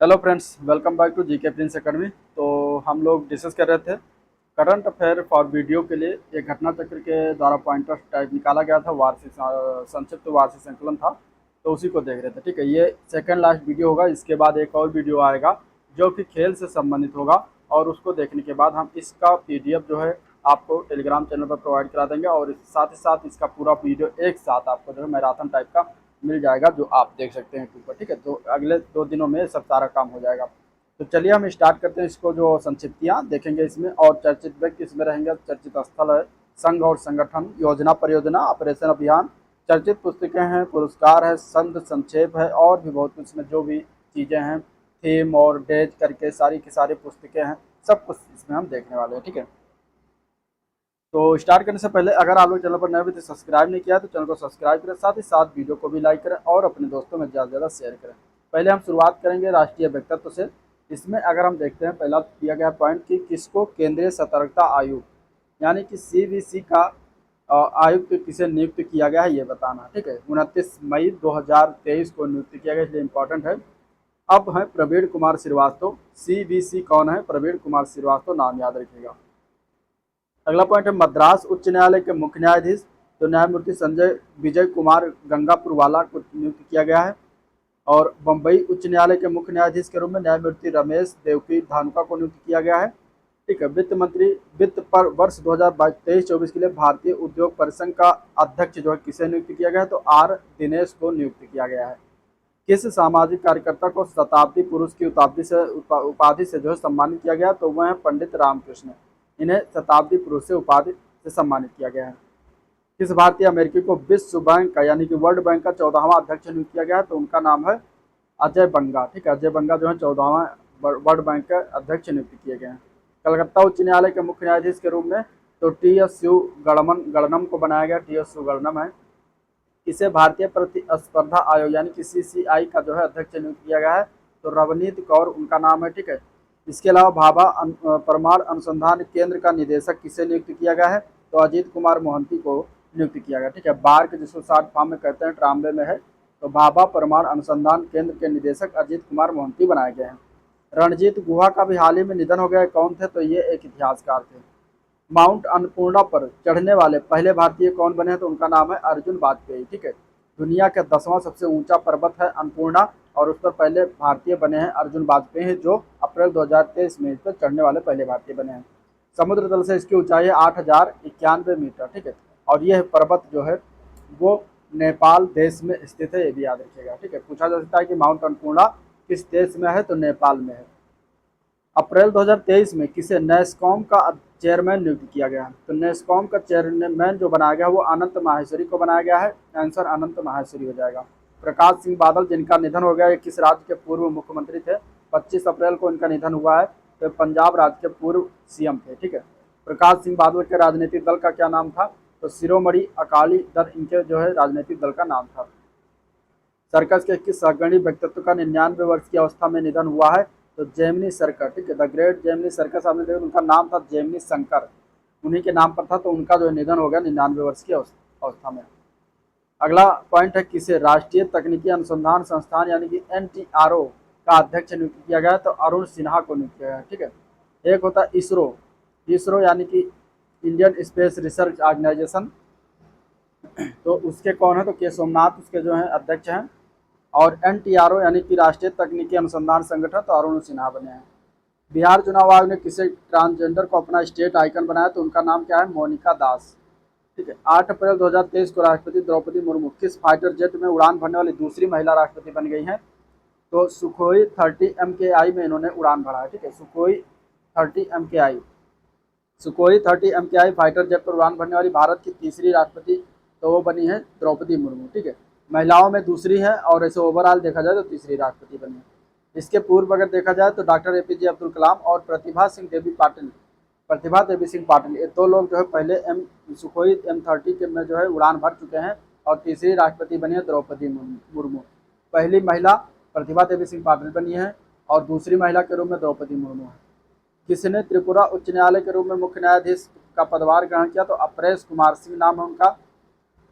Hello friends, welcome back to GK Prince Academy. तो हम लोग डिस्कस कर रहे थे करंट अफेयर फॉर वीडियो के लिए। एक घटना चक्र के द्वारा पॉइंटर टाइप निकाला गया था, वार्षिक संक्षिप्त वार्षिक संकलन था, तो उसी को देख रहे थे। ठीक है, ये सेकंड लास्ट वीडियो होगा। इसके बाद एक और वीडियो आएगा जो कि खेल से संबंधित होगा, और उसको देखने के बाद हम इसका पीडीएफ जो है आपको टेलीग्राम चैनल पर प्रोवाइड करा देंगे, और साथ ही साथ इसका पूरा वीडियो एक साथ आपको जो है मैराथन टाइप का मिल जाएगा, जो आप देख सकते हैं यूट्यूब पर। ठीक है, तो अगले 2 दिनों में सब सारा काम हो जाएगा। तो चलिए हम स्टार्ट करते हैं। इसको जो संक्षिप्तियाँ देखेंगे इसमें, और चर्चित व्यक्ति इसमें रहेंगे। चर्चित स्थल है संघ और संगठन, योजना परियोजना, ऑपरेशन अभियान। चर्चित पुस्तकें हैं, पुरस्कार है, संघ संक्षेप है, और भी बहुत कुछ इसमें जो भी चीज़ें हैं, थीम और डेज करके सारी की सारी पुस्तकें हैं, सब कुछ इसमें हम देखने वाले हैं। ठीक है, तो स्टार्ट करने से पहले अगर आप लोग चैनल पर नए हो तो सब्सक्राइब नहीं किया तो चैनल को सब्सक्राइब करें, साथ ही साथ वीडियो को भी लाइक करें और अपने दोस्तों में ज़्यादा से ज़्यादा शेयर करें। पहले हम शुरुआत करेंगे राष्ट्रीय व्यक्तित्व से। इसमें अगर हम देखते हैं, पहला दिया गया पॉइंट कि किसको केंद्रीय सतर्कता आयुक्त यानी कि सीवीसी का आयुक्त किसे नियुक्त किया गया है, ये बताना। ठीक है, 29 मई 2023 को नियुक्त किया गया, इसलिए इंपॉर्टेंट है। अब है प्रवीण कुमार श्रीवास्तव। सीवीसी कौन है? प्रवीण कुमार श्रीवास्तव, नाम याद रखिएगा। अगला पॉइंट है मद्रास उच्च न्यायालय के मुख्य न्यायाधीश, तो न्यायमूर्ति संजय विजय कुमार गंगापुरवाला को नियुक्त किया गया है। और बम्बई उच्च न्यायालय के मुख्य न्यायाधीश के रूप में न्यायमूर्ति रमेश देवकी धानुका को नियुक्त किया गया है। ठीक है, वित्त मंत्री वित्त पर वर्ष 2023-24 के लिए भारतीय उद्योग परिसंघ का अध्यक्ष जो है किसे नियुक्त किया गया है? तो आर दिनेश को नियुक्त किया गया है। किस सामाजिक कार्यकर्ता को शताब्दी पुरुष की उपाधि से जो है सम्मानित किया गया? तो वह है पंडित रामकृष्ण। इन्हें शताब्दी पुरुष से उपाधि से सम्मानित किया गया है। किस भारतीय अमेरिकी को विश्व बैंक का यानी कि वर्ल्ड बैंक का 14वां अध्यक्ष नियुक्त किया गया है? तो उनका नाम है अजय बंगा। ठीक है, अजय बंगा जो है 14वां वर्ल्ड बैंक के अध्यक्ष नियुक्त किए गए हैं। कलकत्ता उच्च न्यायालय के मुख्य न्यायाधीश के रूप में तो टी.एस.यू. गणनम को बनाया गया। टी.एस.यू. गणनम है। इसे भारतीय प्रतिस्पर्धा आयोग यानी कि सीसीआई का जो है अध्यक्ष नियुक्त किया गया है। तो रवनीत कौर उनका नाम है। ठीक है, इसके अलावा भाभा परमाणु अनुसंधान केंद्र का निदेशक किसे नियुक्त किया गया है? तो अजीत कुमार मोहंती को नियुक्त किया गया। ठीक है, बार्क जिसको शॉर्ट फॉर्म में कहते हैं, ट्राम्बे में है। तो भाभा परमाणु अनुसंधान केंद्र के निदेशक अजीत कुमार मोहंती बनाए गए हैं। रणजीत गुहा का भी हाल ही में निधन हो गया। कौन थे? तो ये एक इतिहासकार थे। माउंट अन्नपूर्णा पर चढ़ने वाले पहले भारतीय कौन बने हैं? तो उनका नाम है अर्जुन वाजपेयी। ठीक है, दुनिया का 10वां सबसे ऊंचा पर्वत है अन्नपूर्णा, और उस पर पहले भारतीय बने हैं अर्जुन वाजपेयी, जो अप्रैल 2023 में इस पर चढ़ने वाले पहले भारतीय बने हैं। समुद्र तल से इसकी ऊंचाई है 8091 मीटर। ठीक है, और यह पर्वत जो है वो नेपाल देश में स्थित है, ये भी याद रखिएगा। ठीक है, पूछा जा सकता है कि माउंट अन्नपूर्णा किस देश में है? तो नेपाल में है। अप्रैल 2023 में किसे नेस्कॉम का चेयरमैन नियुक्त किया गया है? तो नेस्कॉम का चेयरमैन जो बनाया गया वो अनंत माहेश्वरी को बनाया गया है। आंसर अनंत माहेश्वरी हो जाएगा। प्रकाश सिंह बादल जिनका निधन हो गया, ये किस राज्य के पूर्व मुख्यमंत्री थे? 25 अप्रैल को इनका निधन हुआ है। तो पंजाब राज्य के पूर्व सीएम थे। ठीक है, प्रकाश सिंह बादल के राजनीतिक दल का क्या नाम था? तो शिरोमणि अकाली दल इनके जो है राजनीतिक दल का नाम था। सर्कस के किस अग्रणी व्यक्तित्व का 99 वर्ष की अवस्था में निधन हुआ है? तो जेमिनी सर्कस। ठीक है, द ग्रेट जेमिनी सर्कस, आपने देखा उनका नाम था जेमिनी शंकर, उन्हीं के नाम पर था। तो उनका जो निधन हो गया 99 वर्ष की अवस्था में। अगला पॉइंट है किसे राष्ट्रीय तकनीकी अनुसंधान संस्थान यानी कि एनटीआरओ का अध्यक्ष नियुक्त किया गया? तो अरुण सिन्हा को नियुक्त किया गया। ठीक है, एक होता है इसरो। इसरो यानी कि इंडियन स्पेस रिसर्च ऑर्गेनाइजेशन, तो उसके कौन है? तो के सोमनाथ उसके जो है अध्यक्ष हैं। और एनटीआरओ यानी कि राष्ट्रीय तकनीकी अनुसंधान संगठन, तो अरुण सिन्हा बने हैं। बिहार चुनाव आयोग ने किसे ट्रांसजेंडर को अपना स्टेट आइकन बनाया? तो उनका नाम क्या है? मोनिका दास। ठीक है, 8 अप्रैल 2023 को राष्ट्रपति द्रौपदी मुर्मू किस फाइटर जेट में उड़ान भरने वाली दूसरी महिला राष्ट्रपति बन गई हैं? तो सुखोई 30 MKI में इन्होंने उड़ान भरा है। ठीक है, Sukhoi 30 MKI, Sukhoi 30 MKI fighter jet पर उड़ान भरने वाली भारत की तीसरी राष्ट्रपति तो वो बनी है द्रौपदी मुर्मू। ठीक है, महिलाओं में दूसरी है, और ऐसे ओवरऑल देखा जाए तो तीसरी राष्ट्रपति बनी है। इसके पूर्व अगर देखा जाए तो डॉक्टर APJ अब्दुल कलाम और प्रतिभा देवी सिंह पाटिल, ये 2 लोग जो है पहले सुखोई M30 के में जो है उड़ान भर चुके हैं, और तीसरी राष्ट्रपति बनी है द्रौपदी मुर्मू। पहली महिला प्रतिभा देवी सिंह पाटिल बनी है, और दूसरी महिला के रूप में द्रौपदी मुर्मू है। किसने त्रिपुरा उच्च न्यायालय के रूप में मुख्य न्यायाधीश का पदभार ग्रहण किया? तो अपरेश कुमार सिंह नाम है उनका।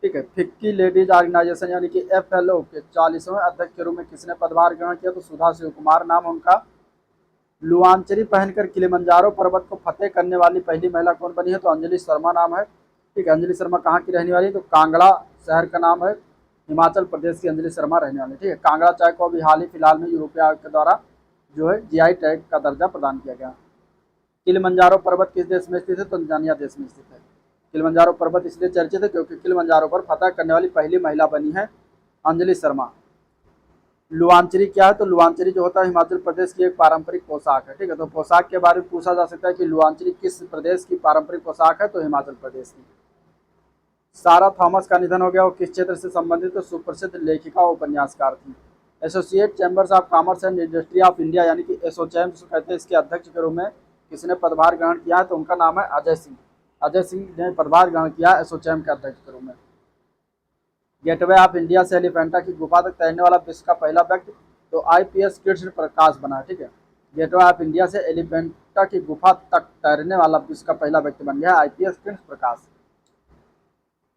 ठीक है। फिक्की लेडीज ऑर्गेनाइजेशन यानी कि FLO के 40वें अध्यक्ष के रूप में किसने पदभार ग्रहण किया? तो सुधा शिव कुमार नाम उनका। लुआंचरी पहनकर किलिमंजारो पर्वत को फतेह करने वाली पहली महिला कौन बनी है? तो अंजलि शर्मा नाम है। ठीक है। अंजलि शर्मा कहाँ की रहने वाली है? तो कांगड़ा शहर का नाम है, हिमाचल प्रदेश की अंजलि शर्मा रहने वाली। ठीक है। कांगड़ा चाय को अभी हाल ही फिलहाल में यूरोपीय आयोग के द्वारा जो है GI टैग का दर्जा प्रदान किया गया। किलिमंजारो पर्वत किस देश में स्थित है? तो तंजानिया देश में स्थित है। किलिमंजारो पर्वत इसलिए चर्चित है क्योंकि किलिमंजारो पर फतह करने वाली पहली महिला बनी है अंजलि शर्मा। लुआंचरी क्या है? तो लुआंचरी जो होता है हिमाचल प्रदेश की एक पारंपरिक पोशाक है। ठीक है। तो पोशाक के बारे में पूछा जा सकता है कि लुआंचरी किस प्रदेश की पारंपरिक पोशाक है? तो हिमाचल प्रदेश की। सारा थॉमस का निधन हो गया। वो किस क्षेत्र से संबंधित? तो सुप्रसिद्ध लेखिका उपन्यासकार थी। Associate chambers of commerce and industry of India यानी कि एसोचैम जिसको कहते हैं, इसके अध्यक्ष के रूप में किसने पदभार ग्रहण किया है? तो उनका नाम है अजय सिंह। अजय सिंह ने पदभार ग्रहण किया एसोचैम के अध्यक्ष के रूप में। गेटवे ऑफ इंडिया से एलिफेंटा की गुफा तक तैरने वाला विश्व का पहला व्यक्ति? तो IPS कृष्ण प्रकाश बना। ठीक है। गेटवे ऑफ इंडिया से एलिफेंटा की गुफा तक तैरने वाला विश्व का पहला व्यक्ति बन गया IPS कृष्ण प्रकाश।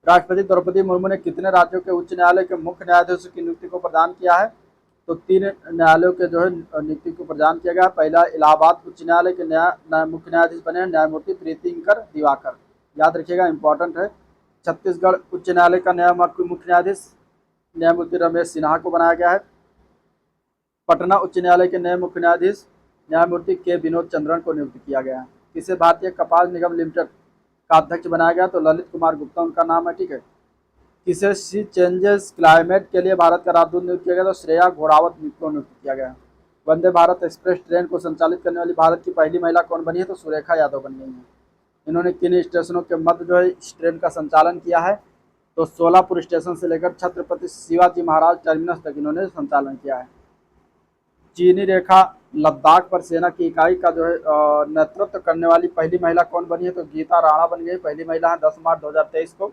राष्ट्रपति द्रौपदी मुर्मू ने कितने राज्यों के उच्च न्यायालय के मुख्य न्यायाधीशों की नियुक्ति को प्रदान किया है? तो 3 न्यायालयों के जो है नियुक्ति को प्रदान किया गया। पहला इलाहाबाद उच्च न्यायालय के मुख्य न्यायाधीश बने हैं न्यायमूर्ति प्रीतिंकर दिवाकर, याद रखिएगा, इंपॉर्टेंट है। छत्तीसगढ़ उच्च न्यायालय का नया मुख्य न्यायाधीश न्यायमूर्ति रमेश सिन्हा को बनाया गया है। पटना उच्च न्यायालय के नए मुख्य न्यायाधीश न्यायमूर्ति के विनोद चंद्रन को नियुक्त किया गया है। किसे भारतीय कपास निगम लिमिटेड का अध्यक्ष बनाया गया? तो ललित कुमार गुप्ता उनका नाम है। ठीक है। किसे सी चेंजेस क्लाइमेट के लिए भारत का राजदूत नियुक्त किया गया? तो श्रेया घोड़ावत को नियुक्त किया गया। वंदे भारत एक्सप्रेस ट्रेन को संचालित करने वाली भारत की पहली महिला कौन बनी है? तो सुरेखा यादव बन गई है। इन्होंने किन स्टेशनों के मध्य जो है इस ट्रेन का संचालन किया है? तो सोलापुर स्टेशन से लेकर छत्रपति शिवाजी महाराज टर्मिनस तक इन्होंने संचालन किया है। चीनी रेखा लद्दाख पर सेना की इकाई का जो है नेतृत्व करने वाली पहली महिला कौन बनी है? तो गीता राणा बन गई, पहली महिला है 10 मार्च 2023 को।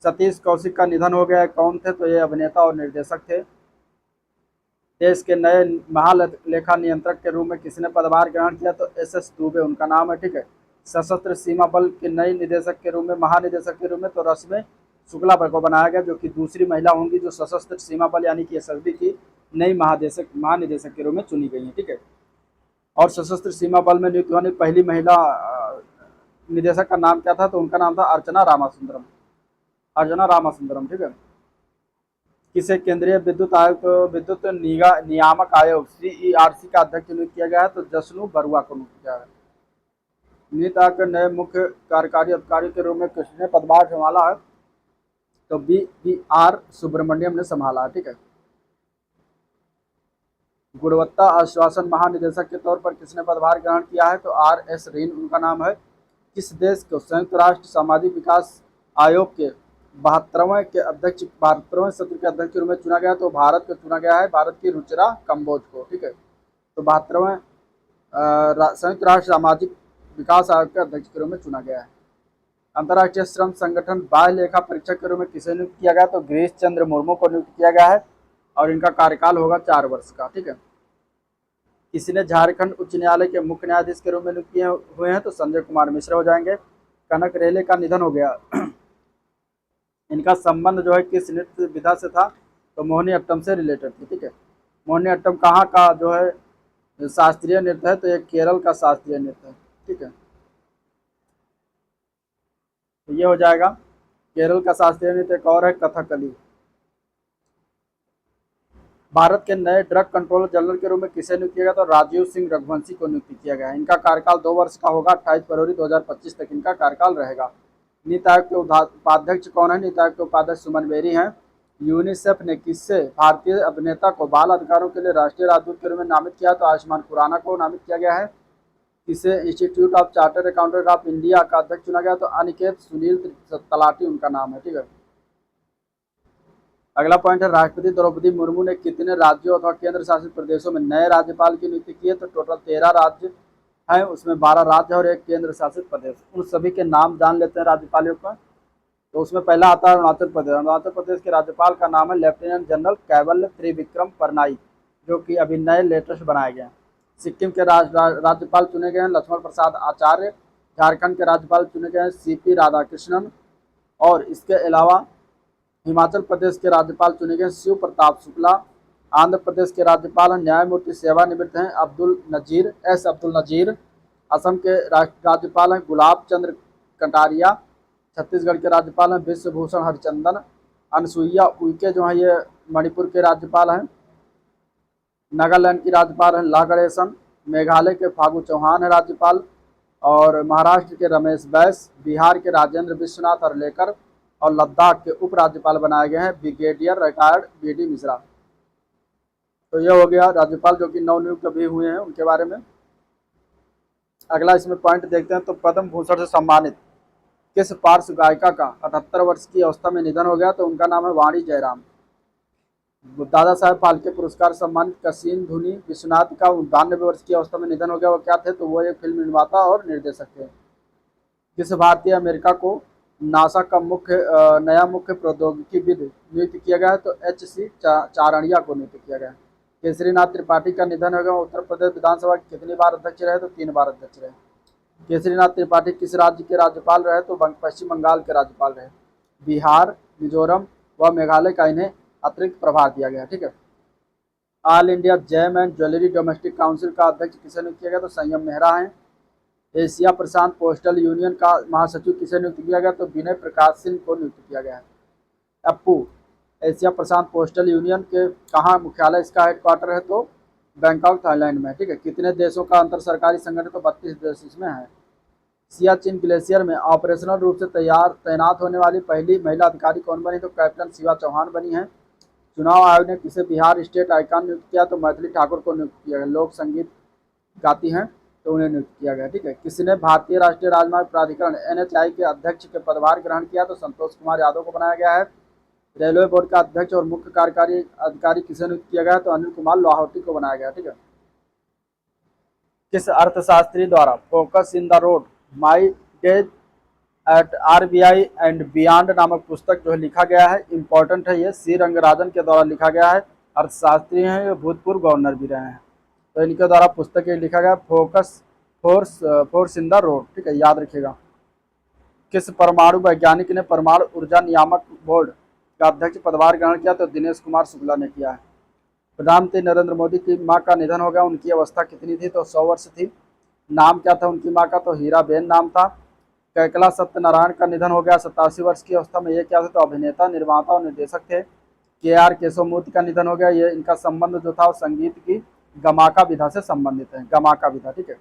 सतीश कौशिक का निधन हो गया है। कौन थे? तो ये अभिनेता और निर्देशक थे। देश के नए महालेखा नियंत्रक के रूप में किसने पदभार ग्रहण किया? तो SS दुबे उनका नाम है। ठीक है। सशस्त्र सीमा बल के नए निदेशक के रूप में महानिदेशक के रूप में तो रश्मि शुक्ला को बनाया गया, जो कि दूसरी महिला होंगी जो सशस्त्र सीमा बल यानी कि SSB की नई महानिदेशक के रूप में चुनी गई है। ठीक है। और सशस्त्र सीमा बल में नियुक्त होने पहली महिला निदेशक का नाम क्या था? तो उनका नाम था अर्चना रामासुंदरम। अर्चना रामासुंदरम। ठीक है। किसे केंद्रीय विद्युत आयोग विद्युत नियामक आयोग CERC का अध्यक्ष नियुक्त किया गया है? तो जसनु बरुआ को नियुक्त किया है। नीति आयोग के नए मुख्य कार्यकारी अधिकारी के रूप में किसने पदभार संभाला है? तो BR सुब्रमण्यम ने संभाला है। ठीक है। गुणवत्ता आश्वासन महानिदेशक के तौर पर किसने पदभार ग्रहण किया है? तो RS रीन उनका नाम है। किस देश को संयुक्त राष्ट्र सामाजिक विकास आयोग के 72वें सत्र के अध्यक्ष के रूप में चुना गया? तो भारत को चुना गया है, भारत की रुचिरा कंबोज को। ठीक है। तो 72वें संयुक्त राष्ट्र सामाजिक विकास आयोग के अध्यक्ष के रूप में चुना गया है। अंतर्राष्ट्रीय श्रम संगठन बाह्य लेखा परीक्षक के रूप में किसे नियुक्त किया गया? तो गिरीश चंद्र मुर्मू को नियुक्त किया गया है और इनका कार्यकाल होगा 4 वर्ष का। ठीक है। किसी झारखंड उच्च न्यायालय के मुख्य न्यायाधीश के रूप में नियुक्त किए हुए हैं? तो संजय कुमार मिश्रा हो जाएंगे। कनक रेले का निधन हो गया। इनका संबंध जो है किस नृत्य विधा से था? तो मोहिनी अट्टम से रिलेटेड थी। ठीक है। मोहिनी अट्टम कहाँ का जो है शास्त्रीय नृत्य है? तो ये केरल का शास्त्रीय नृत्य है। ठीक है। तो ये हो जाएगा केरल का शास्त्रीय नृत्य। एक और है कथकली। भारत के नए ड्रग कंट्रोलर जनरल के रूप में किसे नियुक्त किया गया? तो राजीव सिंह रघुवंशी को नियुक्त किया गया है। इनका कार्यकाल 2 वर्ष का होगा, 28 फरवरी 2025 तक इनका कार्यकाल रहेगा। नीति आयोग के उपाध्यक्ष कौन है? नीति आयोग के उपाध्यक्ष सुमन बेरी हैं। यूनिसेफ ने किससे भारतीय अभिनेता को बाल अधिकारों के लिए राष्ट्रीय राजदूत के रूप में नामित किया? तो आयुष्मान खुराना को नामित किया गया है। किसे institute of chartered accountant of India का अध्यक्ष चुना गया? तो अनिकेत सुनील तलाटी उनका नाम है। ठीक है। अगला पॉइंट है राष्ट्रपति द्रौपदी मुर्मू ने कितने राज्यों अथवा केंद्र शासित प्रदेशों में नए राज्यपाल की नियुक्ति की है? तो टोटल 13 राज्य हैं, उसमें 12 राज्य और एक केंद्र शासित प्रदेश। उन सभी के नाम जान लेते हैं राज्यपालों का। तो उसमें पहला आता है अरुणाचल प्रदेश। अरुणाचल प्रदेश के राज्यपाल का नाम है लेफ्टिनेंट जनरल कैवल्य त्रिविक्रम परनाई, जो कि अभी नए लेटेस्ट बनाए गए हैं। सिक्किम के राज्यपाल चुने गए हैं लक्ष्मण प्रसाद आचार्य। झारखंड के राज्यपाल चुने गए हैं CP राधाकृष्णन। और इसके अलावा हिमाचल प्रदेश के राज्यपाल चुने गए शिव प्रताप शुक्ला। आंध्र प्रदेश के राज्यपाल हैं न्यायमूर्ति सेवानिवृत्त हैं अब्दुल नजीर। असम के राज्यपाल हैं गुलाब चंद्र कटारिया। छत्तीसगढ़ के राज्यपाल हैं विश्वभूषण हरिचंदन। अनसुईया उइके जो है ये मणिपुर के राज्यपाल हैं। नागालैंड की राज्यपाल हैं ला गणेशन। मेघालय के फागू चौहान है राज्यपाल। और महाराष्ट्र के रमेश बैस। बिहार के राजेंद्र विश्वनाथ अर्लेकर। और लद्दाख के उपराज्यपाल बनाए गए हैं ब्रिगेडियर रिटायर्ड बी.डी. मिश्रा। तो ये हो गया राज्यपाल जो कि नवनियुक्त भी हुए हैं उनके बारे में। अगला इसमें पॉइंट देखते हैं तो पद्म भूषण से सम्मानित किस पार्श्व गायिका का 78 वर्ष की अवस्था में निधन हो गया, तो उनका नाम है वाणी जयराम। दादा साहेब फाल्के पुरस्कार सम्मानित कसीन धुनी विश्वनाथ का 92 वर्ष की अवस्था में निधन हो गया। वो क्या थे, तो वो एक फिल्म निर्माता और निर्देशक थे। किस भारतीय अमेरिका को नासा का नया मुख्य प्रौद्योगिकीविद नियुक्त किया गया है, तो H.C. चारणिया को नियुक्त किया गया है। केसरीनाथ त्रिपाठी का निधन हो गया। उत्तर प्रदेश विधानसभा के कितनी बार अध्यक्ष रहे, तो 3 बार अध्यक्ष रहे। केसरीनाथ त्रिपाठी किस राज्य के राज्यपाल रहे, तो पश्चिम बंगाल के राज्यपाल रहे। बिहार, मिजोरम व मेघालय का इन्हें अतिरिक्त प्रभार दिया गया। ठीक है। All India Gem and Jewellery Domestic Council का अध्यक्ष किसे नियुक्त किया गया, तो संयम मेहरा हैं। एशिया प्रशांत पोस्टल यूनियन का महासचिव किसे नियुक्त किया गया, तो विनय प्रकाश सिंह को नियुक्त किया गया है। अप्पू एशिया प्रशांत पोस्टल यूनियन के कहाँ मुख्यालय इसका हेडक्वार्टर है, तो बैंकॉक थाईलैंड में। ठीक है। कितने देशों का अंतर सरकारी संगठन, तो 32 देश इसमें है। सियाचिन ग्लेशियर में ऑपरेशनल रूप से तैनात होने वाली पहली महिला अधिकारी कौन बनी, तो कैप्टन शिवा चौहान बनी है। चुनाव आयोग ने किसे बिहार स्टेट आइकॉन नियुक्त किया, तो मैथिली ठाकुर को नियुक्त किया गया। लोक संगीत गाती हैं तो उन्हें नियुक्त किया गया। ठीक है। किसने भारतीय राष्ट्रीय राजमार्ग प्राधिकरण NHAI के अध्यक्ष के पदभार ग्रहण किया, तो संतोष कुमार यादव को बनाया गया है। रेलवे बोर्ड का अध्यक्ष और मुख्य कार्यकारी अधिकारी किसे नियुक्त किया गया, तो अनिल कुमार लाहौटी को बनाया गया। ठीक है। किस अर्थशास्त्री द्वारा focus in the road my days at RBI and beyond नामक पुस्तक जो है लिखा गया है, इंपॉर्टेंट है ये, सी रंगराजन के द्वारा लिखा गया है। अर्थशास्त्री हैं, ये भूतपूर्व गवर्नर भी रहे हैं। तो इनके द्वारा पुस्तक ये लिखा गया focus force in the road. ठीक है, याद रखिएगा। किस परमाणु वैज्ञानिक ने परमाणु ऊर्जा नियामक बोर्ड का अध्यक्ष पदभार ग्रहण किया, तो दिनेश कुमार शुक्ला ने किया है। प्रधानमंत्री नरेंद्र मोदी की मां का निधन हो गया। उनकी अवस्था कितनी थी, तो 100 वर्ष थी। नाम क्या था उनकी मां का, तो हीराबेन नाम था। कैकला सत्यनारायण का निधन हो गया 87 वर्ष की अवस्था में। ये क्या थे, तो अभिनेता, निर्माता और निर्देशक थे। KR केशवमूर्ति का निधन हो गया। ये इनका संबंध जो था वो संगीत की गमाका विधा से संबंधित है, गमाका विधा। ठीक है।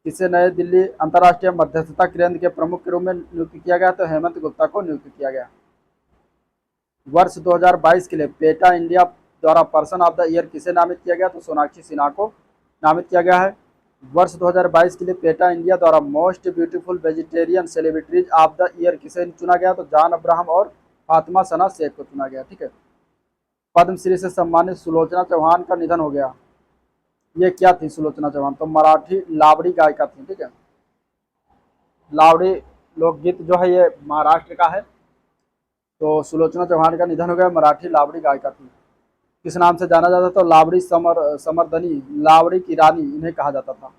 किसे नई दिल्ली अंतर्राष्ट्रीय मध्यस्थता केंद्र के प्रमुख के रूप में नियुक्त किया गया, तो हेमंत गुप्ता को नियुक्त किया गया। वर्ष 2022 के लिए पेटा इंडिया द्वारा पर्सन ऑफ द ईयर किसे नामित किया गया, तो सोनाक्षी सिन्हा को नामित किया गया है। वर्ष 2022 के लिए पेटा इंडिया द्वारा most beautiful vegetarian celebrities of the year किसे चुना गया, तो जॉन अब्राहम और फातिमा सना शेख को चुना गया। ठीक है। पद्मश्री से सम्मानित सुलोचना चौहान का निधन हो गया। ये क्या थी सुलोचना चौहान, तो मराठी लावड़ी गायिका थी। ठीक है। लावड़ी लोकगीत जो है ये महाराष्ट्र का है। तो सुलोचना चौहान का निधन हो गया, मराठी लावड़ी गायिका थी। किस नाम से जाना जाता था, तो लावड़ी समरदनी, लावड़ी की रानी इन्हें कहा जाता था।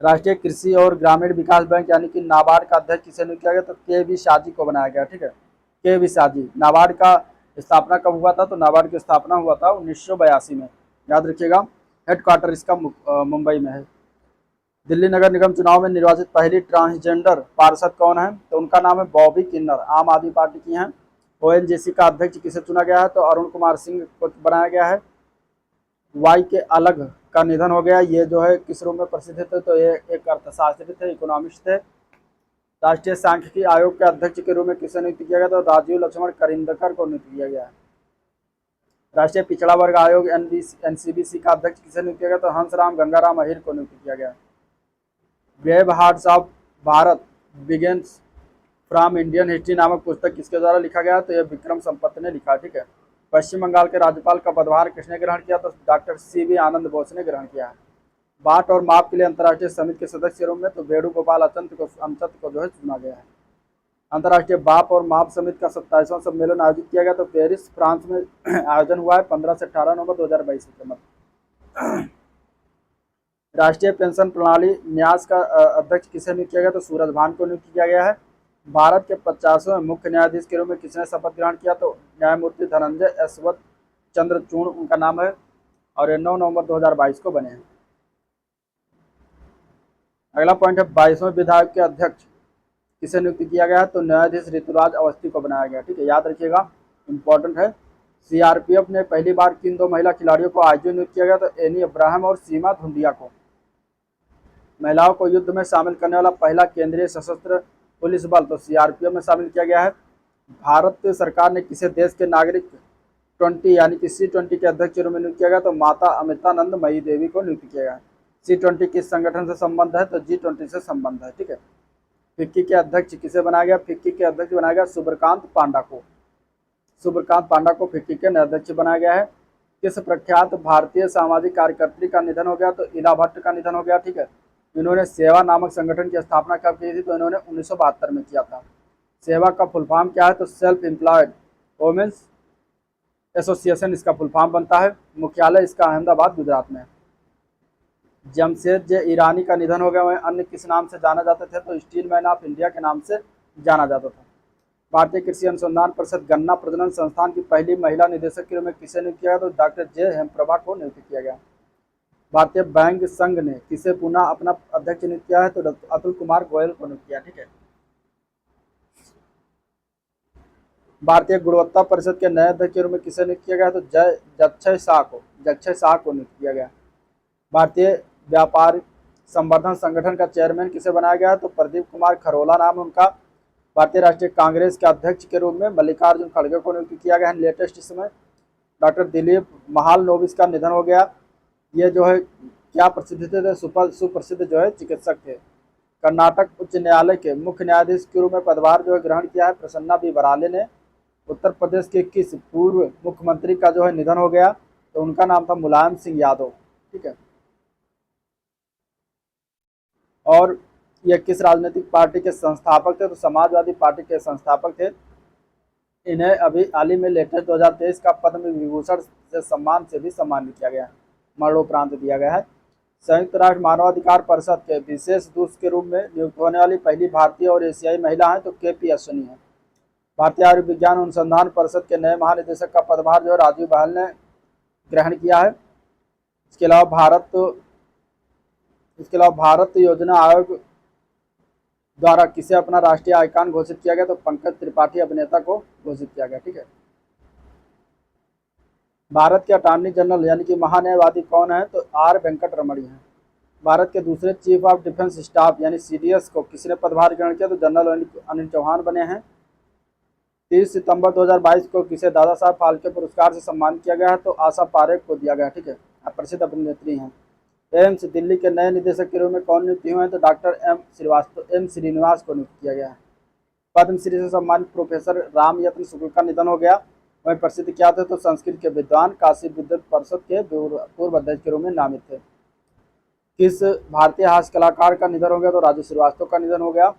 राष्ट्रीय कृषि और ग्रामीण विकास बैंक यानी कि नाबार्ड का अध्यक्ष किसे नियुक्त किया गया, तो KV शाजी को बनाया गया। ठीक है। KV शाजी। नाबार्ड का स्थापना कब हुआ था, तो नाबार्ड की स्थापना हुआ था 1982 में। याद रखिएगा। हेडक्वार्टर इसका मुंबई में है। दिल्ली नगर निगम चुनाव में निर्वाचित पहली ट्रांसजेंडर पार्षद कौन है, तो उनका नाम है बॉबी किन्नर, आम आदमी पार्टी की हैं। ONGC का अध्यक्ष किसे चुना गया है, तो अरुण कुमार सिंह को बनाया गया है। YK अलग का निधन हो गया। ये जो है किस रूप में प्रसिद्ध थे, तो ये एक अर्थशास्त्री थे, इकोनॉमिस्ट थे। राष्ट्रीय सांख्यिकी आयोग के अध्यक्ष के रूप में किसे नियुक्त किया गया, तो राजीव लक्ष्मण करिंदकर को नियुक्त किया गया है। राष्ट्रीय पिछड़ा वर्ग आयोग NCBC का अध्यक्ष किसे नियुक्त किया गया, तो हंसराम गंगाराम अहिर को नियुक्त किया गया। Brave hearts of Bharat begins from Indian history नामक पुस्तक किसके द्वारा लिखा गया, तो यह विक्रम संपत ने लिखा। ठीक है। पश्चिम बंगाल के राज्यपाल का पदभार किसने ग्रहण किया, तो डॉक्टर CV आनंद बोस ने ग्रहण किया है। बाट और माप के लिए अंतर्राष्ट्रीय समिति के सदस्य के रूप में तो वेणुगोपाल अंचत को जो है चुना गया है। अंतर्राष्ट्रीय बाप और माप समिति का 27वां सम्मेलन आयोजित किया गया, तो पेरिस फ्रांस में आयोजन हुआ है 15 से 18 नवंबर 2022 के मध्य। राष्ट्रीय पेंशन प्रणाली न्यास का अध्यक्ष किसे नियुक्त किया गया, तो सूरज भान को नियुक्त किया गया है। भारत के 50वें मुख्य न्यायाधीश के रूप में किसने शपथ ग्रहण किया? तो न्यायमूर्ति धनंजय एसवत चंद्रचूड़ उनका नाम है और ये 9 नवंबर 2022 को बने हैं। अगला पॉइंट है 22वें विधायक के अध्यक्ष किसे नियुक्त किया गया है? तो न्यायाधीश ऋतुराज अवस्थी को बनाया गया। ठीक है, याद रखिएगा, इंपॉर्टेंट है। सीआरपीएफ ने पहली बार किन 2 महिला खिलाड़ियों को आईजी नियुक्त किया गया? तो एनी अब्राहम और सीमा धुंडिया को। महिलाओं को युद्ध में शामिल करने वाला पहला केंद्रीय सशस्त्र पुलिस बल तो सीआरपीएफ में शामिल किया गया है। भारत सरकार ने किसे देश के नागरिक 20 यानी कि C20 के अध्यक्ष के रूप में नियुक्त किया गया? तो माता अमृतानंद मई देवी को नियुक्त किया गया। C20 किस संगठन से संबंध है? तो G20 से संबंध है। ठीक है, फिक्की के अध्यक्ष किसे बनाया गया? फिक्की के अध्यक्ष बनाया गया सूर्यकांत पांडा को। सूर्यकांत पांडा को फिक्की के अध्यक्ष बनाया गया है। किस प्रख्यात भारतीय सामाजिक कार्यकर्त्री का निधन हो गया? तो इला भट्ट का निधन हो गया। ठीक है, इन्होंने सेवा नामक संगठन की स्थापना कब की थी? तो इन्होंने 1972 में किया था। सेवा का फुल फॉर्म क्या है? तो सेल्फ एम्प्लॉयड वोमेन्स एसोसिएशन इसका फुल फॉर्म बनता है। मुख्यालय इसका अहमदाबाद गुजरात में है। जमशेद जे ईरानी का निधन हो गया। वह अन्य किस नाम से जाना जाते थे? तो स्टील मैन ऑफ इंडिया के नाम से जाना जाता था। भारतीय कृषि अनुसंधान परिषद गन्ना प्रजनन संस्थान की पहली महिला निदेशक के रूप में किसे नियुक्त किया गया? तो डॉक्टर जे हेमप्रभा को नियुक्त किया गया। भारतीय बैंक संघ ने किसे पुनः अपना अध्यक्ष नियुक्त किया है? तो अतुल कुमार गोयल को नियुक्त किया। ठीक है, भारतीय गुणवत्ता परिषद के नए अध्यक्ष के रूप में किसे नियुक्त किया गया? तो जक्षय शाह को नियुक्त किया गया। भारतीय व्यापार संवर्धन संगठन का चेयरमैन किसे बनाया गया? तो प्रदीप कुमार खरोला नाम है उनका। भारतीय राष्ट्रीय कांग्रेस के अध्यक्ष के रूप में मल्लिकार्जुन खड़गे को नियुक्त किया गया है लेटेस्ट इसमें। डॉक्टर दिलीप महालनोबिस का निधन हो गया। ये जो है क्या प्रसिद्ध थे? सुप्रसिद्ध जो है चिकित्सक थे। कर्नाटक उच्च न्यायालय के मुख्य न्यायाधीश के रूप में पदभार जो है ग्रहण किया है प्रसन्ना बी बराले ने। उत्तर प्रदेश के किस पूर्व मुख्यमंत्री का जो है निधन हो गया? तो उनका नाम था मुलायम सिंह यादव। ठीक है, और ये किस राजनीतिक पार्टी के संस्थापक थे? तो समाजवादी पार्टी के संस्थापक थे। इन्हें अभी हाल ही में लेटेस्ट 2023 का पद्म विभूषण से सम्मान से भी सम्मानित किया गया है, मरणोपरांत दिया गया है। संयुक्त राष्ट्र मानवाधिकार परिषद के विशेष दूत के रूप में नियुक्त होने वाली पहली भारतीय और एशियाई महिला है तो KP अश्विनी है। भारतीय आयुर्विज्ञान अनुसंधान परिषद के नए महानिदेशक का पदभार जो है राजीव बहल ने ग्रहण किया है। इसके अलावा भारत योजना आयोग द्वारा किसे अपना राष्ट्रीय आइकॉन घोषित किया गया? तो पंकज त्रिपाठी अभिनेता को घोषित किया गया। ठीक है, भारत के अटॉर्नी जनरल यानी कि महान्यायवादी कौन है? तो R वेंकट रमणी है। भारत के दूसरे चीफ ऑफ डिफेंस स्टाफ यानी CDS को किसने पदभार ग्रहण किया? तो जनरल अनिल चौहान बने हैं। 30 सितंबर 2022 को किसे दादा साहब फाल्के पुरस्कार से सम्मानित किया गया है? तो आशा पारेख को दिया गया। ठीक है, प्रसिद्ध अभिनेत्री हैं। एम्स दिल्ली के नए निदेशक के रूप में कौन नियुक्त हुए हैं? तो डॉक्टर M श्रीनिवास को नियुक्त किया गया है। पद्मश्री से सम्मानित प्रोफेसर राम यत्न शुक्ल का निधन हो गया। वह प्रसिद्ध क्या थे? तो संस्कृत के विद्वान, काशी विद्युत परिषद के पूर्व अध्यक्ष के रूप में नामित थे। किस भारतीय हास्य कलाकार का निधन हो गया? तो राजू श्रीवास्तव का निधन हो गया।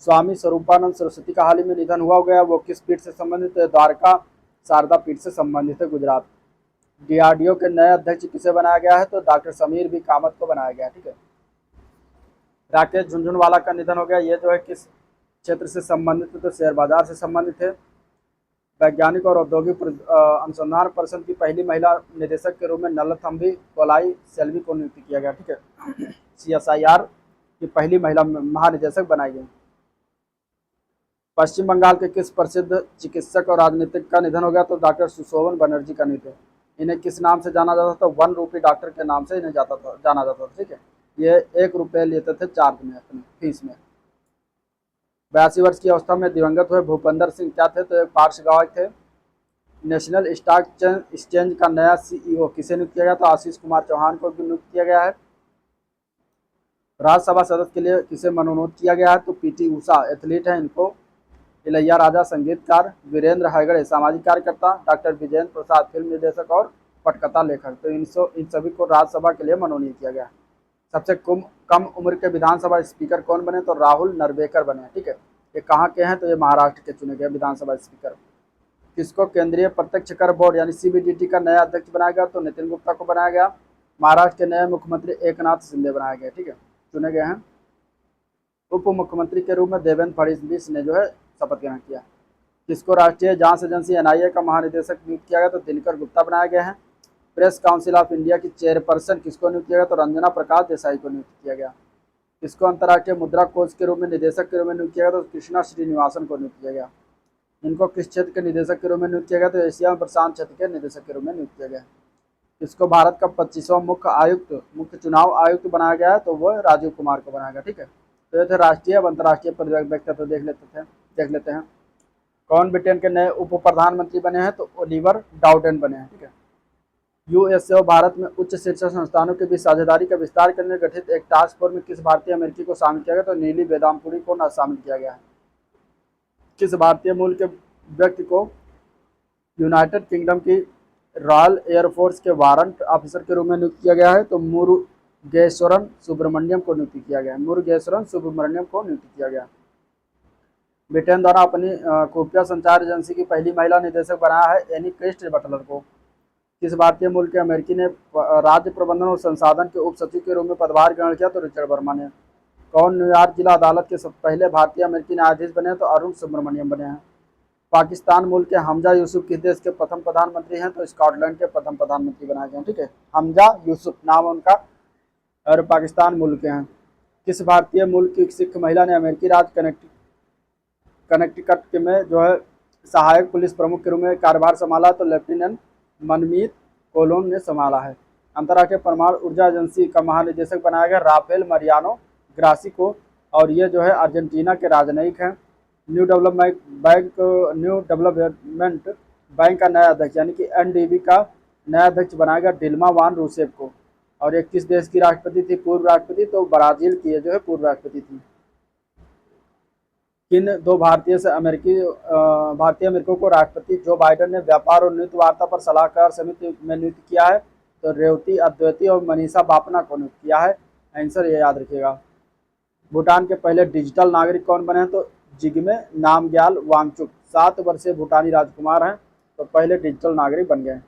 स्वामी स्वरूपानंद सरस्वती का हाल ही में निधन हुआ हो गया। वो किस पीठ से संबंधित है? द्वारका शारदा पीठ से संबंधित है, गुजरात। DRDO के नए अध्यक्ष किसे बनाया गया है? तो डॉक्टर समीर बी कामत को बनाया गया। ठीक है, राकेश झुनझुनवाला का निधन हो गया। ये जो है किस क्षेत्र से संबंधित है? तो शेयर बाजार से संबंधित है। वैज्ञानिक और औद्योगिक अनुसंधान परिषद की पहली महिला निदेशक के रूप में नल्लथम्बी कोलाई सेल्वी को नियुक्त किया गया। ठीक है, CSIR की पहली महिला महानिदेशक बनाई गई। पश्चिम बंगाल के किस प्रसिद्ध चिकित्सक और राजनीतिक का निधन हो गया? तो डॉक्टर सुशोभन बनर्जी का निधन। इन्हें किस नाम से जाना जाता था? 1 रुपी डॉक्टर के नाम से इन्हें जाना जाता था। ठीक है, ये 1 रुपये लेते थे चार्ज में अपनी फीस में। 82 वर्ष की अवस्था में दिवंगत हुए भूपेंद्र सिंह क्या थे? तो एक पार्श्व गायक थे। नेशनल स्टॉक एक्सचेंज का नया CEO किसे नियुक्त किया गया? तो आशीष कुमार चौहान को भी नियुक्त किया गया है। राज्यसभा सदस्य के लिए किसे मनोनीत किया गया है? तो PT उषा एथलीट है इनको। इलैया राजा संगीतकार, वीरेंद्र हेगड़े सामाजिक कार्यकर्ता, डॉक्टर विजेंद्र प्रसाद फिल्म निर्देशक और पटकथा लेखक। तो इन सभी को राज्यसभा के लिए मनोनीत किया गया। सबसे कम उम्र के विधानसभा स्पीकर कौन बने? तो राहुल नरवेकर बने। ठीक है, ये कहाँ के हैं? तो ये महाराष्ट्र के चुने गए विधानसभा स्पीकर। किसको केंद्रीय प्रत्यक्ष कर बोर्ड यानी CBDT का नया अध्यक्ष बनाया गया? तो नितिन गुप्ता को बनाया गया। महाराष्ट्र के नए मुख्यमंत्री एकनाथ शिंदे बनाए गए। ठीक है, चुने गए हैं। उप मुख्यमंत्री के रूप में देवेंद्र फडणवीस ने जो है शपथ ग्रहण किया। किसको राष्ट्रीय जांच एजेंसी एनआईए का महानिदेशक नियुक्त किया गया, तो दिनकर गुप्ता बनाया गया है। प्रेस काउंसिल ऑफ इंडिया की चेयरपर्सन किसको नियुक्त किया गया, तो रंजना प्रकाश देसाई को नियुक्त किया गया। किसको अंतर्राष्ट्रीय मुद्रा कोष के रूप में निदेशक के रूप में नियुक्त किया गया, तो कृष्णा श्रीनिवासन को नियुक्त किया गया। इनको किस क्षेत्र के निदेशक के रूप में नियुक्त किया गया, तो एशिया प्रशांत क्षेत्र के निदेशक के रूप में नियुक्त किया गया। इसको भारत का 25वां मुख्य चुनाव आयुक्त बनाया गया है, तो वह राजीव कुमार को बनाया गया। ठीक है, तो ये थे राष्ट्रीय अब अंतर्राष्ट्रीय व्यक्तित्व देख लेते हैं। कौन ब्रिटेन के नए उप प्रधानमंत्री बने हैं, तो ओलिवर डाउडेन बने हैं। ठीक है, यूएसए और भारत में उच्च शिक्षा संस्थानों के बीच साझेदारी का विस्तार करने में गठित एक टास्क फोर्स में किस भारतीय अमेरिकी को शामिल किया गया, तो नीली वेदामपुरी को न शामिल किया गया है। किस भारतीय मूल के व्यक्ति को यूनाइटेड किंगडम की रॉयल एयरफोर्स के वारंट ऑफिसर के रूप में नियुक्त किया गया है, तो मुरुगेश्वरन सुब्रमण्यम को नियुक्त किया गया है। मुरुगेश्वरन सुब्रमण्यम को नियुक्त किया गया। ब्रिटेन द्वारा अपनी खुफिया संचार एजेंसी की पहली महिला निदेशक बनाया है एनी क्रिस्ट बटलर को। किस भारतीय मूल के अमेरिकी ने राज्य प्रबंधन और संसाधन के उप सचिव के रूप में पदभार ग्रहण किया, तो रिचर्ड वर्मा ने। कौन न्यूयॉर्क जिला अदालत के पहले भारतीय अमेरिकी न्यायाधीश बने हैं, तो अरुण सुब्रमण्यम बने हैं। पाकिस्तान मूल के हमजा यूसुफ किस देश के प्रथम प्रधानमंत्री हैं, तो स्कॉटलैंड के प्रथम प्रधानमंत्री बनाए गए। ठीक है, हमजा यूसुफ नाम उनका और पाकिस्तान मूल के हैं। किस भारतीय मूल की सिख महिला ने अमेरिकी राज्य कनेक्टिकट में जो है सहायक पुलिस प्रमुख के रूप में कार्यभार संभाला, तो लेफ्टिनेंट मनमीत कोलोन ने संभाला है। अंतर्राष्ट्रीय परमाणु ऊर्जा एजेंसी का महानिदेशक बनाया गया राफेल मरियानो ग्रासी को, और ये जो है अर्जेंटीना के राजनयिक हैं। न्यू डेवलपमेंट बैंक का नया अध्यक्ष यानी कि एनडीबी का नया अध्यक्ष बनाया गया डिल्मा वान रूसेफ को। और ये किस देश की राष्ट्रपति थी, पूर्व राष्ट्रपति, तो ब्राजील की जो है पूर्व राष्ट्रपति थी। किन दो भारतीय अमेरिकों को राष्ट्रपति जो बाइडेन ने व्यापार और नीति वार्ता पर सलाहकार समिति में नियुक्त किया है, तो रेवती अद्वैती और मनीषा बापना को नियुक्त किया है। आंसर ये याद रखिएगा। भूटान के पहले डिजिटल नागरिक कौन बने हैं, तो जिग्मे नामग्याल वांगचुक 7 वर्षीय भूटानी राजकुमार हैं, तो पहले डिजिटल नागरिक बन गए।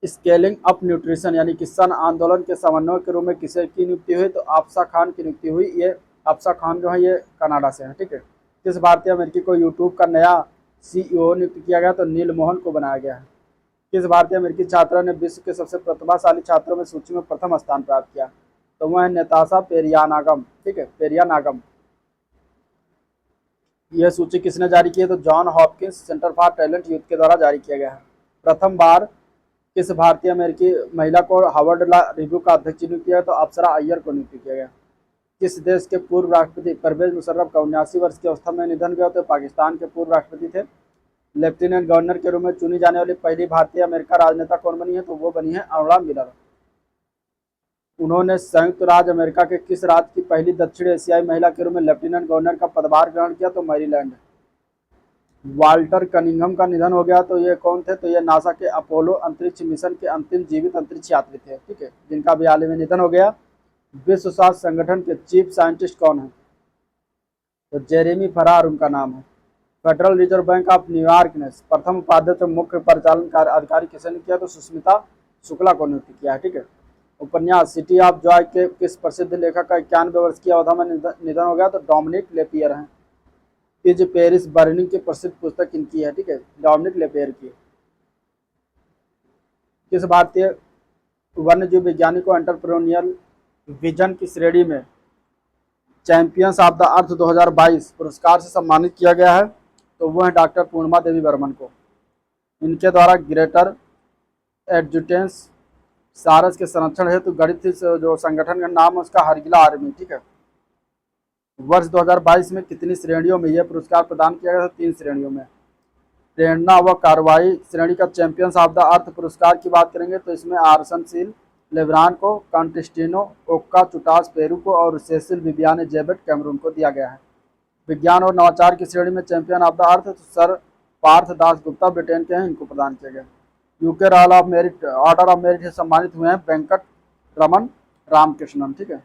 स्केलिंग अप न्यूट्रिशन यानी कि सन आंदोलन के समन्वय के रूप में किसे की नियुक्ति हुई, तो आफसा खान की नियुक्ति हुई। ये आफसा खान जो है ये कनाडा से हैं। ठीक है, किस भारतीय अमेरिकी को यूट्यूब का नया सीईओ नियुक्त किया गया, तो नील मोहन को बनाया गया है। किस भारतीय अमेरिकी छात्रा ने विश्व के सबसे प्रतिभाशाली छात्रों में सूची में प्रथम स्थान प्राप्त किया, तो वह है नताशा पेरियानागम। ठीक है, पेरियानागम। यह सूची किसने जारी की है, तो John Hopkins centre for talent youth के द्वारा जारी किया गया है। प्रथम बार किस भारतीय अमेरिकी महिला को हार्वर्ड लॉ रिव्यू का अध्यक्ष नियुक्त किया, तो अप्सरा अय्यर को नियुक्त किया गया। किस देश के पूर्व राष्ट्रपति परवेज मुशर्रफ का 79 वर्ष की अवस्था में निधन हुआ, तो पाकिस्तान के पूर्व राष्ट्रपति थे। लेफ्टिनेंट गवर्नर के रूप में चुनी जाने वाली पहली भारतीय अमेरिका राजनेता कौन बनी है, तो वो बनी है अरुणा मिलर। उन्होंने संयुक्त राज्य अमेरिका के किस राज्य की पहली दक्षिण एशियाई महिला के रूप में लेफ्टिनेंट गवर्नर का पदभार ग्रहण किया, तो मैरीलैंड। वाल्टर कनिंघम का निधन हो गया, तो ये कौन थे, तो ये नासा के अपोलो अंतरिक्ष मिशन के अंतिम जीवित अंतरिक्ष यात्री थे। ठीक है, जिनका भी हाल ही में निधन हो गया। विश्व स्वास्थ्य संगठन के चीफ साइंटिस्ट कौन है, तो जेरेमी फरार उनका नाम है। Federal reserve bank of New York ने प्रथम उपाध्यक्ष मुख्य परिचालन अधिकारी किसे नियुक्त किया, तो सुष्मिता शुक्ला को नियुक्त किया है। ठीक है, उपन्यास सिटी ऑफ जॉय के किस प्रसिद्ध लेखक का 91 वर्ष की अवधि में निधन हो गया, तो डोमिनिक लेपियर हैं। इज पेरिस बर्निंग की प्रसिद्ध पुस्तक इनकी है। ठीक है, डोमिनिक लेपियर की। किस भारतीय वन्यजीव वैज्ञानिक को एंटरप्रेन्योरियल विजन की श्रेणी में चैंपियंस ऑफ द अर्थ 2022 पुरस्कार से सम्मानित किया गया है, तो वो है डॉक्टर पूर्णिमा देवी बर्मन को। इनके द्वारा ग्रेटर एडजुटेंस सारस के संरक्षण हेतु गठित जो संगठन का नाम है उसका हरगिला आर्मी। ठीक है, वर्ष 2022 में कितनी श्रेणियों में यह पुरस्कार प्रदान किया गया था, 3 श्रेणियों में। प्रेरणा व कार्रवाई श्रेणी का चैंपियंस ऑफ द अर्थ पुरस्कार की बात करेंगे, तो इसमें आर्सन लेब्रान को, कॉन्टेस्टिनो ओक्का चुटास पेरू को और सेसिल विवियाने जेबेट कैमरून को दिया गया है। विज्ञान और नवाचार की श्रेणी में Champion of the Earth sir Parth Das Gupta Britain के हैं, इनको प्रदान किया गया। UK Royal of Merit Order of Merit से सम्मानित हुए हैं वेंकट रमन रामकृष्णन। ठीक है,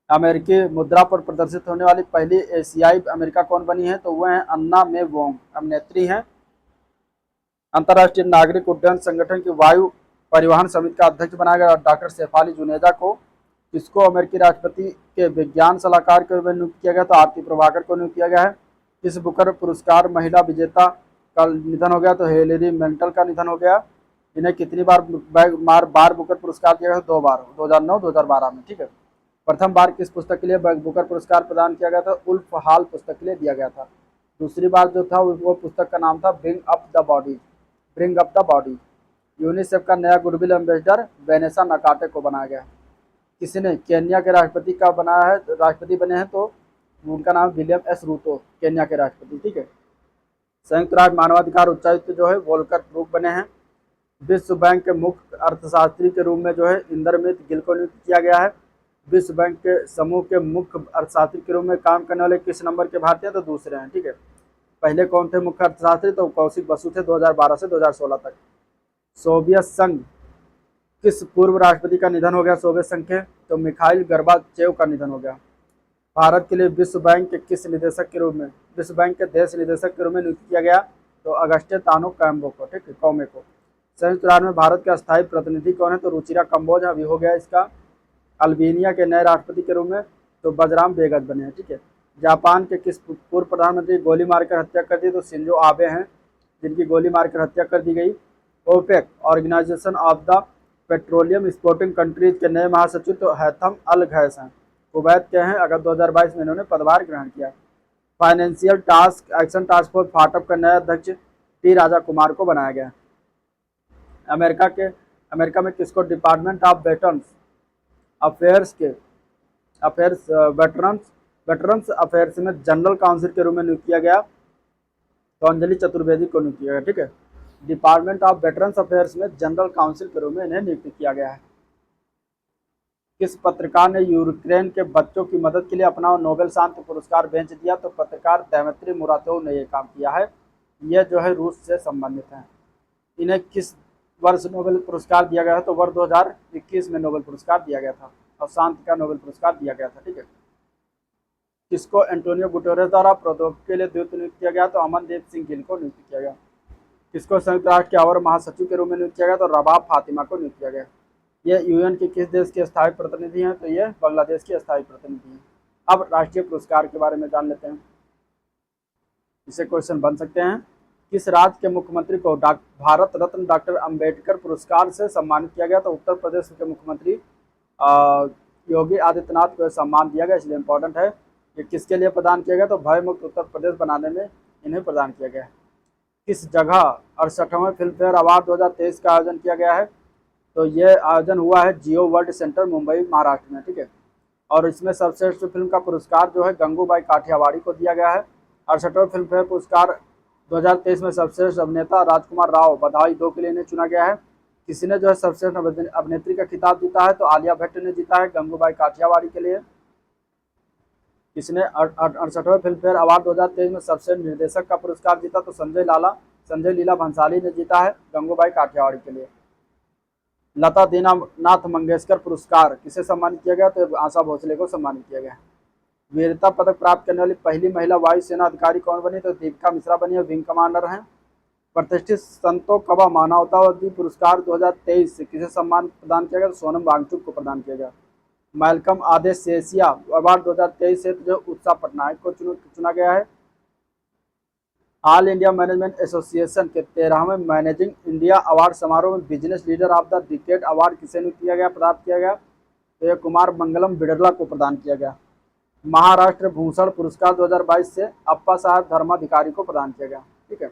अमेरिकी मुद्रा पर प्रदर्शित होने वाली पहली एशियाई अमेरिका कौन बनी है, तो वह है अन्ना मे वोंग, अभिनेत्री हैं। अंतर्राष्ट्रीय नागरिक उड्डयन संगठन की वायु परिवहन समिति का अध्यक्ष बनाया गया डॉक्टर शेफाली जुनेजा को। किसको अमेरिकी राष्ट्रपति के विज्ञान सलाहकार के रूप में नियुक्त किया गया? तो आरती प्रभाकर को नियुक्त किया गया है। किस बुकर पुरस्कार महिला विजेता का निधन हो गया? तो हिलेरी मेंटल का निधन हो गया। इन्हें कितनी बार बुकर पुरस्कार दिया गया? 2 बार, 2009 2012 में। ठीक है। प्रथम बार किस पुस्तक के लिए बुकर पुरस्कार प्रदान किया गया था? उल्फ हाल पुस्तक के लिए दिया गया था। दूसरी बार जो था वो पुस्तक का नाम था bring up the body. UNICEF का नया गुडविल एम्बेसडर वेनेसा नकाटे को बनाया गया। किसने केन्या के राष्ट्रपति का बनाया है, राष्ट्रपति बने हैं? तो उनका नाम विलियम एस रूतो, केन्या के राष्ट्रपति। ठीक है। संयुक्त राष्ट्र मानवाधिकार उच्चायुक्त जो है वोल्कर ब्रूक बने हैं। विश्व बैंक के मुख्य अर्थशास्त्री के रूप में जो है इंद्रमित गिल को नियुक्त किया गया है। विश्व बैंक के समूह के मुख्य अर्थशास्त्री के रूप में काम करने वाले किस नंबर के भारतीय? तो दूसरे हैं। ठीक है। पहले कौन थे मुख्य अर्थशास्त्री? तो कौशिक बसु थे 2012 से 2016 तक। सोवियत संघ किस पूर्व राष्ट्रपति का निधन हो गया सोवियत संघ के? तो मिखाइल गर्बाचेव का निधन हो गया। भारत के लिए विश्व बैंक के किस निदेशक के रूप में, विश्व बैंक के देश निदेशक के रूप में नियुक्त किया गया? तो अगस्त्य तानो कैम्बो को। ठीक है, कौमे को। संयुक्त राष्ट्र में भारत के अस्थायी प्रतिनिधि कौन है? तो रुचिरा कंबोज अभी हो गया इसका। अल्बेनिया के नए राष्ट्रपति के रूप में तो बजराम बेगस बने हैं। ठीक है। जापान के किस पूर्व प्रधानमंत्री गोली मारकर हत्या कर दी? तो शिंजो आबे हैं, जिनकी गोली मारकर हत्या कर दी गई। OPEC Organization of the Petroleum Exporting Countries के नए महासचिव तो हैथम अल घैस हैं। कुवैत के हैं। अगस्त 2022 में इन्होंने पदभार ग्रहण किया। Financial task action task force फाटअप का नया अध्यक्ष टी राजा कुमार को बनाया गया। अमेरिका में किसको डिपार्टमेंट ऑफ वेटरन्स अफेयर्स में जनरल काउंसिल के रूप में नियुक्त किया गया? तो अंजलि चतुर्वेदी को नियुक्त किया गया। ठीक है। डिपार्टमेंट ऑफ वेटरन्स अफेयर्स में जनरल काउंसिल के रूप में इन्हें नियुक्त किया गया है। किस पत्रकार ने यूक्रेन के बच्चों की मदद के लिए अपना नोबेल शांति पुरस्कार बेच दिया? तो पत्रकार दैमित्री मुरातोव ने यह काम किया है। यह जो है रूस से संबंधित है। इन्हें किस वर्ष नोबेल पुरस्कार दिया गया है? तो वर्ष 2021 में नोबेल पुरस्कार दिया गया था और शांति का नोबेल पुरस्कार दिया गया था। ठीक है। किसको एंटोनियो गुटेरेस द्वारा प्रौद्योगिकी के लिए दूत नियुक्त किया गया? तो अमनदीप सिंह गिल को नियुक्त किया गया। किसको संयुक्त राष्ट्र के अवर महासचिव के रूप में नियुक्त किया गया? तो रबाब फातिमा को नियुक्त किया गया। ये यूएन के किस देश के स्थायी प्रतिनिधि हैं? तो ये बांग्लादेश के स्थायी प्रतिनिधि हैं। अब राष्ट्रीय पुरस्कार के बारे में जान लेते हैं, इसे क्वेश्चन बन सकते हैं। किस राज्य के मुख्यमंत्री को भारत रत्न डॉक्टर अंबेडकर पुरस्कार से सम्मानित किया गया? तो उत्तर प्रदेश के मुख्यमंत्री योगी आदित्यनाथ को सम्मान दिया गया, इसलिए इंपॉर्टेंट है। ये किसके लिए प्रदान किया गया? तो भय मुक्त उत्तर प्रदेश बनाने में इन्हें प्रदान किया गया है। किस जगह 68वें फिल्म फेयर अवार्ड 2023 का आयोजन किया गया है? तो ये आयोजन हुआ है जियो वर्ल्ड सेंटर मुंबई महाराष्ट्र में। ठीक है। और इसमें सर्वश्रेष्ठ फिल्म का पुरस्कार जो है गंगूबाई काठियावाड़ी को दिया गया है। 68वें फिल्म फेयर पुरस्कार 2023 में सर्वश्रेष्ठ अभिनेता राजकुमार राव बधाई 2 के लिए इन्हें चुना गया है। किसी ने जो है सर्वश्रेष्ठ अभिनेत्री का खिताब जीता है? तो आलिया भट्ट ने जीता है गंगूबाई काठियावाड़ी के लिए। किसने 68वें फिल्म फेयर अवार्ड 2023 में सर्वश्रेष्ठ निर्देशक का पुरस्कार जीता? तो संजय लीला भंसाली ने जीता है गंगूबाई काठियावाड़ी के लिए। लता दीनानाथ मंगेशकर पुरस्कार किसे सम्मानित किया गया? तो आशा भोसले को सम्मानित किया गया। वीरता पदक प्राप्त करने वाली पहली महिला वायुसेना अधिकारी कौन बनी? तो दीपिका मिश्रा बनी है, विंग कमांडर हैं। प्रतिष्ठित संतो कबा मानवतावादी पुरस्कार 2023 से किसे सम्मान प्रदान किया गया? तो सोनम वांगचुक को प्रदान किया गया। मैल्कम आदेश एशिया अवार्ड 2023 से जो उत्साह पटनायक को चुना गया है। ऑल इंडिया मैनेजमेंट एसोसिएशन के 13वें मैनेजिंग इंडिया अवार्ड समारोह में business leader of the decade award किसे प्राप्त किया गया? तो यह कुमार मंगलम बिड़ला को प्रदान किया गया। महाराष्ट्र भूषण पुरस्कार 2022 से अप्पा साहब धर्माधिकारी को प्रदान किया गया। ठीक है।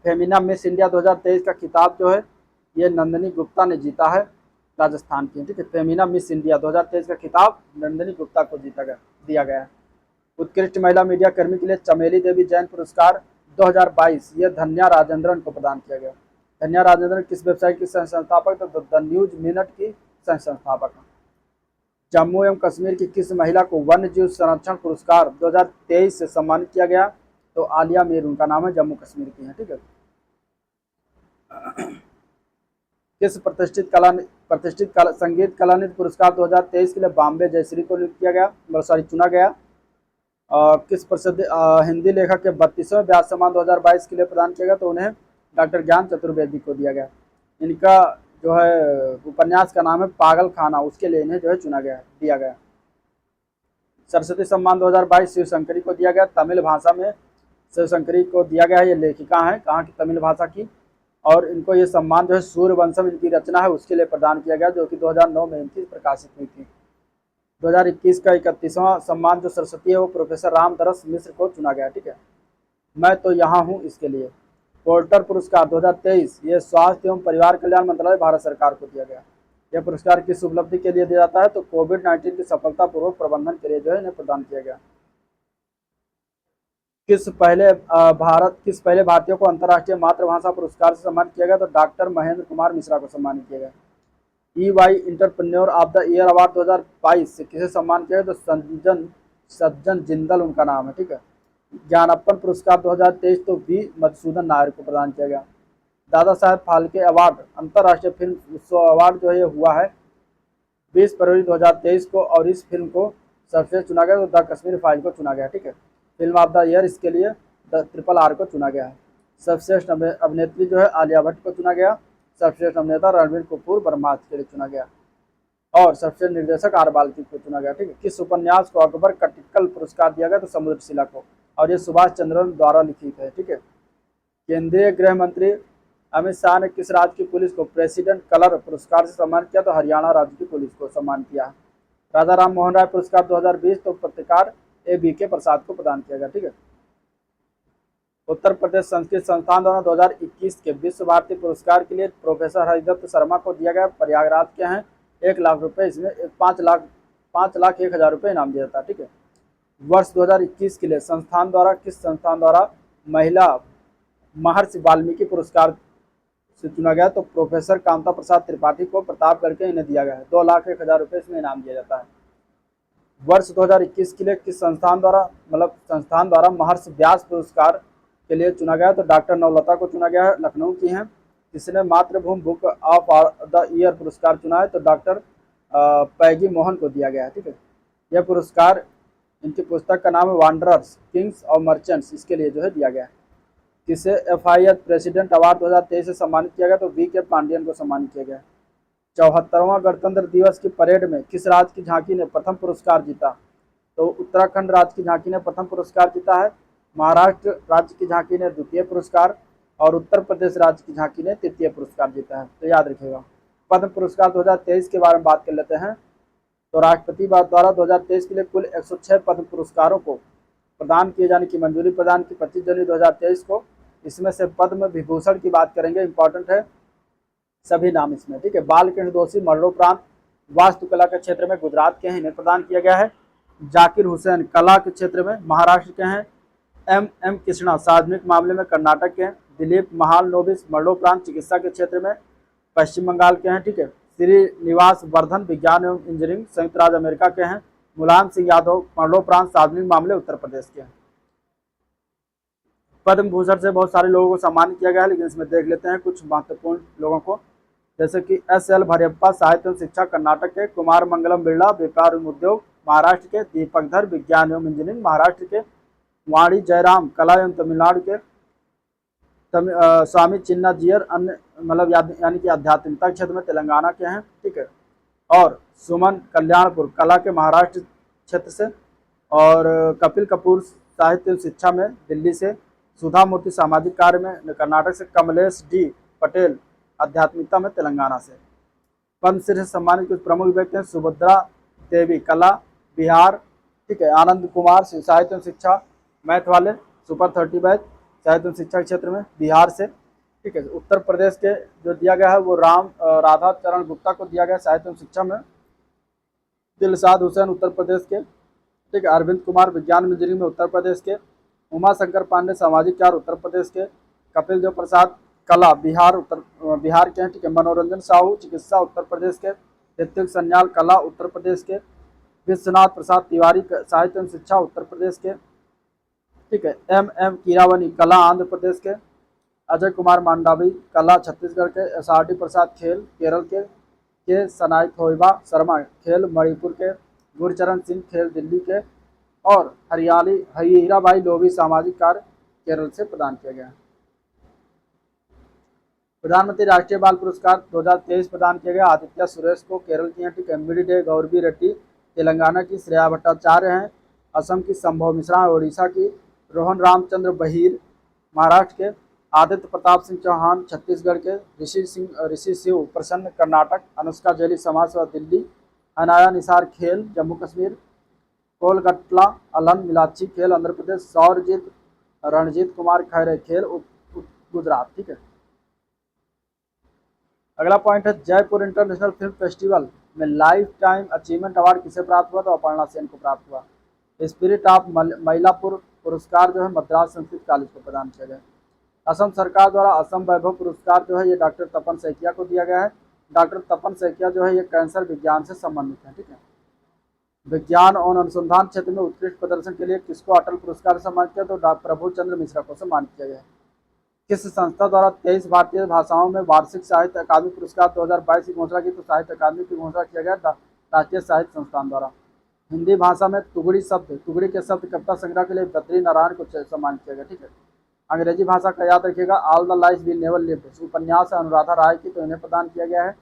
फेमिना मिस इंडिया 2023 का खिताब जो है ये नंदिनी गुप्ता ने जीता है, राजस्थान की। ठीक है। फेमिना मिस इंडिया 2023 का खिताब नंदिनी गुप्ता को दिया गया है। उत्कृष्ट महिला मीडिया कर्मी के लिए चमेली देवी जैन पुरस्कार 2022 ये धन्या राजेंद्रन को प्रदान किया गया। धन्या राजेंद्रन किस वेबसाइट की सह संस्थापक? तो द न्यूज मिनट की सह संस्थापक। जम्मू एवं कश्मीर की किस महिला को वन्य जीव संरक्षण पुरस्कार 2023 से सम्मानित किया गया? तो आलिया मीर उनका नाम है, जम्मू कश्मीर की है। ठीक है। किस प्रतिष्ठित संगीत कलानिधि पुरस्कार 2023 के लिए बॉम्बे जयश्री को नियुक्त किया गया, चुना गया? किस प्रसिद्ध हिंदी लेखक के 32वें व्यास सम्मान 2022 के लिए प्रदान किया गया? तो उन्हें डॉक्टर ज्ञान चतुर्वेदी को दिया गया। इनका जो है उपन्यास का नाम है पागल खाना, उसके लिए इन्हें जो है चुना गया, दिया गया। सरस्वती सम्मान 2022 शिवशंकरी को दिया गया, तमिल भाषा में शिवशंकरी को दिया गया है। ये लेखिका हैं कहाँ की, तमिल भाषा की, और इनको ये सम्मान जो है सूर्यवंशम इनकी रचना है उसके लिए प्रदान किया गया, जो कि 2009 में इनकी प्रकाशित हुई थी। 2021 का 31वां सम्मान जो सरस्वती है वो प्रोफेसर रामदरस मिश्र को चुना गया। ठीक है, मैं तो यहाँ हूँ इसके लिए। पोर्टर पुरस्कार 2023 ये स्वास्थ्य एवं परिवार कल्याण मंत्रालय भारत सरकार को दिया गया। यह पुरस्कार किस उपलब्धि के लिए दिया जाता है, तो कोविड-19 की सफलतापूर्वक प्रबंधन के लिए जो है इन्हें प्रदान किया गया। किस पहले भारतीय को अंतर्राष्ट्रीय मातृभाषा पुरस्कार से सम्मानित किया गया, तो डॉक्टर महेंद्र कुमार मिश्रा को सम्मानित किया गया। EY entrepreneur of the Year award 2022 से किसे सम्मान किया गया, तो सज्जन जिंदल उनका नाम है। ठीक है, ज्ञानप्पन पुरस्कार 2023 तो वी मधुसूदन नायर को प्रदान किया गया। दादा साहेब फाल्के अवार्ड अंतर्राष्ट्रीय फिल्म उत्सव अवार्ड जो है ये हुआ है 20 फरवरी 2023 को, और इस फिल्म को सर्वश्रेष्ठ चुना गया तो द कश्मीर फाइल को चुना गया। ठीक है, फिल्म ऑफ द ईयर इसके लिए द RRR को चुना गया है। सर्वश्रेष्ठ अभिनेत्री जो है आलिया भट्ट को चुना गया। सर्वश्रेष्ठ अभिनेता रणबीर कपूर ब्रह्मास्त्र के लिए चुना गया, और सबसे निर्देशक आर बाल्की को चुना गया। ठीक है, किस उपन्यास को अकबर कटिकल पुरस्कार दिया गया, तो समुद्रशिला को, और ये सुभाष चंद्रन द्वारा लिखित है। ठीक है, केंद्रीय गृह मंत्री अमित शाह ने किस राज्य की पुलिस को प्रेसिडेंट कलर पुरस्कार से सम्मानित किया, तो हरियाणा राज्य की पुलिस को सम्मान किया। राजा राम मोहन राय पुरस्कार 2020 तो पत्रकार ABK प्रसाद को प्रदान किया गया। ठीक है, उत्तर प्रदेश संस्कृत संस्थान द्वारा 2021 के विश्व भारती पुरस्कार के लिए प्रोफेसर हरिदत्त शर्मा को दिया गया। प्रयागराज के हैं, 1 लाख रुपए, इसमें 5,01,000 रुपये इनाम दिया जाता है। ठीक है, वर्ष 2021 के लिए किस संस्थान द्वारा महिला महर्षि वाल्मीकि पुरस्कार से चुना गया, तो प्रोफेसर कांता प्रसाद त्रिपाठी को प्रतापगढ़ के इन्हें दिया गया है। 2,01,000 रुपये इसमें इनाम दिया जाता है। वर्ष 2021 के लिए किस संस्थान द्वारा महर्षि व्यास पुरस्कार के लिए चुना गया, तो डॉक्टर नवलता को चुना गया है, लखनऊ की हैं। किसने मातृभूमि बुक ऑफ द ईयर पुरस्कार चुना है, तो डॉक्टर पैगी मोहन को दिया गया है। ठीक है, यह पुरस्कार इनकी पुस्तक का नाम है वांडरर्स किंग्स और मर्चेंट्स, इसके लिए जो है दिया गया है। किसे FIR प्रेसिडेंट अवार्ड 2023 से सम्मानित किया गया, तो VK पांडियन को सम्मानित किया गया। 74वां गणतंत्र दिवस की परेड में किस राज्य की झांकी ने प्रथम पुरस्कार जीता, तो उत्तराखंड राज्य की झांकी ने प्रथम पुरस्कार जीता है। महाराष्ट्र राज्य की झांकी ने द्वितीय पुरस्कार, और उत्तर प्रदेश राज्य की झांकी ने तृतीय पुरस्कार जीता है। तो याद रखिएगा। पद्म पुरस्कार 2023 के बारे में बात कर लेते हैं, तो राष्ट्रपति द्वारा 2023 के लिए कुल 106 पद्म पुरस्कारों को प्रदान किए जाने की मंजूरी प्रदान की 25 जनवरी 2023 को। इसमें से पद्म विभूषण की बात करेंगे, इंपॉर्टेंट है सभी नाम इसमें। ठीक है, बालकृष्ण दोषी मरणोपरांत वास्तुकला के क्षेत्र में गुजरात के हैं, इन्हें प्रदान किया गया है। जाकिर हुसैन कला के क्षेत्र में महाराष्ट्र के हैं। M कृष्णा सार्वजनिक मामले में कर्नाटक के हैं। दिलीप महालनोबिस मरणोपरांत चिकित्सा के क्षेत्र में पश्चिम बंगाल के हैं। ठीक है, श्रीनिवास वर्धन विज्ञान एवं इंजीनियरिंग संयुक्त राज्य अमेरिका के हैं। मुलायम सिंह यादव मरणोपरांत सार्वजनिक मामले उत्तर प्रदेश के हैं। पद्म भूषण से बहुत सारे लोगों को सम्मानित किया गया है, लेकिन इसमें देख लेते हैं कुछ महत्वपूर्ण लोगों को, जैसे कि SL भैरप्पा साहित्य एवं शिक्षा कर्नाटक के। कुमार मंगलम बिरला व्यापार एवं उद्योग महाराष्ट्र के। दीपक धर विज्ञान एवं इंजीनियरिंग महाराष्ट्र के। वाणी जयराम कला एवं तमिलनाडु के। स्वामी चिन्ना जियर अन्य यानी कि आध्यात्मिकता क्षेत्र में तेलंगाना के हैं। ठीक है, और सुमन कल्याणपुर कला के महाराष्ट्र क्षेत्र से। और कपिल कपूर साहित्य एवं शिक्षा में दिल्ली से। सुधा मूर्ति सामाजिक कार्य में कर्नाटक से। कमलेश D पटेल आध्यात्मिकता में तेलंगाना से। पद्मश्री से सम्मानित कुछ प्रमुख व्यक्ति हैं, सुभद्रा देवी कला बिहार। ठीक है, आनंद कुमार साहित्य एवं शिक्षा मैथ वाले सुपर 30 बैच साहित्य एवं शिक्षा के क्षेत्र में बिहार से। ठीक है, उत्तर प्रदेश के जो दिया गया है वो राधा चरण गुप्ता को दिया गया साहित्य एवं शिक्षा में। दिलशाद हुसैन उत्तर प्रदेश के। ठीक है, अरविंद कुमार विज्ञान इंजीनियरिंग में उत्तर प्रदेश के। उमा शंकर पांडे सामाजिक कार्य उत्तर प्रदेश के। कपिल देव प्रसाद कला बिहार के हैं। ठीक है, मनोरंजन साहू चिकित्सा उत्तर प्रदेश के। ऋतिक सन्याल कला उत्तर प्रदेश के। विश्वनाथ प्रसाद तिवारी साहित्य एवं शिक्षा उत्तर प्रदेश के। ठीक है, M कीरावनी कला आंध्र प्रदेश के। अजय कुमार मांडावी कला छत्तीसगढ़ के। SRD प्रसाद खेल केरल के सनाई थोइबा शर्मा खेल मणिपुर के। गुरचरण सिंह खेल दिल्ली के। और हीराबाई लोभी सामाजिक कार्य केरल से प्रदान किया गया। प्रधानमंत्री राष्ट्रीय बाल पुरस्कार 2023 प्रदान किया गया। आदित्य सुरेश को केरल की हैं, ठीक है। मिडी डे गौरवी रेड्डी तेलंगाना की, श्रेया भट्टाचार्य हैं असम की, संभव मिश्रा ओडिशा की, रोहन रामचंद्र बहिर महाराष्ट्र के, आदित्य प्रताप सिंह चौहान छत्तीसगढ़ के, ऋषि शिव प्रसन्न कर्नाटक, अनुष्का जैली समाजवादी दिल्ली, अनाया निसार खेल जम्मू कश्मीर, कोलगट्ला अलन मिलाची खेल आंध्र प्रदेश, सौरजीत रणजीत कुमार खैरे खेल गुजरात, ठीक है। अगला पॉइंट है जयपुर इंटरनेशनल फिल्म फेस्टिवल में लाइफ टाइम अचीवमेंट अवार्ड किसे प्राप्त हुआ? तो अपर्णा सेन को प्राप्त हुआ। स्पिरिट ऑफ मइलापुर पुरस्कार जो है मद्रास संस्कृत कॉलेज को प्रदान किया गया। असम सरकार द्वारा असम वैभव पुरस्कार जो है ये डॉक्टर तपन सैकिया को दिया गया है। डॉक्टर तपन सैकिया जो है ये कैंसर विज्ञान से संबंधित है, ठीक है। विज्ञान और अनुसंधान क्षेत्र में उत्कृष्ट प्रदर्शन के लिए किसको अटल पुरस्कार से सम्मानित किया? तो प्रभु चंद्र मिश्रा को सम्मानित किया गया। किस संस्था द्वारा 23 भारतीय भाषाओं में वार्षिक साहित्य अकादमी पुरस्कार 2022 की घोषणा की? तो साहित्य अकादमी की घोषणा किया गया राष्ट्रीय साहित्य संस्थान द्वारा। हिंदी भाषा में तुगड़ी के शब्द कविता संग्रह के लिए बद्री नारायण को सम्मानित किया गया, ठीक है। अंग्रेजी भाषा का याद रखिएगा, All the life we never Lived उपन्यास अनुराधा राय की, तो इन्हें प्रदान किया गया है।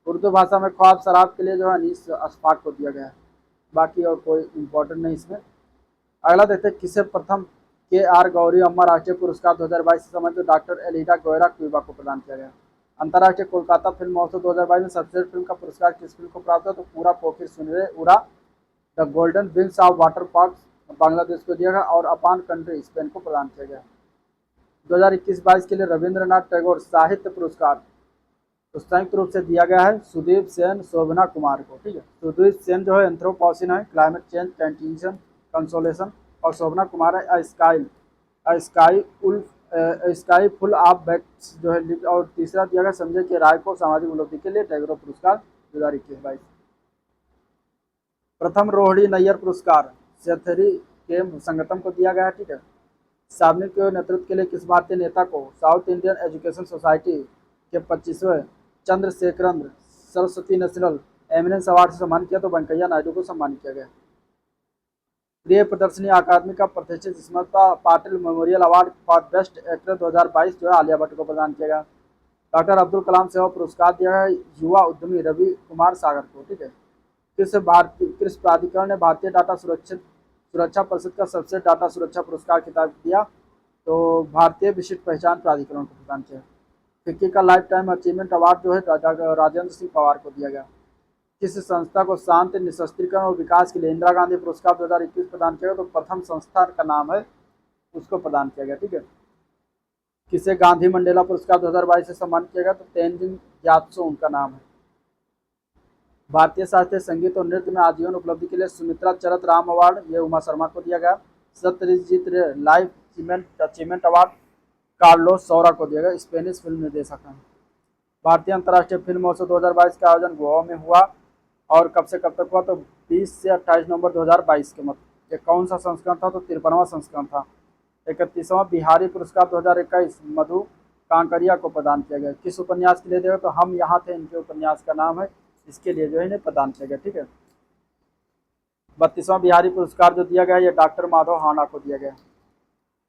उर्दू भाषा में ख्वाब शराब के लिए जो है अनीस अशफाक को दिया गया है। बाकी और कोई इम्पोर्टेंट नहीं इसमें। अगला देखते हैं किसे प्रथम KR गौरी अम्मा राष्ट्रीय पुरस्कार 2022 से संबंधित? डॉक्टर एलिडा गोयरा क्यूबा को प्रदान किया गया। अंतर्राष्ट्रीय कोलकाता फिल्म महोत्सव 2022 में सर्वश्रेष्ठ फिल्म का पुरस्कार किस फिल्म को प्राप्त हुआ? तो पूरा पोखिर सुनरे उड़ा the golden wings of water park Bangladesh को दिया गया और अपान कंट्री स्पेन को प्रदान किया गया। 2021-22 के लिए रविंद्रनाथ टैगोर साहित्य पुरस्कार तो संयुक्त रूप से दिया गया है सुदीप सेन शोभना कुमार को, ठीक है। सुदीप सेन जो है एंथ्रोपोसिन है, क्लाइमेट चेंज कंटिंजेंट कंसोलेशन, और शोभना कुमार है स्काई फुल ऑफ बैक्स जो है। और तीसरा दिया गया संजय के राय को सामाजिक उपलब्धि के लिए टैगोर पुरस्कार 2021-22। प्रथम रोहिणी नैयर पुरस्कार सेथरी के संगठन को दिया गया है, ठीक है। सामूहिक के नेतृत्व के लिए किस भारतीय नेता को साउथ इंडियन एजुकेशन सोसाइटी के 25वें Chandrasekharan Saraswati national eminence award से सम्मानित किया? तो वेंकैया नायडू को सम्मानित किया गया। प्रिय प्रदर्शनी अकादमी का प्रतिष्ठित स्मृता Patil memorial award for best actor 2022 जो है आलिया भट्ट को प्रदान किया गया। डॉक्टर अब्दुल कलाम सेवा पुरस्कार दिया है युवा उद्यमी रवि कुमार सागर को, ठीक है। किस प्राधिकरण ने भारतीय डाटा सुरक्षा परिषद का सबसे डाटा सुरक्षा पुरस्कार खिताब दिया? तो भारतीय विशिष्ट पहचान प्राधिकरण को प्रदान किया। फिक्की का लाइफ टाइम अचीवमेंट अवार्ड जो है राजेंद्र सिंह पवार को दिया गया। किस संस्था को शांत निशस्त्रीकरण और विकास के लिए इंदिरा गांधी पुरस्कार 2021 प्रदान किया गया? तो प्रथम संस्था का नाम है उसको प्रदान किया गया, ठीक है। किसे गांधी मंडेला पुरस्कार 2022 से सम्मानित किया गया? तो तेनजिंग ग्यात्सो उनका नाम है। भारतीय शास्त्रीय संगीत और नृत्य में आजीवन उपलब्धि के लिए सुमित्रा चरत राम अवार्ड ये उमा शर्मा को दिया गया। सत्यजीत रे लाइफ अचीवमेंट अवार्ड कार्लोस सौरा को दिया गया, स्पेनिश फिल्म निर्देशक हैं। भारतीय अंतर्राष्ट्रीय फिल्म महोत्सव 2022 का आयोजन गोवा में हुआ और कब से कब तक हुआ? तो 20 से 28 नवंबर 2022 के मध्य। ये कौन सा संस्करण था? तो 53वां संस्करण था। 31वां बिहारी पुरस्कार 2021 मधु कांकरिया को प्रदान किया गया। किस उपन्यास के लिए दिया? तो हम यहाँ थे इनके उपन्यास का नाम है, इसके लिए जो है इन्हें प्रदान किया गया, ठीक है। 32वां बिहारी पुरस्कार जो दिया गया ये डॉक्टर माधव हांडा को दिया गया।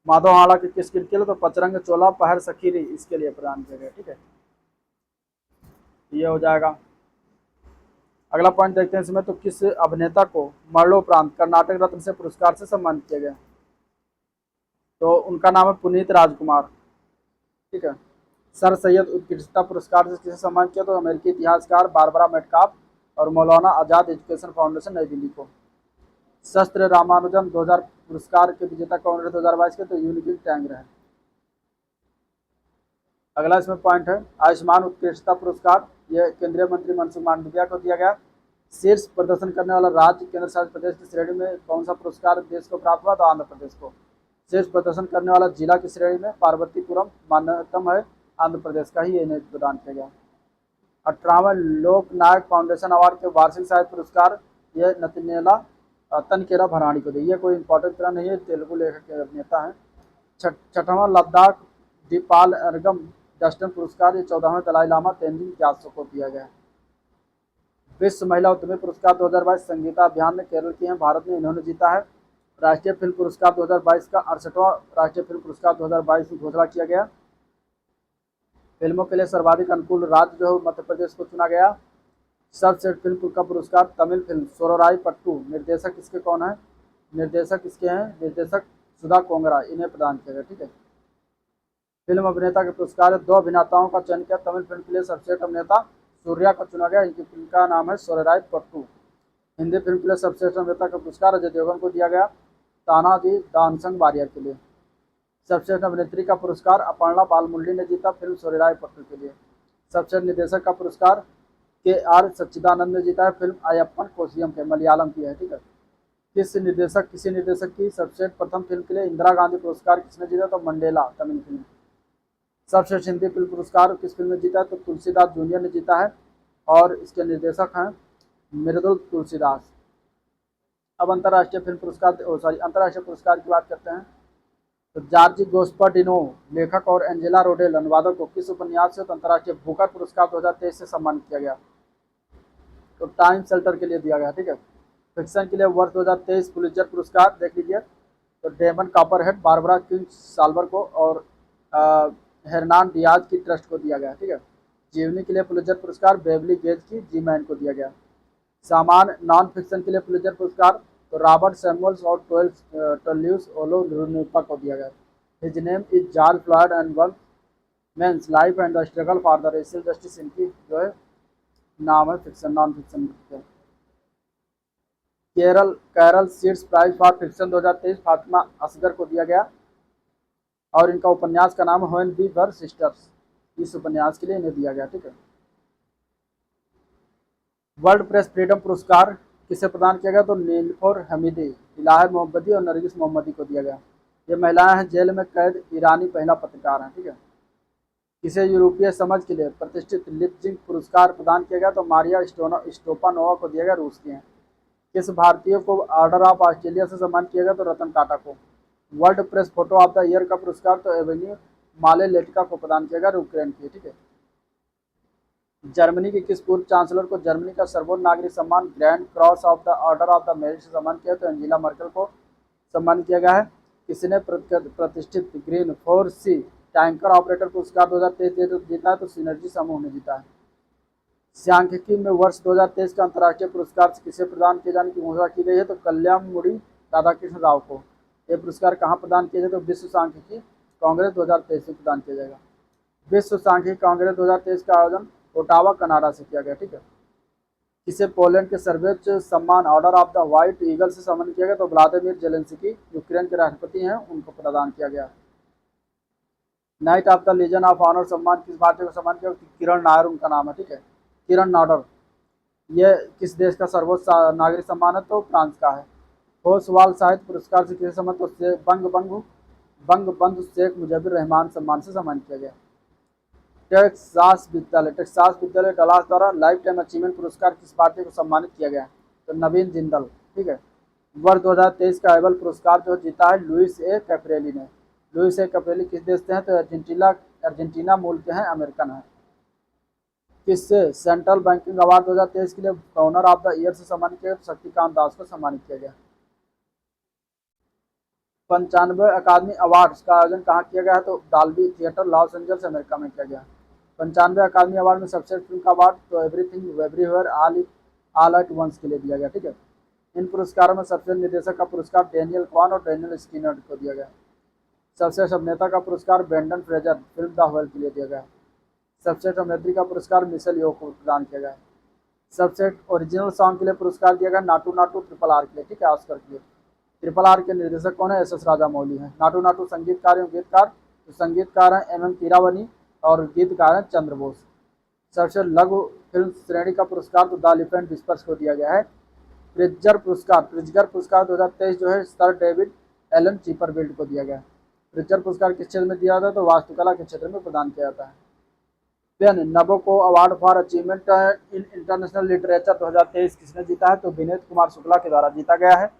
माधव हांडा के किस कृति के लिए? तो पचरंग चोला पहर सखीरी इसके लिए प्रदान किया गया, ठीक है। ये हो जाएगा। अगला पॉइंट देखते हैं इसमें, तो किस अभिनेता को मरणोपरांत कर्नाटक रत्न से पुरस्कार से सम्मानित किया गया? तो उनका नाम है पुनीत राजकुमार, ठीक है। सर सैयद उत्कृष्टता पुरस्कार से किसे सम्मानित किया? तो अमेरिकी इतिहासकार बारबरा मेटकाफ और मौलाना आजाद एजुकेशन फाउंडेशन नई दिल्ली को। शस्त्र रामानुजन 2000 पुरस्कार के विजेता कौन रहे 2022 के? तो यूनिकिल टैंग रहे। अगला इसमें पॉइंट है आयुष्मान उत्कृष्टता पुरस्कार, यह केंद्रीय मंत्री मनसुख मांडविया को दिया गया। शीर्ष प्रदर्शन करने वाला राज्य केंद्र शासित प्रदेश की श्रेणी में कौन सा पुरस्कार देश को प्राप्त हुआ? तो आंध्र प्रदेश को। शीर्ष प्रदर्शन करने वाला जिला की श्रेणी में पार्वतीपुरम मान्यतम है, आंध्र प्रदेश का ही इन्हें प्रदान किया गया। 18वां लोक नायक फाउंडेशन अवार्ड के वार्षिक साहित्य पुरस्कार ये नतनेला तनकेरा भराणी को दिया। कोई इंपॉर्टेंट तरह नहीं है, तेलुगु लेखक के अभिनेता हैं। 6वां लद्दाख दीपाल अर्गम डस्टन पुरस्कार ये 14वें दलाई लामा तेनजिंग ग्यात्सो को दिया गया। विश्व महिला उद्यमी पुरस्कार 2022 संगीता अभियान ने केरल की हैं, भारत में इन्होंने जीता है। राष्ट्रीय फिल्म पुरस्कार 2022 का 68वां राष्ट्रीय फिल्म पुरस्कार 2022 की घोषणा किया गया। फिल्मों के लिए सर्वाधिक अनुकूल राज्य जो है मध्य प्रदेश को चुना गया। सर्वश्रेष्ठ फिल्म का पुरस्कार तमिल फिल्म सोरराई पट्टू, निर्देशक इसके कौन है? निर्देशक इसके हैं निर्देशक सुधा कोंगरा, इन्हें प्रदान किया गया। ठीक है। फिल्म अभिनेता के पुरस्कार 2 अभिनेताओं का चयन किया। तमिल फिल्म के लिए सर्वश्रेष्ठ अभिनेता सूर्या को चुना गया, इनकी फिल्म का नाम है सोरराय पट्टू। हिंदी फिल्म के लिए सर्वश्रेष्ठ अभिनेता का पुरस्कार अजय देवगन को दिया गया, तानाजी द अनसंग वॉरियर के लिए। सर्वश्रेष्ठ अभिनेत्री का पुरस्कार अपर्णा बालमुरली ने जीता फिल्म सोरराय पट्टू के लिए। सर्वश्रेष्ठ निर्देशक का पुरस्कार के.आर. सच्चिदानंद ने जीता है फिल्म अयप्पन कोशियम के, मलयालम की है। ठीक है। किसी निर्देशक की सर्वश्रेष्ठ प्रथम फिल्म के लिए इंदिरा गांधी पुरस्कार किसने जीता? तो मंडेला, तमिल फिल्म। सर्वश्रेष्ठ हिंदी फिल्म पुरस्कार किस फिल्म ने जीता है? तो तुलसीदास जूनियर ने जीता है और इसके निर्देशक हैं मृदुल तुलसीदास। अब अंतर्राष्ट्रीय फिल्म पुरस्कार अंतर्राष्ट्रीय पुरस्कार की बात करते हैं। तो जॉर्ज गोस्पाडिनो लेखक और एंजेला रोडेल अनुवादक को किस उपन्यास से अंतर्राष्ट्रीय बुकर पुरस्कार 2023 से सम्मानित किया गया? तो टाइम शेल्टर के लिए दिया गया। ठीक है। फिक्शन के लिए वर्ष 2023 पुलित्जर पुरस्कार देख लीजिए, तो daemon copperhead, Barbara king solver को और हेरनान डियाज की ट्रस्ट को दिया गया। ठीक है। जीवनी के लिए पुलित्जर पुरस्कार बेवली गेज की जी मैन को दिया गया। सामान्य नॉन फिक्शन के लिए पुलित्जर पुरस्कार तो रॉबर्ट सैमुअल्स और टोल्यूस ओलो लुनुपा को दिया गया। His name is George Floyd and One Man's Life and the Struggle for the Racial Justice, इनकी जो है नाम है fiction non fiction. Carol Shields Prize for Fiction 2023 Fatima Asghar को दिया गया और इनका उपन्यास का नाम व्हेन वी वर सिस्टर्स, इस उपन्यास के लिए इन्हें दिया गया। ठीक है। वर्ल्ड प्रेस फ्रीडम पुरस्कार किसे प्रदान किया गया? तो नीलुफर हमीदी, इलाहा मोहम्मदी और नरगिस मोहम्मदी को दिया गया। ये महिलाएं हैं जेल में कैद ईरानी महिला पत्रकार हैं। ठीक है। किसे यूरोपीय समझ के लिए प्रतिष्ठित लिपजिंग पुरस्कार प्रदान किया गया? तो मारिया स्टोपानोवा को दिया गया, रूस की हैं। किस भारतीय को ऑर्डर ऑफ ऑस्ट्रेलिया से सम्मानित किया गया? तो रतन टाटा को। World press photo of the year का पुरस्कार तो एवेन्यू मालेलेटिका को प्रदान किया गया, यूक्रेन की। ठीक है। जर्मनी के किस पूर्व चांसलर को जर्मनी का सर्वोच्च नागरिक सम्मान grand cross of the order of the merit से सम्मान किया? तो एंजेला मर्केल को सम्मान किया गया है। किसने प्रतिष्ठित ग्रीन 4C टैंकर ऑपरेटर पुरस्कार 2023 जीता है? तो सिनर्जी समूह ने जीता है। सांख्यिकी में वर्ष 2023 का अंतर्राष्ट्रीय पुरस्कार किसे प्रदान किए जाने की घोषणा की गई है? तो कल्याणमुड़ी राधाकृष्ण राव को। यह पुरस्कार कहाँ प्रदान किया जाए? तो विश्व सांख्यिकी कांग्रेस 2023 से प्रदान किया जाएगा। विश्व सांख्यिकी कांग्रेस 2023 का आयोजन ओटावा कनाडा से किया गया। ठीक है। किसे पोलैंड के सर्वोच्च सम्मान order of the white eagle से सम्मानित किया गया? तो व्लादिमीर जेलेंस्की यूक्रेन के राष्ट्रपति हैं, उनको प्रदान किया गया। Knight of the Legion of Honour सम्मान किस भारतीय को सम्मान किया? किरण नायर उनका नाम है। ठीक है। किरण नाडर, ये किस देश का सर्वोच्च नागरिक सम्मान है? तो फ्रांस का है। होसवाल साहित्य पुरस्कार से किसे सम्मानित? तो बंगबंधु शेख मुजीबुर रहमान सम्मान से सम्मानित किया गया। टेक्सास विद्यालय डलास द्वारा लाइफ टाइम अचीवमेंट पुरस्कार किस भारतीय को सम्मानित किया गया? तो नवीन जिंदल। ठीक है। वर्ष 2023 का एबल पुरस्कार जो जीता है लुइस ए कैप्रेली ने। लुइस ए कैप्रेली किस देश से हैं? तो अर्जेंटीना मूल के हैं, अमेरिकन है। किससे सेंट्रल बैंकिंग अवार्ड 2023 के लिए गवर्नर ऑफ द ईयर से सम्मानित किया? शक्तिकांत दास को सम्मानित किया गया। 95 अकादमी अवार्ड्स का आयोजन कहाँ किया गया है? तो Dolby theatre Los Angeles America में किया गया। 95 अकादमी अवार्ड में सबसे फिल्म का अवार्ड तो Everything Everywhere All at Once के लिए दिया गया। ठीक है। इन पुरस्कारों में सबसे निर्देशक का पुरस्कार डेनियल क्वान और डेनियल स्किनर को दिया गया। सबसे अभिनेता का पुरस्कार Brendon Fraser film the whale के लिए दिया गया। सबसे अभिनेत्री का पुरस्कार मिशेल यो को प्रदान किया गया। सबसे ओरिजिनल सॉन्ग के लिए पुरस्कार दिया गया नाटू नाटू ट्रिपल आर के लिए। ठीक है। ऑस्कर के लिए। ट्रिपल आर के निर्देशक कौन है? एस राजामौली हैं। नाटू नाटू संगीतकार एवं गीतकार तो संगीतकार हैं एम कीरावनी और गीतकार हैं चंद्र बोस। सबसे लघु फिल्म श्रेणी का पुरस्कार तो द एलिफेंट विस्पर्स को दिया गया है। प्रिट्जर पुरस्कार 2023 जो है सर डेविड एलन चीपरफील्ड को दिया गया है। प्रिट्जर पुरस्कार किस क्षेत्र में दिया जाता है? तो वास्तुकला के क्षेत्र में प्रदान किया जाता है। PEN Nabokov award for achievement in international literature 2023 किसने जीता है? तो विनीत कुमार शुक्ला के द्वारा जीता गया है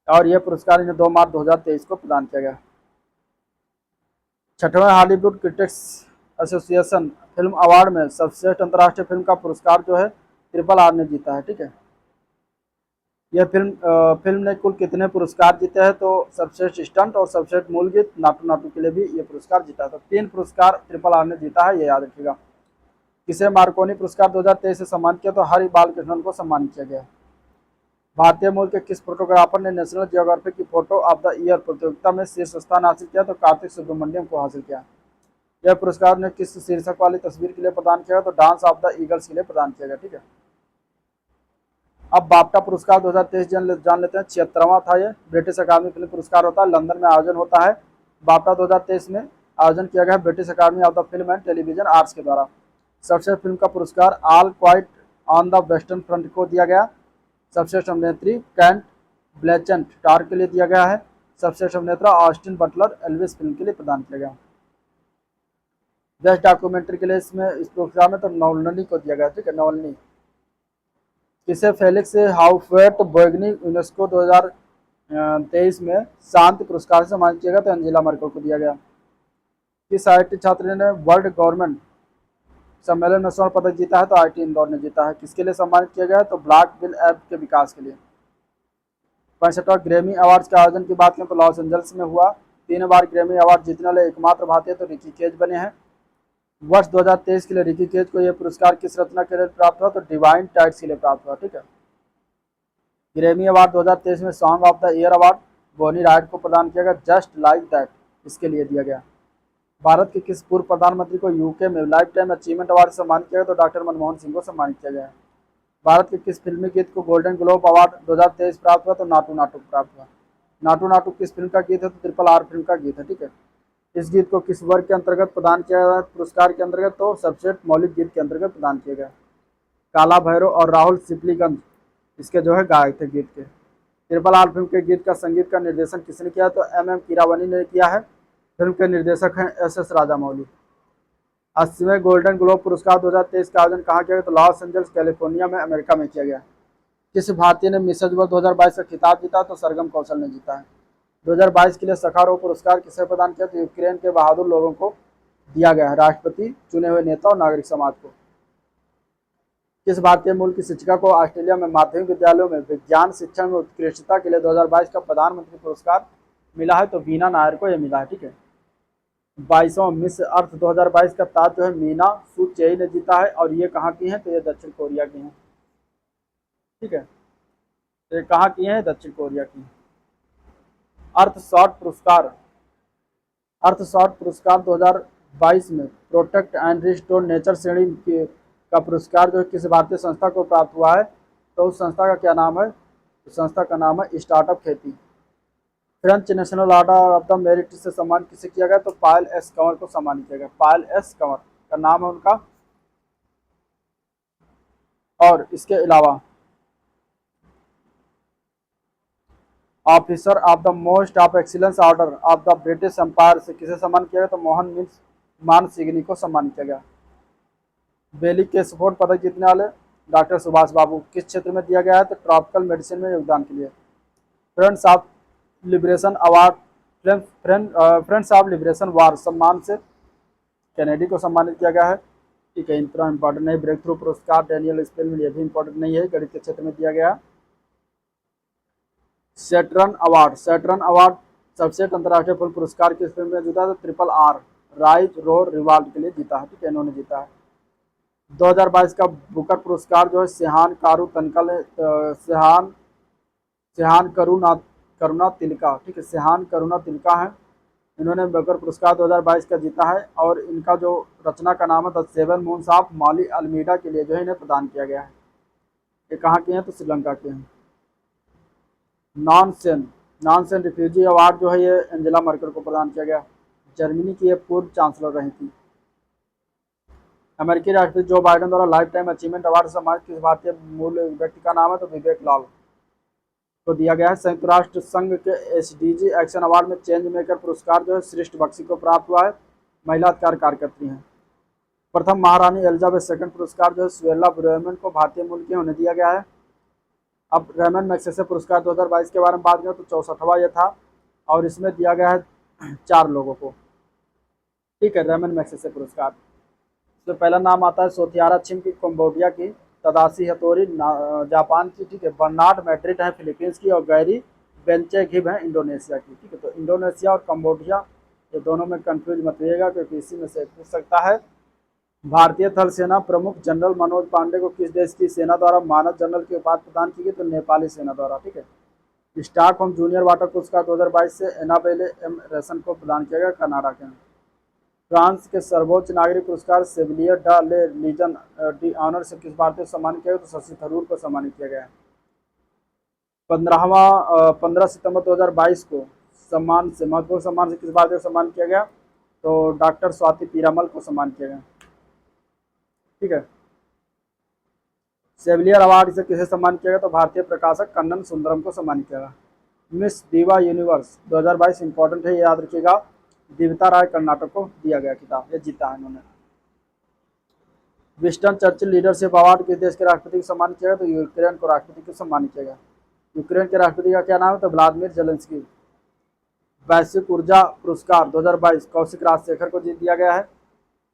और यह पुरस्कार इन्हें 2 मार्च 2023 को प्रदान किया गया। 6वें Hollywood critics association film award में सर्वश्रेष्ठ अंतर्राष्ट्रीय फिल्म का पुरस्कार जो है ट्रिपल आर ने जीता है। ठीक है। यह फिल्म ने कुल कितने पुरस्कार जीते हैं? तो सर्वश्रेष्ठ स्टंट और सर्वश्रेष्ठ मूल गीत नाटू नाटू के लिए भी ये पुरस्कार जीता। तो 3 पुरस्कार ट्रिपल आर ने जीता है, ये याद रखिएगा। किसे मार्कोनी पुरस्कार 2023 से सम्मानित किया? तो हरि बालकृष्णन को सम्मानित किया गया। भारतीय मूल के किस फोटोग्राफर ने नेशनल जियोग्राफिक की फोटो ऑफ द ईयर प्रतियोगिता में शीर्ष स्थान हासिल किया? तो कार्तिक सुब्रमण्यम को हासिल किया। यह पुरस्कार ने किस शीर्षक वाली तस्वीर के लिए प्रदान किया? तो डांस ऑफ द ईगल्स के लिए प्रदान किया गया। ठीक है, अब बाफ्टा पुरस्कार 2023 जान लेते हैं। 76वां था ये, ब्रिटिश अकादमी फिल्म पुरस्कार होता है, लंदन में आयोजन होता है। बाफ्टा 2023 में आयोजन किया गया British Academy of the Film and Television Arts के द्वारा। सर्वश्रेष्ठ फिल्म का पुरस्कार All Quiet on the Western Front को दिया गया। सर्वश्रेष्ठ अभिनेत्री कैंट ब्लैचेंट टार के लिए दिया गया है। सर्वश्रेष्ठ अभिनेता ऑस्टिन बटलर एल्विस फिल्म के लिए प्रदान किया गया। बेस्ट डॉक्यूमेंट्री के लिए इस पुरस्कार में तो नौलनी को दिया गया। ठीक है, नौलनी। किसे फेलिक्स हाउफवेट बोइगनी यूनेस्को 2023 में शांति पुरस्कार से सम्मानित किया गया? तो एंजेला मर्केल को दिया गया। किस IIT छात्र ने वर्ल्ड गवर्नमेंट सम्मेलन में स्वर्ण पदक जीता है? तो IIT इंदौर ने जीता है। किसके लिए सम्मानित किया गया है? तो ब्लैक बिल ऐप के विकास के लिए। 65वां ग्रैमी अवार्ड्स के आयोजन की बात करें तो लॉस एंजल्स में हुआ। 3 बार ग्रैमी अवार्ड जीतने वाले एकमात्र भारतीय तो रिकी केज बने हैं। वर्ष 2023 के लिए रिकी केज को यह पुरस्कार किस रचना के लिए प्राप्त हुआ? तो डिवाइन टाइट्स के लिए प्राप्त हुआ। ठीक है, ग्रैमी अवार्ड 2023 में Song of the Year award Bonnie Raitt को प्रदान किया गया। जस्ट लाइक दैट इसके लिए दिया गया। भारत के किस पूर्व प्रधानमंत्री को यूके में लाइफ टाइम अचीवमेंट अवार्ड से सम्मानित किया गया? तो डॉक्टर मनमोहन सिंह को सम्मानित किया गया। भारत के किस फिल्मी गीत को गोल्डन ग्लोब अवार्ड 2023 प्राप्त हुआ? तो नाटू नाटू प्राप्त हुआ। नाटू नाटू किस फिल्म का गीत है? तो ट्रिपल आर फिल्म का गीत है। ठीक है, इस गीत को किस वर्ग के अंतर्गत प्रदान किया गया पुरस्कार के अंतर्गत? तो सर्वश्रेष्ठ मौलिक गीत के अंतर्गत प्रदान किया गया। काला भैरव और राहुल सिपलीगंज इसके जो है गायक थे गीत के। ट्रिपल आर फिल्म के गीत का संगीत का निर्देशन किसने किया? तो MM कीरावनी ने किया है। फिल्म के निर्देशक हैं SS राजामौली। 80वें गोल्डन ग्लोब पुरस्कार 2023 का आयोजन कहाँ किया गया? तो लॉस एंजल्स कैलिफोर्निया में अमेरिका में किया गया। किस भारतीय ने मिसेज वर्ल्ड 2022 का खिताब जीता? तो सरगम कौशल ने जीता है। 2022 के लिए सखारोव पुरस्कार किसे प्रदान किया? तो यूक्रेन के बहादुर लोगों को दिया गया है, राष्ट्रपति, चुने हुए नेता और नागरिक समाज को। किस भारतीय मूल की शिक्षिका को ऑस्ट्रेलिया में माध्यमिक विद्यालयों में विज्ञान शिक्षण में उत्कृष्टता के लिए 2022 का प्रधानमंत्री पुरस्कार मिला है? तो बीना नायर को यह मिला है। ठीक है, 22वां मिस अर्थ 2022 का ताज जो है मीना सू चेई ने जीता है। और ये कहाँ की हैं? तो ये दक्षिण कोरिया की हैं। ठीक है, तो ये कहाँ की हैं? दक्षिण कोरिया की। अर्थ शॉट पुरस्कार 2022 में प्रोटेक्ट एंड रिस्टोर नेचर श्रेणी का पुरस्कार जो है किस भारतीय संस्था को प्राप्त हुआ है? तो उस संस्था का क्या नाम है? तो संस्था का नाम है स्टार्टअप खेती। French national order of the merit से सम्मान किसे किया गया? तो पायल एस कंवर को सम्मानित किया गया। पायल एस कंवर का नाम है उनका। और इसके अलावा Officer of the Most of Excellence Order of the British Empire से किसे सम्मानित किया गया? तो मोहन मिल्स मानसिंघनी को सम्मानित किया गया। बेली के सपोर्ट पदक जीतने वाले डॉक्टर सुभाष बाबू किस क्षेत्र में दिया गया है? तो ट्रॉपिकल मेडिसिन में योगदान के लिए। Friends of liberation award friends of liberation war सम्मान से कैनेडी को सम्मानित किया गया है। ठीक है, इतना इंपॉर्टेंट नहीं। ब्रेक थ्रू पुरस्कार डेनियल स्पेल ये भी इंपॉर्टेंट नहीं है, गणित के क्षेत्र में दिया गया। सैटर्न अवार्ड सर्वश्रेष्ठ अंतर्राष्ट्रीय फिल्म पुरस्कार किस फिल्म में जीता? तो ट्रिपल आर राइज रोर रिवाल्ड के लिए जीता है। ठीक है, इन्होंने जीता है। 2022 का बुकर पुरस्कार जो है सेहान कारू तनकल सेहान करुणा तिलका। ठीक है, सेहान करुणा तिलका है। इन्होंने बुकर पुरस्कार 2022 का जीता है। और इनका जो रचना का नाम है the seven moons of Mali Almeida के लिए जो है इन्हें प्रदान किया गया है। ये कहाँ के हैं? तो श्रीलंका के हैं। नॉनसेन रिफ्यूजी अवार्ड जो है ये एंजेला मर्केल को प्रदान किया गया। जर्मनी की ये पूर्व चांसलर रही थी। अमेरिकी राष्ट्रपति जो बाइडेन द्वारा लाइफ टाइम अचीवमेंट अवार्ड सम्मानित किस भारतीय मूल व्यक्ति का नाम है? तो विवेक लाल को दिया गया है। संयुक्त राष्ट्र संघ के SDG एक्शन अवार्ड में चेंज मेकर पुरस्कार जो है श्रेष्ठ बख्शी को प्राप्त हुआ है। महिला अधिकार कार्यकर्त्री हैं। प्रथम महारानी एलिजाबेथ सेकंड पुरस्कार जो है स्वेल्ला ब्रेमन को भारतीय मूल के उन्हें दिया गया है। अब रेमन मैग्सेसे पुरस्कार 2022 के बारे में बात करें तो 64वां ये था। और इसमें दिया गया है 4 लोगों को। ठीक है, रेमन मैग्सेसे पुरस्कार। तो पहला नाम आता है सोथियारा छिम की, कंबोडिया की। तदाशी हथोरी जापान की, ठीक है। बर्नार्ड मैड्रिड है फिलीपींस की, और गैरी बेंचेघिब है इंडोनेशिया की, ठीक है। तो इंडोनेशिया और कंबोडिया ये दोनों में कंफ्यूज मत रहिएगा, क्योंकि इसी में से पूछ सकता है। भारतीय थल सेना प्रमुख जनरल मनोज पांडे को किस देश की सेना द्वारा मानद जनरल की उपाधि प्रदान की गई? तो नेपाली सेना द्वारा, ठीक है। स्टॉकहोम जूनियर वाटर पुरस्कार 2022 से एनाबेले एम रेसन को प्रदान किया गया, कनाडा के। फ्रांस के सर्वोच्च नागरिक पुरस्कार सेविलियर डा ले लीजन डी ऑनर से किस भारतीय को सम्मानित किया गया? तो शशि थरूर को सम्मानित किया गया है। 15 सितंबर 2022 को सम्मान से, महत्वपूर्ण सम्मान से किस भारतीय को सम्मान किया गया? तो डॉक्टर स्वाति पीरामल को सम्मान किया गया, ठीक है। सेविलियर अवार्ड से किसे सम्मानित किया गया? तो भारतीय प्रकाशक कन्नन सुंदरम को सम्मानित किया गया। मिस दीवा यूनिवर्स 2022 इंपॉर्टेंट है, ये याद रखिएगा। दिविता राय कर्नाटक को दिया गया खिताब, ये जीता है इन्होंने। विंस्टन चर्चिल लीडरशिप अवार्ड किस देश के राष्ट्रपति को सम्मानित किया गया? तो यूक्रेन को राष्ट्रपति को सम्मानित किया गया। यूक्रेन के राष्ट्रपति का क्या नाम है? तो व्लादिमीर जेलेंस्की। वैश्विक ऊर्जा पुरस्कार 2022 कौशिक राजशेखर को जीत दिया गया है,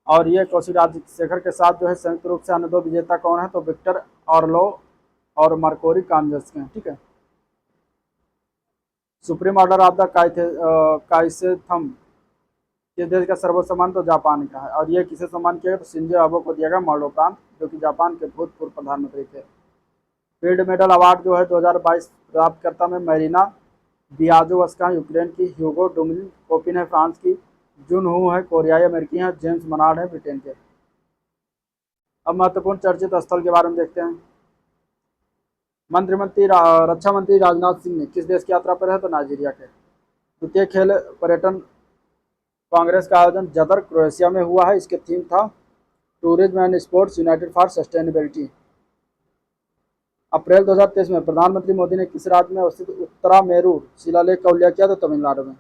और ये कौशिक राजशेखर के साथ जो है संयुक्त रूप से अन्य 2 विजेता कौन है? तो विक्टर ऑर्लो और मर्कोरी कांजर्स के हैं, ठीक है। सुप्रीम ऑर्डर ऑफ द काइसेथम किस देश का सर्वोच्च सम्मान? तो जापान का है, और ये किसे सम्मान किया गया? तो शिंजो आबे को दिया गया, मरणोपरांत, जो कि जापान के भूतपूर्व प्रधानमंत्री थे। फील्ड मेडल अवार्ड जो है 2022 प्राप्तकर्ता में मैरिना बियाजोवस्का यूक्रेन की, ह्यूगो डुमलिन कोपिन है फ्रांस की, जुन हू है कोरियाई अमेरिकी हैं, जेम्स मनार्ड है ब्रिटेन के। अब महत्वपूर्ण चर्चित स्थल के बारे में देखते हैं। रक्षा मंत्री राजनाथ सिंह ने किस देश की यात्रा पर है? तो नाइजीरिया के। द्वितीय खेल पर्यटन कांग्रेस का आयोजन जदर क्रोएशिया में हुआ है। इसके थीम था tourism and sports united for sustainability. अप्रैल 2023 में प्रधानमंत्री मोदी ने किस राज्य में अवस्थित उत्तरामेरूर शिलालेख का उल्लेख किया? तो तमिलनाडु में।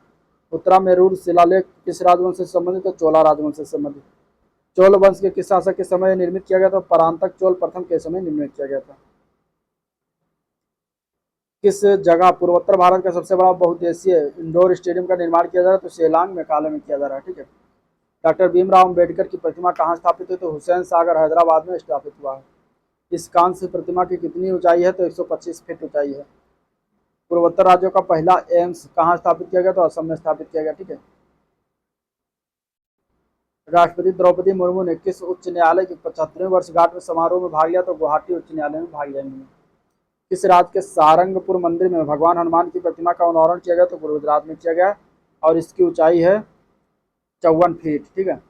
उत्तरामेरूर शिलालेख किस राजवंश से संबंधित? तो चोला राजवंश से संबंधित। चोल वंश के किस शासक के समय निर्मित किया गया था? परांतक चोल प्रथम के समय निर्मित किया गया था। किस जगह पूर्वोत्तर भारत का सबसे बड़ा बहुउद्देशीय इंडोर स्टेडियम का निर्माण किया जा रहा है? तो शेलांग मेघालय में किया जा रहा है, ठीक है। डॉक्टर भीमराव अम्बेडकर की प्रतिमा कहाँ स्थापित हुई? तो हुसैन सागर हैदराबाद में स्थापित हुआ है। इस कांस्य प्रतिमा की कितनी ऊंचाई है? तो 125 फीट ऊंचाई है। पूर्वोत्तर राज्यों का पहला एम्स कहाँ स्थापित किया गया? तो असम में स्थापित किया गया, ठीक है। राष्ट्रपति द्रौपदी मुर्मू ने किस उच्च न्यायालय की 75वीं वर्षगांठ में समारोह में भाग लिया? तो गुवाहाटी उच्च न्यायालय में भाग लिया इन्होंने। किस राज्य के सारंगपुर मंदिर में भगवान हनुमान की प्रतिमा का अनावरण किया गया? तो गुजरात में किया गया, और इसकी ऊंचाई है 54 फीट, ठीक है।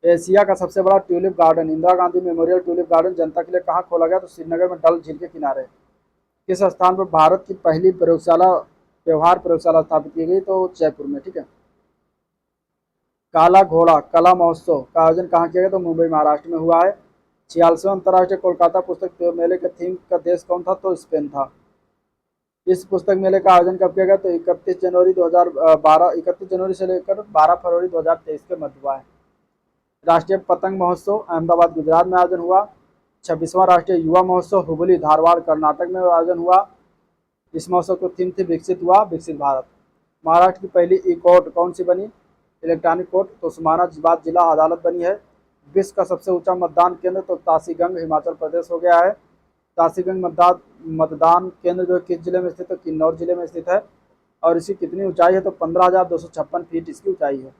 एशिया का सबसे बड़ा tulip garden Indira Gandhi memorial tulip garden जनता के लिए कहाँ खोला गया? तो श्रीनगर में डल झील के किनारे। किस स्थान पर भारत की पहली व्यवहार प्रयोगशाला स्थापित की गई? तो जयपुर में, ठीक है। काला घोड़ा कला महोत्सव का आयोजन कहाँ किया गया? तो मुंबई महाराष्ट्र में हुआ है। 46वां अंतर्राष्ट्रीय कोलकाता पुस्तक मेले का थीम का देश कौन था? तो स्पेन था। इस पुस्तक मेले का आयोजन कब किया गया? तो 31 जनवरी से लेकर 12 फरवरी 2023 के मध्य हुआ है। राष्ट्रीय पतंग महोत्सव अहमदाबाद गुजरात में आयोजन हुआ। 26वां राष्ट्रीय युवा महोत्सव हुबली धारवाड़ कर्नाटक में आयोजन हुआ। इस महोत्सव को थीम थी विकसित हुआ विकसित भारत। महाराष्ट्र की पहली ई कोर्ट कौन सी बनी? इलेक्ट्रॉनिक कोर्ट तो उस्मानाबाद जिला अदालत बनी है। विश्व का सबसे ऊंचा मतदान केंद्र तो तासीगंज हिमाचल प्रदेश हो गया है। तासीगंज मतदान केंद्र जो किस जिले में स्थित है? किन्नौर जिले में स्थित है, और इसकी कितनी ऊंचाई है? तो 15,256 फीट इसकी ऊंचाई है।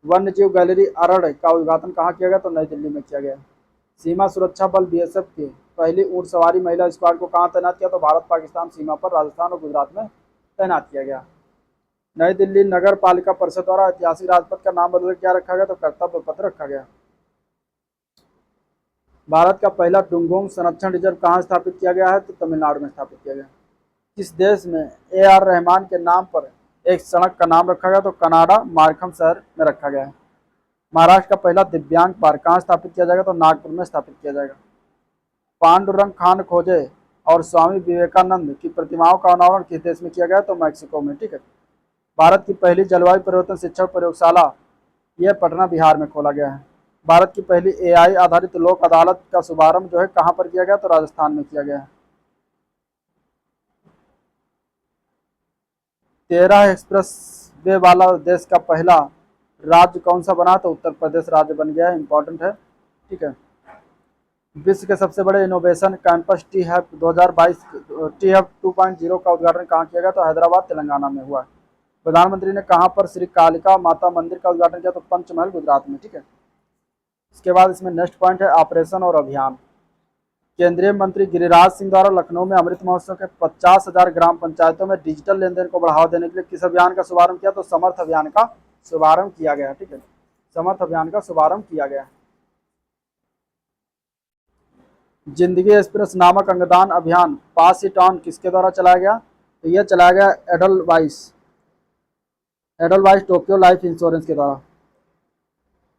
वन्य जीव गैलरी अरड़ का उद्घाटन कहाँ किया गया? तो नई दिल्ली में किया गया। सीमा सुरक्षा बल बीएसएफ की पहली ऊंट सवारी महिला स्क्वाड को कहाँ तैनात किया? तो भारत पाकिस्तान सीमा पर राजस्थान और गुजरात में तैनात किया गया। नई दिल्ली नगर पालिका परिषद द्वारा ऐतिहासिक राजपथ का नाम बदलकर क्या रखा गया? तो कर्तव्य पथ रखा गया। भारत का पहला डुंगोंग संरक्षण रिजर्व कहाँ स्थापित किया गया है? तो तमिलनाडु में स्थापित किया गया। किस देश में AR रहमान के नाम पर एक सड़क का नाम रखा गया? तो कनाडा मार्खम शहर में रखा गया है। महाराष्ट्र का पहला दिव्यांग पार्क कहाँ स्थापित किया जाएगा? तो नागपुर में स्थापित किया जाएगा। पांडुरंग खान खोजे और स्वामी विवेकानंद की प्रतिमाओं का अनावरण किस देश में किया गया? तो मैक्सिको में, ठीक है। भारत की पहली जलवायु परिवर्तन शिक्षण प्रयोगशाला यह पटना बिहार में खोला गया है। भारत की पहली AI आधारित लोक अदालत का शुभारंभ जो है कहाँ पर किया गया? तो राजस्थान में किया गया है। 13 एक्सप्रेस वे वाला देश का पहला राज्य कौन सा बना? तो उत्तर प्रदेश राज्य बन गया है, इंपॉर्टेंट है, ठीक है। विश्व के सबसे बड़े innovation campus T hub 2022 T hub 2.0 का उद्घाटन कहाँ किया गया? तो हैदराबाद तेलंगाना में हुआ है। प्रधानमंत्री ने कहाँ पर श्री कालिका माता मंदिर का उद्घाटन किया? तो पंचमहल गुजरात में। ठीक है, इसके बाद इसमें नेक्स्ट पॉइंट है ऑपरेशन और अभियान। केंद्रीय मंत्री गिरिराज सिंह द्वारा लखनऊ में अमृत महोत्सव के 50,000 ग्राम पंचायतों में डिजिटल लेन देन को बढ़ावा देने के लिए किस अभियान का शुभारंभ किया? तो समर्थ अभियान का शुभारंभ किया गया। ठीक है, समर्थ अभियान का शुभारंभ किया गया। जिंदगी एक्सप्रेस नामक अंगदान अभियान पास इट ऑन किसके द्वारा चलाया गया? तो यह चलाया गया एडलवाइस टोक्यो लाइफ इंश्योरेंस के द्वारा।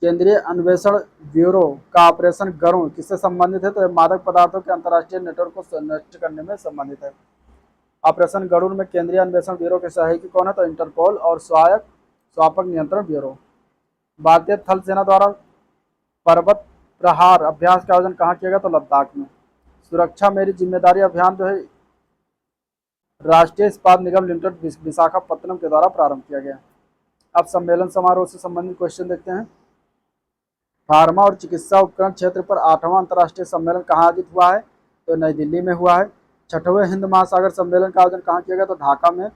केंद्रीय अन्वेषण ब्यूरो का ऑपरेशन गरुण किससे संबंधित है? तो मादक पदार्थों के अंतर्राष्ट्रीय नेटवर्क को नष्ट करने में संबंधित है। ऑपरेशन गरुड़ में केंद्रीय अन्वेषण ब्यूरो के सहयोगी कौन है? तो इंटरपोल और स्वापक नियंत्रण ब्यूरो। भारतीय थल सेना द्वारा पर्वत प्रहार अभ्यास का आयोजन कहाँ किया गया? तो लद्दाख में। सुरक्षा मेरी जिम्मेदारी अभियान जो है राष्ट्रीय इस्पात निगम लिमिटेड विशाखापत्तनम के द्वारा प्रारंभ किया गया। अब सम्मेलन समारोह से संबंधित क्वेश्चन देखते हैं। फार्मा और चिकित्सा उपकरण क्षेत्र पर 8वां अंतर्राष्ट्रीय सम्मेलन कहाँ आयोजित हुआ है? तो नई दिल्ली में हुआ है। 6वें हिंद महासागर सम्मेलन का आयोजन कहाँ किया गया? तो ढाका में।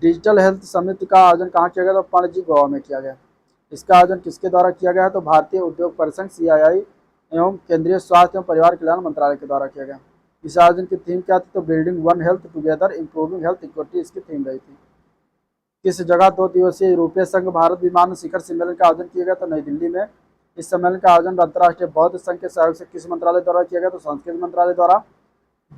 डिजिटल हेल्थ समिति का आयोजन कहाँ किया गया? तो पणजी गोवा में किया गया। इसका आयोजन किसके द्वारा किया गया है? तो भारतीय उद्योग परिसंघ CII एवं केंद्रीय स्वास्थ्य एवं परिवार कल्याण मंत्रालय के द्वारा किया गया। इस आयोजन की थीम क्या थी? तो building one health together improving health equity इसकी थीम रही थी। किस जगह 2 दिवसीय यूरोपीय संघ भारत विमान शिखर सम्मेलन का आयोजन किया गया? तो नई दिल्ली में। इस सम्मेलन का आयोजन अंतर्राष्ट्रीय बौद्ध संघ के सहयोग से किस मंत्रालय द्वारा किया गया? तो संस्कृति मंत्रालय द्वारा।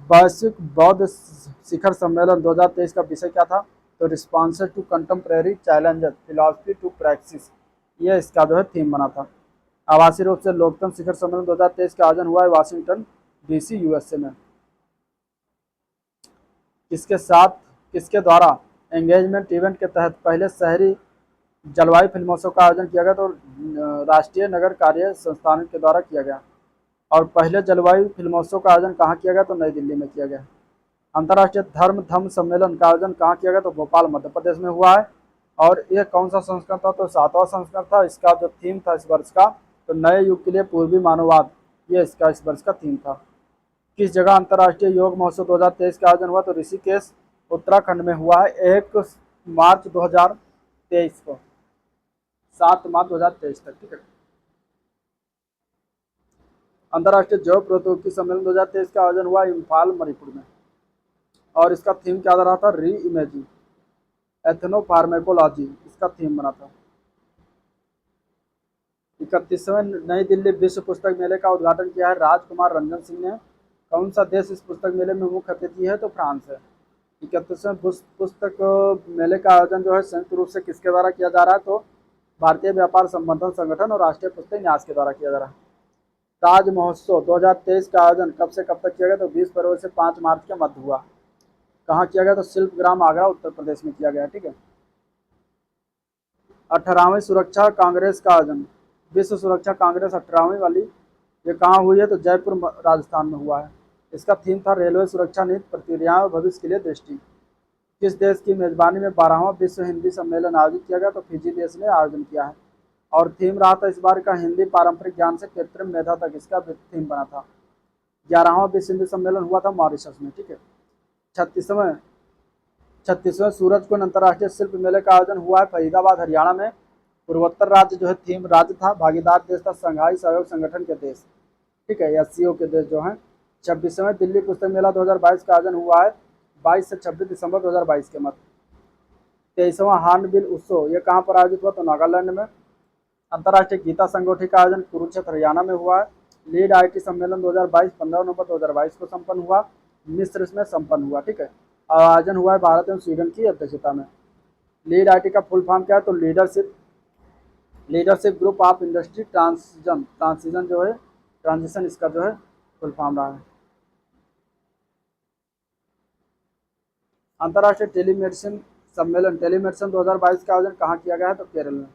वैश्विक बौद्ध शिखर सम्मेलन 2023 का विषय क्या था? तो responses to contemporary challenges philosophy to practice, यह इसका जो है थीम बना था। आवासीय रूप से लोकतंत्र शिखर सम्मेलन 2023 का आयोजन हुआ है वाशिंगटन DC USA में। किसके द्वारा एंगेजमेंट इवेंट के तहत पहले शहरी जलवायु फिल्मोत्सव का आयोजन किया गया? तो राष्ट्रीय नगर कार्य संस्थान के द्वारा किया गया। और पहले जलवायु फिल्मोत्सव का आयोजन कहाँ किया गया? तो नई दिल्ली में किया गया। अंतर्राष्ट्रीय धम्म सम्मेलन का आयोजन कहाँ किया गया? तो भोपाल मध्य प्रदेश में हुआ है। और यह कौन सा संस्करण था? तो 7वां संस्करण था। इसका जो थीम था इस वर्ष का, तो नए युग के लिए पूर्वी मानववाद, ये इसका इस वर्ष का थीम था। किस जगह अंतर्राष्ट्रीय योग महोत्सव 2023 का आयोजन हुआ? तो ऋषिकेश उत्तराखंड में हुआ है 1 मार्च 2023 को, 7 मार्च 2023 तक। ठीक है, अंतर्राष्ट्रीय जैव प्रौद्योगिकी सम्मेलन 2023 का आयोजन हुआ इम्फाल मणिपुर में। और इसका थीम क्या रहा था? री इमेजिंग एथनोफार्मेकोलॉजी इसका थीम बना था। 31वें नई दिल्ली विश्व पुस्तक मेले का उद्घाटन किया है राजकुमार रंजन सिंह ने। कौन सा देश इस पुस्तक मेले में मुख्य अतिथि है? तो फ्रांस है। 31वें पुस्तक मेले का आयोजन जो है संयुक्त रूप से किसके द्वारा किया जा रहा है? तो भारतीय व्यापार संवर्धन संगठन और राष्ट्रीय पुस्तक न्यास के द्वारा किया जा रहा है। ताज महोत्सव 2023 का आयोजन कब से कब तक किया गया? तो 20 फरवरी से 5 मार्च के मध्य हुआ। कहाँ किया गया? तो शिल्पग्राम आगरा उत्तर प्रदेश में किया गया। ठीक है, 18वीं सुरक्षा कांग्रेस का आयोजन, विश्व सुरक्षा कांग्रेस 18वीं वाली, ये कहाँ हुई है? तो जयपुर राजस्थान में हुआ है। इसका थीम था रेलवे सुरक्षा नीति प्रक्रियाएं और भविष्य के लिए दृष्टि। किस देश की मेजबानी में 12वां विश्व हिंदी सम्मेलन आयोजित किया गया? तो फिजी देश ने आयोजन किया है। और थीम रहा था इस बार का हिंदी पारंपरिक ज्ञान से कृत्रिम मेधा तक, इसका थीम बना था। 11वां विश्व हिंदी सम्मेलन हुआ था मॉरिशस में। ठीक है, 36वें सूरजकुंड अंतर्राष्ट्रीय शिल्प मेले का आयोजन हुआ है फरीदाबाद हरियाणा में। पूर्वोत्तर राज्य जो है थीम राज्य था, भागीदार देश था संघाई सहयोग संगठन के देश। ठीक है, SCO के देश जो हैं। 26वें दिल्ली पुस्तक मेला 2022 का आयोजन हुआ है 22 से 26 दिसंबर 2022 के मध्य। 23वां हार्नबिल उत्सव ये कहाँ पर आयोजित हुआ? तो नागालैंड में। अंतर्राष्ट्रीय गीता संगोष्ठी का आयोजन कुरुक्षेत्र हरियाणा में हुआ है। लीड IT सम्मेलन 2022 15 नवंबर 2022 को संपन्न हुआ, मिस्र में संपन्न हुआ। ठीक है, आयोजन हुआ है भारत एवं स्वीडन की अध्यक्षता में। लीड IT का फुल फॉर्म क्या है? तो leadership group of industry transition जो है, ट्रांजिशन इसका जो है फुल फॉर्म रहा है। अंतर्राष्ट्रीय टेलीमेडिसिन सम्मेलन टेलीमेडिसिन 2022 का आयोजन कहाँ किया गया है? तो केरल में।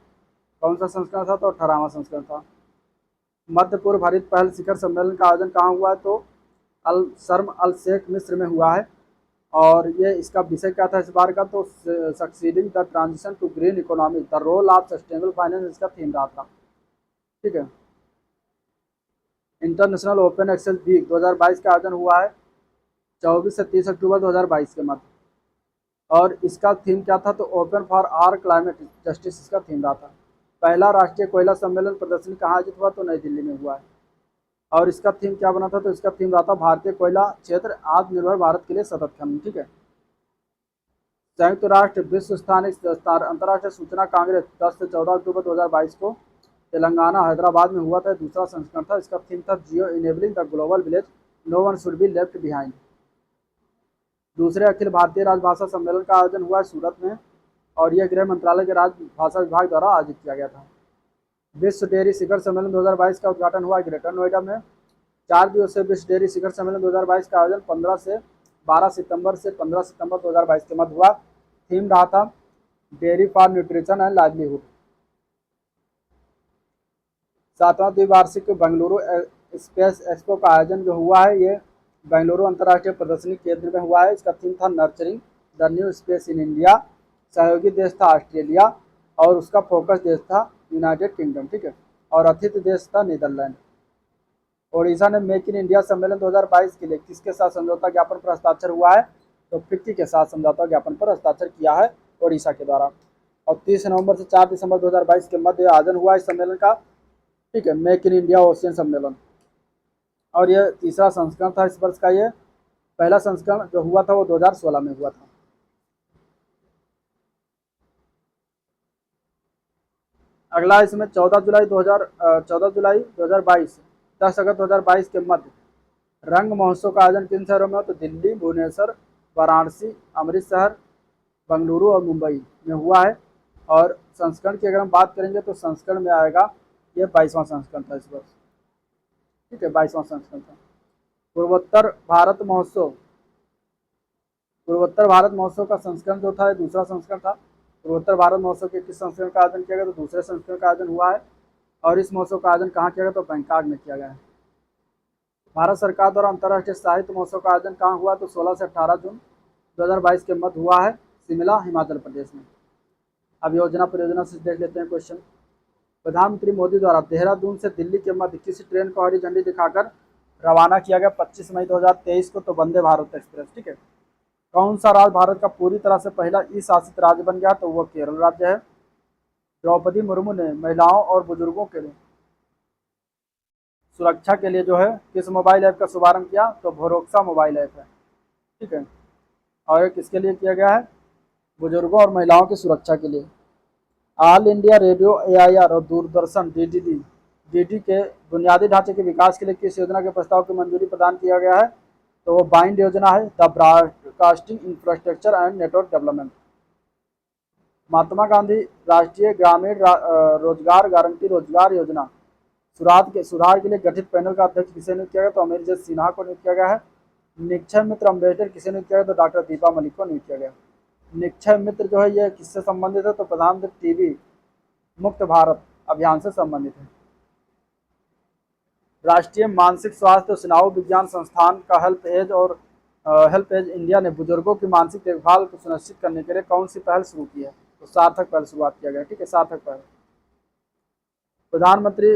कौन सा संस्करण था? तो 18वां संस्करण था। मध्य पूर्व हरित पहल शिखर सम्मेलन का आयोजन कहाँ हुआ है? तो अल शर्म अल शेख मिस्र में हुआ है। और ये इसका विषय क्या था इस बार का? तो succeeding the transition to green economy the role of sustainable finance इसका थीम रहा था। ठीक है, इंटरनेशनल ओपन एक्सेल वीक 2022 का आयोजन हुआ है 24 से 30 अक्टूबर 2022 के मध्य। और इसका थीम क्या था, तो open for our climate justice इसका थीम रहा था। पहला राष्ट्रीय कोयला सम्मेलन प्रदर्शनी कहाँ आयोजित हुआ, तो नई दिल्ली में हुआ है। और इसका थीम क्या बना था, तो इसका थीम रहा था भारतीय कोयला क्षेत्र आत्मनिर्भर भारत के लिए सतत खनन। ठीक है। संयुक्त राष्ट्र विश्व स्थानिक अंतर्राष्ट्रीय सूचना कांग्रेस 10 से 14 अक्टूबर 2022 को तेलंगाना हैदराबाद में हुआ था। दूसरा संस्करण था। इसका थीम था geo enabling the global village, no one should be left behind. दूसरे अखिल भारतीय राजभाषा सम्मेलन का आयोजन हुआ है सूरत में, और यह गृह मंत्रालय के राजभाषा विभाग द्वारा आयोजित किया गया था। विश्व डेयरी शिखर सम्मेलन 2022 का उद्घाटन हुआ ग्रेटर नोएडा में। 4 दिवसीय विश्व डेयरी शिखर सम्मेलन 2022 का आयोजन 12 सितंबर से 15 सितंबर 2022 के मध्य हुआ। थीम रहा था dairy for nutrition and livelihood. 7वां द्विवार्षिक बेंगलुरु स्पेस एक्सपो का आयोजन जो हुआ है, ये बेंगलुरु अंतर्राष्ट्रीय प्रदर्शनी केंद्र में हुआ है। इसका थीम था nurturing the new space in India. सहयोगी देश था ऑस्ट्रेलिया, और उसका फोकस देश था यूनाइटेड किंगडम। ठीक है। और अतिथि देश था नीदरलैंड। ओडिशा ने मेक इन इंडिया सम्मेलन 2022 के लिए किसके साथ समझौता ज्ञापन पर हस्ताक्षर हुआ है, तो फिक्की के साथ समझौता ज्ञापन पर हस्ताक्षर किया है ओडिशा के द्वारा। और 30 नवंबर से 4 दिसंबर 2022 के मध्य आयोजन हुआ इस सम्मेलन का। ठीक है। मेक इन इंडिया ओशियन सम्मेलन, और यह तीसरा संस्करण था इस वर्ष का। ये पहला संस्करण जो हुआ था वो 2016 में हुआ था। अगला इसमें 14 जुलाई 2022 10 अगस्त 2022 के मध्य रंग महोत्सव का आयोजन किन शहरों में हो, तो दिल्ली, भुवनेश्वर, वाराणसी, अमृतसर, बेंगलुरु और मुंबई में हुआ है। और संस्करण की अगर हम बात करेंगे तो संस्करण में आएगा, ये 22वां संस्करण था इस वर्ष। ठीक है, 22वां संस्करण था। पूर्वोत्तर भारत महोत्सव का संस्करण जो था, दूसरा संस्करण था। पूर्वोत्तर भारत महोत्सव के किस संस्करण का आयोजन किया गया, तो दूसरे संस्करण का आयोजन हुआ है। और इस महोत्सव का आयोजन कहाँ किया गया, तो बैंकॉक में किया गया है। भारत सरकार द्वारा अंतर्राष्ट्रीय साहित्य महोत्सव का आयोजन कहाँ हुआ, तो 16 से 18 जून 2022 के मध्य हुआ है शिमला, हिमाचल प्रदेश में। अब योजना परियोजना से देख लेते हैं क्वेश्चन। प्रधानमंत्री मोदी द्वारा देहरादून से दिल्ली के मध्य किस ट्रेन को हरी झंडी दिखाकर रवाना किया गया 25 मई 2023 को, तो वंदे भारत एक्सप्रेस। ठीक है। कौन सा राज्य भारत का पूरी तरह से पहला ई शासित राज्य बन गया, तो वो केरल राज्य है। द्रौपदी मुर्मू ने महिलाओं और बुजुर्गों के लिए सुरक्षा के लिए जो है किस मोबाइल ऐप का शुभारंभ किया, तो भरोसा मोबाइल ऐप है। ठीक है। और ये किसके लिए किया गया है, बुजुर्गों और महिलाओं की सुरक्षा के लिए। ऑल इंडिया रेडियो एआईआर और दूरदर्शन डीडी के बुनियादी ढांचे के विकास के लिए किस योजना के प्रस्ताव की मंजूरी प्रदान किया गया है, तो वो बाइंड योजना है, the broadcasting infrastructure and network development. Mahatma Gandhi राष्ट्रीय ग्रामीण रोजगार गारंटी रोजगार योजना सुधार के लिए गठित पैनल का अध्यक्ष किसे नियुक्त किया गया, तो अमरजीत सिन्हा को नियुक्त किया गया है। निक्षय मित्र अम्बेडकर किसे नियुक्त किया गया, तो डॉक्टर दीपा मलिक को नियुक्त किया गया। निक्षय मित्र जो है ये किससे संबंधित है, तो प्रधानमंत्री टीबी मुक्त भारत अभियान से संबंधित है। राष्ट्रीय मानसिक स्वास्थ्य और स्नायु विज्ञान संस्थान का हेल्प एज इंडिया ने बुजुर्गों की मानसिक देखभाल को सुनिश्चित करने के लिए कौन सी पहल शुरू की है, तो सार्थक पहल शुरुआत किया गया। ठीक है, सार्थक पहल। प्रधानमंत्री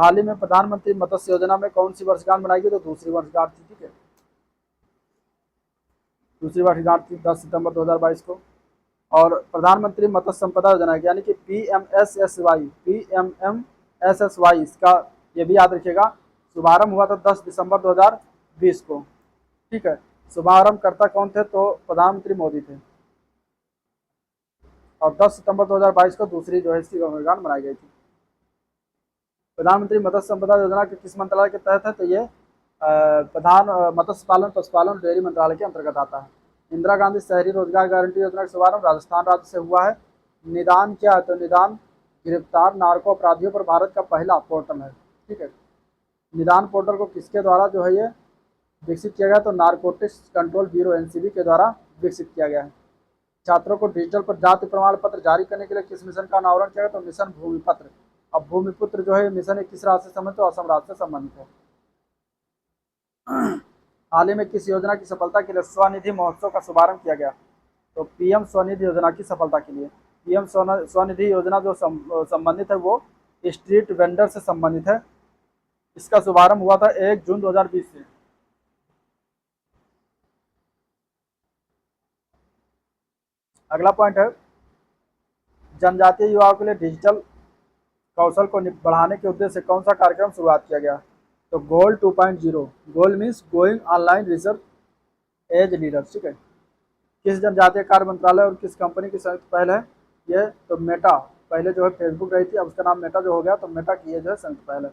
हाल ही में प्रधानमंत्री मत्स्य योजना में कौन सी वर्षगांठ मनाई गई, तो दूसरी वर्षगांठ थी। ठीक है, दूसरी वर्षगांठ थी 10 सितंबर 2022 को। और प्रधानमंत्री मत्स्य संपदा योजना यानी कि पीएमएसएसवाई इसका ये भी याद रखिएगा, शुभारंभ हुआ था 10 दिसंबर 2020 को। ठीक है, शुभारंभकर्ता कौन थे, तो प्रधानमंत्री मोदी थे। और 10 सितंबर 2022 को दूसरी जो है इसकी वर्षगांठ मनाई गई थी। प्रधानमंत्री मत्स्य संपदा योजना के किस मंत्रालय के तहत है, तो ये मत्स्य पालन पशुपालन डेयरी मंत्रालय के अंतर्गत आता है। इंदिरा गांधी शहरी रोजगार गारंटी योजना का शुभारंभ राजस्थान राज्य से हुआ है। निदान क्या है, तो निदान गिरफ्तार नार्को अपराधियों पर भारत का पहला पोर्टल है। ठीक है, निदान पोर्टल को किसके द्वारा जो है ये विकसित किया गया, तो नारकोटिक्स कंट्रोल ब्यूरो एनसीबी के द्वारा विकसित किया गया है। छात्रों को डिजिटल पर जाति प्रमाण पत्र जारी करने के लिए किस मिशन का अनावरण किया गया, तो मिशन भूमिपत्र। अब भूमिपुत्र जो है मिशन किस राज्य से संबंधित, तो असम राज्य से संबंधित है। हाल ही में किस योजना की सफलता के लिए स्वनिधि महोत्सव का शुभारंभ किया गया, तो पीएम स्वनिधि योजना की सफलता के लिए। पीएम स्वनिधि योजना जो संबंधित है वो स्ट्रीट वेंडर से संबंधित है। इसका शुभारंभ हुआ था 1 जून 2020 से। अगला पॉइंट है, जनजातीय युवाओं के लिए डिजिटल कौशल को बढ़ाने के उद्देश्य से कौन सा कार्यक्रम शुरुआत किया गया? तो goal 2.0, goal means going online research as leader, ठीक है। किस जनजातीय कार्य मंत्रालय और किस कंपनी की संयुक्त पहल है? ये तो मेटा, पहले जो है फेसबुक रही थी, अब उसका नाम मेटा जो हो गया, तो मेटा की ये जो है संयुक्त पहल है।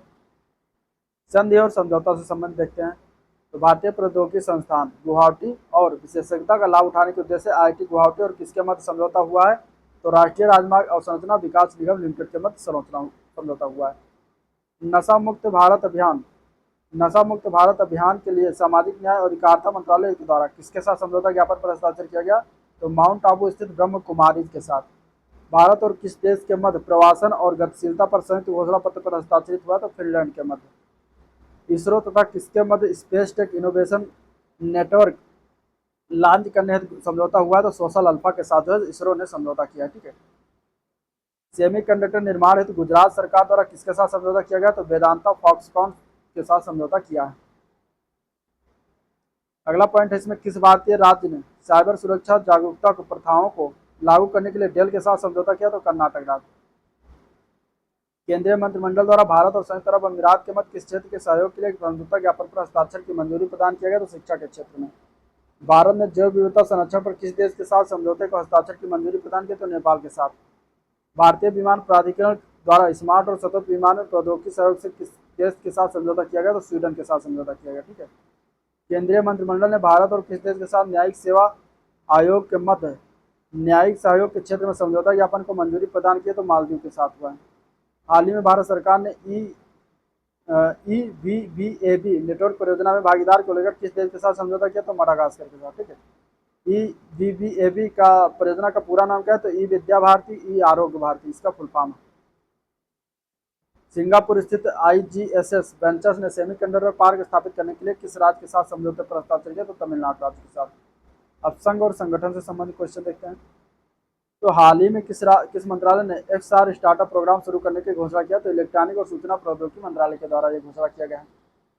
संधि और समझौता से संबंध देखते हैं। तो भारतीय प्रौद्योगिकी संस्थान गुवाहाटी और विशेषज्ञता का लाभ उठाने के उद्देश्य से आईआईटी गुवाहाटी और किसके मध्य समझौता हुआ है? तो राष्ट्रीय राजमार्ग अवसंरचना विकास निगम लिमिटेड के मध्य समझौता हुआ है। नशा मुक्त भारत अभियान, नशा मुक्त भारत अभियान के लिए सामाजिक न्याय और अधिकारिता मंत्रालय के द्वारा किसके साथ समझौता ज्ञापन पर हस्ताक्षर किया गया? तो माउंट आबू स्थित ब्रह्म कुमारी के साथ। भारत और किस देश के मध्य प्रवासन और गतिशीलता पर संयुक्त घोषणा पत्र पर हस्ताक्षरित हुआ? तो फिनलैंड के मध्य। इसरो तथा किसके मध्य space tech innovation network launch करने हेतु समझौता हुआ है? तो सोशल अल्फा के साथ जो है इसरो ने समझौता किया है, ठीक है। सेमीकंडक्टर निर्माण हेतु गुजरात सरकार द्वारा किसके साथ समझौता किया गया? तो वेदांता फॉक्सकॉन के साथ समझौता किया है। अगला पॉइंट है, इसमें किस भारतीय राज्य ने साइबर सुरक्षा जागरूकता प्रथाओं को लागू करने के लिए डेल के साथ समझौता किया? तो कर्नाटक राज्य। केंद्रीय मंत्रिमंडल द्वारा भारत और संयुक्त अरब अमीरात के मध्य किस क्षेत्र के सहयोग के लिए समझौता ज्ञापन पर हस्ताक्षर की मंजूरी प्रदान किया गया? तो शिक्षा के क्षेत्र में। भारत ने जैव विविधता संरक्षण पर किस देश के साथ समझौते को हस्ताक्षर की मंजूरी प्रदान की? तो नेपाल के साथ। भारतीय विमान प्राधिकरण द्वारा स्मार्ट और सतत विमान में प्रौद्योगिकी सहयोग से किस देश के साथ समझौता किया गया? तो स्वीडन के साथ समझौता किया गया, ठीक है। केंद्रीय मंत्रिमंडल ने भारत और किस देश के साथ न्यायिक सेवा आयोग के मध्य न्यायिक सहयोग के क्षेत्र में समझौता ज्ञापन को मंजूरी प्रदान की? तो मालदीव के साथ हुआ है। हाल ही में भारत सरकार ने ईवीबीएबी नेटवर्क परियोजना में भागीदार को लेकर किस देश के साथ समझौता किया? तो मडागास्कर के साथ, ठीक है। ईवीबीएबी का परियोजना का पूरा नाम क्या है? तो ई विद्या भारती, ई आरोग्य भारती, इसका फुल फॉर्म है। सिंगापुर स्थित आईजीएसएस वेंचर्स ने सेमीकंडक्टर पार्क स्थापित करने के लिए किस राज्य के साथ समझौते पर हस्ताक्षर किया? तो तमिलनाडु राज्य के साथ। अब संघ और संगठन से संबंधित क्वेश्चन देखते हैं। तो हाल ही में किस मंत्रालय ने एक्सआर स्टार्टअप प्रोग्राम शुरू करने की घोषणा किया? तो इलेक्ट्रॉनिक और सूचना प्रौद्योगिकी मंत्रालय के द्वारा यह घोषणा किया गया है।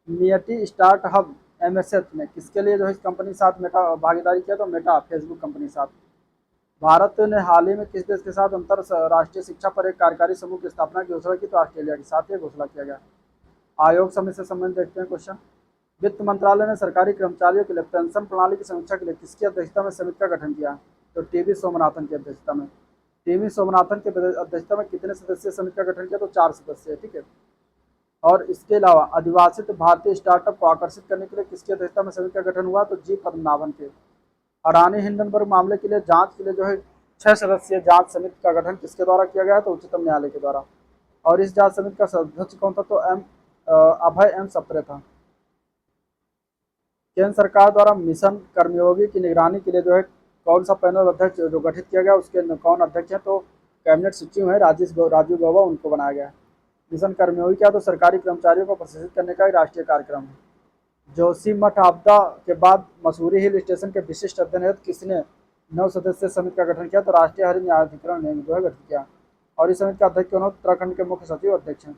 मियटी स्टार्ट हब एमएसएच ने किसके लिए जो है इस कंपनी के साथ मेटा भागीदारी किया? तो मेटा फेसबुक कंपनी के साथ। भारत ने हाल ही में किस देश के साथ अंतरराष्ट्रीय शिक्षा पर एक कार्यकारी समूह की स्थापना की घोषणा की? तो ऑस्ट्रेलिया के साथ ये घोषणा किया गया। आयोग समय से संबंधित देखते हैं क्वेश्चन। वित्त मंत्रालय ने सरकारी कर्मचारियों के लिए पेंशन प्रणाली की समीक्षा के लिए किसकी अध्यक्षता में समिति का गठन किया? तो टीवी सोमनाथन की अध्यक्षता में। टीवी सोमनाथन की अध्यक्षता में कितने सदस्यीय समिति का गठन किया? तो 4 सदस्य, ठीक है। और इसके अलावा आदिवासी भारतीय स्टार्टअप को आकर्षित करने के लिए किसकी अध्यक्षता में समिति का गठन हुआ? तो जी पद्मनाभन के। अडानी हिंडनबर्ग मामले के लिए जांच के लिए जो है 6 सदस्यीय जांच समिति का गठन किसके द्वारा किया गया? तो उच्चतम न्यायालय के द्वारा। और इस जांच समिति का अध्यक्ष कौन था? तो अभय एम सप्रे था। केंद्र सरकार द्वारा मिशन कर्मयोगी की निगरानी के लिए जो है कौन सा पैनल अध्यक्ष जो गठित किया गया, उसके कौन अध्यक्ष है? तो कैबिनेट सचिव है राजीव गौबा, उनको बनाया गया। मिशन कर्मयोगी क्या? तो सरकारी कर्मचारियों को प्रशिक्षित करने का एक राष्ट्रीय कार्यक्रम है। जोशीमठ आपदा के बाद मसूरी हिल स्टेशन के विशिष्ट अध्ययन हेतु किसने 9 सदस्यीय समिति का गठन किया? तो राष्ट्रीय हरित न्यायाधिकरण ने जो है गठित किया। और इस समिति का अध्यक्ष कौन? उत्तराखंड के मुख्य सचिव अध्यक्ष हैं।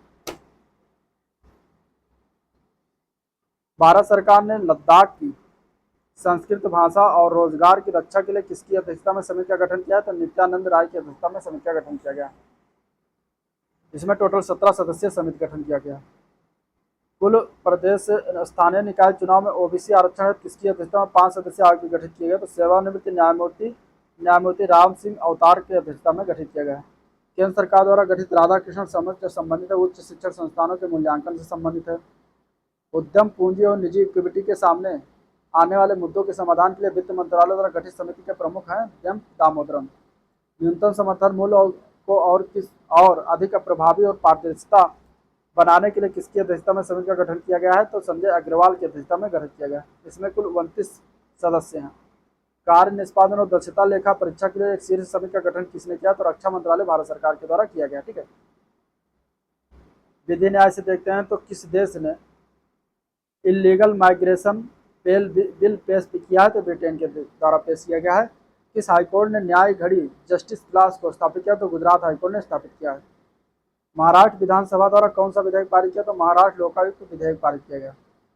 भारत सरकार ने लद्दाख की संस्कृत भाषा और रोजगार की रक्षा के लिए किसकी अध्यक्षता में समिति का गठन किया? तो नित्यानंद राय की अध्यक्षता में समिति का गठन किया गया। इसमें टोटल 17 सदस्यीय समिति गठन किया गया। कुल प्रदेश स्थानीय निकाय चुनाव में ओबीसी आरक्षण हेतु किसकी अध्यक्षता में 5 सदस्यीय आयोग गठित किए गए? तो सेवानिवृत्त न्यायमूर्ति राम सिंह अवतार की अध्यक्षता में गठित किया गया है। केंद्र सरकार द्वारा गठित राधाकृष्ण समूह से संबंधित है, उच्च शिक्षण संस्थानों के मूल्यांकन से संबंधित है। उद्यम पूंजी और निजी इक्विटी के सामने आने वाले मुद्दों के समाधान के लिए वित्त मंत्रालय द्वारा गठित समिति के प्रमुख हैं एम दामोदरन। न्यूनतम समर्थन मूल्य को और अधिक प्रभावी और पारदर्शिता बनाने के लिए किसकी अध्यक्षता में समिति का गठन किया गया है? तो संजय अग्रवाल की अध्यक्षता में गठित किया गया। इसमें कुल 29 सदस्य हैं। कार्य निष्पादन और दक्षता लेखा परीक्षा के लिए एक शीर्ष समिति का गठन किसने किया? तो रक्षा मंत्रालय भारत सरकार के द्वारा किया गया, ठीक है। विधि न्याय से देखते हैं। तो किस देश ने इलीगल माइग्रेशन बिल पेश किया है? तो ब्रिटेन के द्वारा पेश किया गया है। किस हाईकोर्ट ने न्याय घड़ी जस्टिस क्लास को स्थापित किया? तो गुजरात हाईकोर्ट ने स्थापित किया है। महाराष्ट्र विधानसभा द्वारा कौन सा विधेयक पारित किया? तो महाराष्ट्र लोकायुक्त विधेयक पारित किया गया।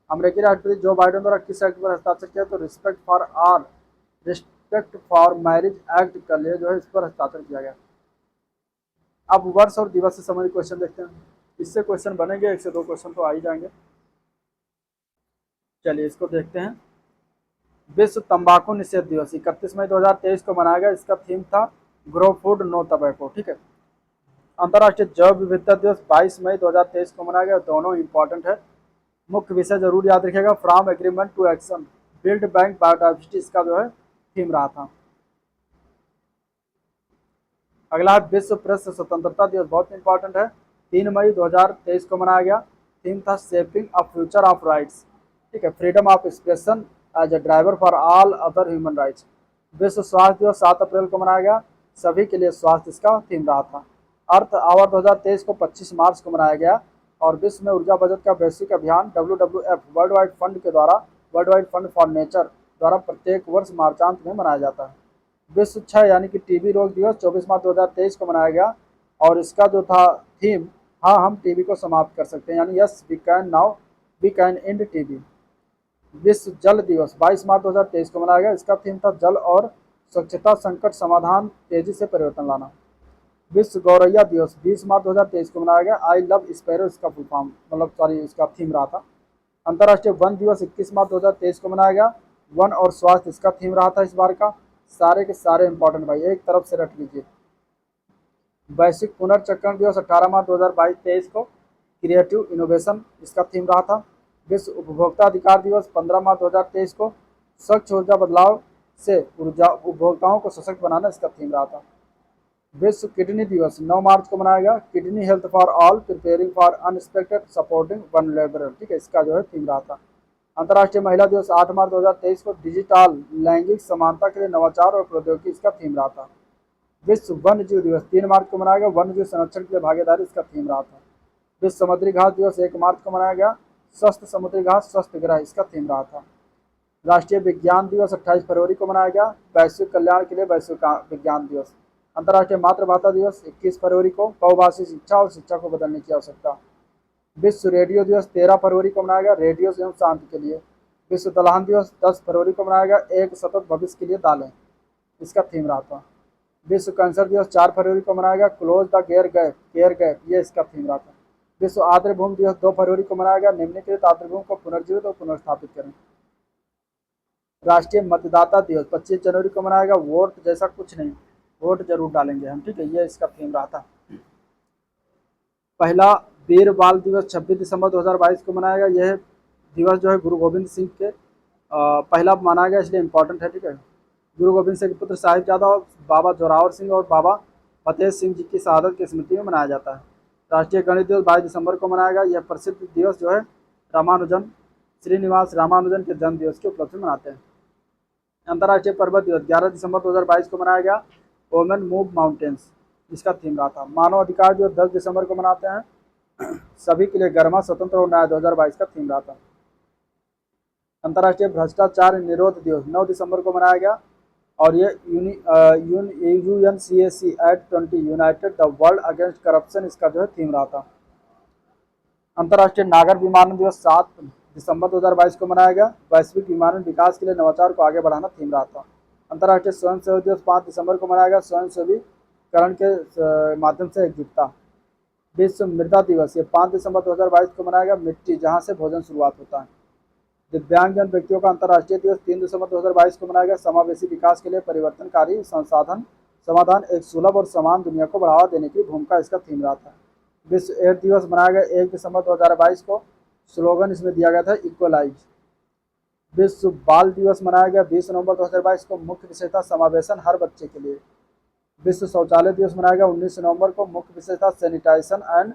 अमेरिकी राष्ट्रपति जो बाइडेन द्वारा किस एक्ट पर हस्ताक्षर किया? तो रिस्पेक्ट फॉर मैरिज एक्ट के लिए जो है इस पर हस्ताक्षर किया गया। अब वर्ष और दिवस से संबंधित क्वेश्चन देखते हैं। इससे क्वेश्चन बनेंगे, 1 से 2 क्वेश्चन तो आ ही जाएंगे। चलिए इसको देखते हैं। विश्व तंबाकू निषेध दिवस 31 मई 2023 को मनाया गया। इसका थीम था ग्रो फूड नो टबैको। ठीक है। अंतर्राष्ट्रीय जैव विविधता दिवस 22 मई 2023 को मनाया गया। दोनों इंपॉर्टेंट है। मुख्य विषय जरूर याद रखिएगा, from agreement to action, build bank biodiversity इसका जो है थीम रहा था। अगला है विश्व प्रेस स्वतंत्रता दिवस, बहुत इंपॉर्टेंट है। 3 मई 2023 को मनाया गया। थीम था shaping a future of rights. ठीक है। Freedom of expression as a driver for all other human rights. विश्व स्वास्थ्य दिवस 7 अप्रैल को मनाया गया। सभी के लिए स्वास्थ्य इसका थीम रहा था। अर्थ आवर 2023 को 25 मार्च को मनाया गया। और विश्व में ऊर्जा बचत का वैश्विक अभियान WWF वर्ल्ड वाइड फंड के द्वारा, world wide fund for nature द्वारा प्रत्येक वर्ष मार्चांत में मनाया जाता है। विश्व क्षय यानी कि टीबी रोग दिवस 24 मार्च 2023 को मनाया गया। और इसका जो था थीम, हाँ हम टीबी को समाप्त कर सकते हैं, यानी yes we can end TB. विश्व जल दिवस 22 मार्च 2023 को मनाया गया। इसका थीम था जल और स्वच्छता संकट समाधान, तेजी से परिवर्तन लाना। विश्व गौरैया दिवस 20 मार्च 2023 को मनाया गया। आई लव स्पैरो इसका फुल फॉर्म, मतलब सॉरी इसका थीम रहा था। अंतर्राष्ट्रीय वन दिवस 21 मार्च 2023 को मनाया गया। वन और स्वास्थ्य इसका थीम रहा था इस बार का। सारे के सारे इंपॉर्टेंट भाई, एक तरफ से रट लीजिए। वैश्विक पुनर्चक्रण दिवस 18 मार्च 2023 को, क्रिएटिव इनोवेशन इसका थीम रहा था। विश्व उपभोक्ता अधिकार दिवस 15 मार्च 2023 को, स्वच्छ ऊर्जा बदलाव से ऊर्जा उपभोक्ताओं को सशक्त बनाना इसका थीम रहा था। विश्व किडनी दिवस 9 मार्च को मनाया गया। Kidney health for all, preparing for unexpected, supporting vulnerable. ठीक है, इसका जो है थीम रहा था। अंतर्राष्ट्रीय महिला दिवस 8 मार्च 2023 को, डिजिटल लैंगिक समानता के लिए नवाचार और प्रौद्योगिकी इसका थीम रहा था। विश्व वन्य जीव दिवस 3 मार्च को मनाया गया। वन्य जीव संरक्षण के लिए भागीदारी इसका थीम रहा था। विश्व समुद्री घास दिवस 1 मार्च को मनाया गया। स्वस्थ समुद्री घास स्वस्थ ग्रह इसका थीम रहा था। राष्ट्रीय विज्ञान दिवस 28 फरवरी को मनाया गया। वैश्विक कल्याण के लिए वैश्विक विज्ञान दिवस। अंतर्राष्ट्रीय मातृभाषा दिवस 21 फरवरी को, बहुभाषी शिक्षा और शिक्षा को बदलने की आवश्यकता। विश्व रेडियो दिवस 13 फरवरी को मनाया गया, रेडियो एवं शांति के लिए। विश्व दलहन दिवस 10 फरवरी को मनाया गया, एक सतत भविष्य के लिए दालें इसका थीम रहा था। विश्व कैंसर दिवस 4 फरवरी को मनाया गया, क्लोज द केयर गैप ये इसका थीम रहा था। विश्व आर्द्र भूमि दिवस 2 फरवरी को मनाया गया, निम्नलिखित आर्द्र भूमि को पुनर्जीवित और पुनर्स्थापित करें। राष्ट्रीय मतदाता दिवस 25 जनवरी को मनाया गया। वोट जैसा कुछ नहीं, वोट जरूर डालेंगे हम। ठीक है, ये इसका थीम रहा था। पहला वीर बाल दिवस 26 दिसंबर 2022 को मनाया गया। यह दिवस जो है गुरु गोविंद सिंह के पहला माना गया, इसलिए इम्पोर्टेंट है। ठीक है, गुरु गोविंद सिंह के पुत्र साहिबजादा बाबा जोरावर सिंह और बाबा फतेह सिंह जी की शहादत की स्मृति में मनाया जाता है। राष्ट्रीय गणित दिवस 22 दिसंबर को मनाया गया। यह प्रसिद्ध दिवस जो है रामानुजन, श्रीनिवास रामानुजन के जन्म दिवस के उपलक्ष्य में मनाते हैं। अंतर्राष्ट्रीय पर्वत दिवस 11 दिसंबर 2022 को मनाया गया। वोमेन मूव माउंटेन्स इसका थीम रहा था। मानव अधिकार दिवस 10 दिसंबर को मनाते हैं। सभी के लिए गर्मा स्वतंत्र और न्याय 2022 का थीम रहा था। अंतर्राष्ट्रीय भ्रष्टाचार निरोध दिवस 9 दिसंबर को मनाया गया। और ये UNCAC Act 20 United the world against corruption इसका जो है थीम रहा था। अंतर्राष्ट्रीय नागर विमानन दिवस 7 दिसंबर 2022 को मनाया गया। वैश्विक विमानन विकास के लिए नवाचार को आगे बढ़ाना थीम रहा था। अंतर्राष्ट्रीय स्वयंसेवक दिवस 5 दिसंबर को मनाया गया। स्वयंसेवीकरण के माध्यम से एकजुटता। विश्व मृदा दिवस ये 5 दिसंबर 2022 को मनाया गया। मिट्टी जहाँ से भोजन शुरुआत होता है। दिव्यांगजन व्यक्तियों का अंतर्राष्ट्रीय दिवस 3 दिसंबर 2022 को मनाया गया। समावेशी विकास के लिए परिवर्तनकारी संसाधन समाधान, एक सुलभ और समान दुनिया को बढ़ावा देने की भूमिका इसका थीम रहा था। विश्व एड्स दिवस मनाया गया 1 दिसंबर 2022 को। स्लोगन इसमें दिया गया था इक्वलाइज। विश्व बाल दिवस मनाया गया 20 नवंबर 2022 को। मुख्य विषय था समावेशन हर बच्चे के लिए। विश्व शौचालय दिवस मनाया गया 19 नवंबर को। मुख्य विषय था sanitisation and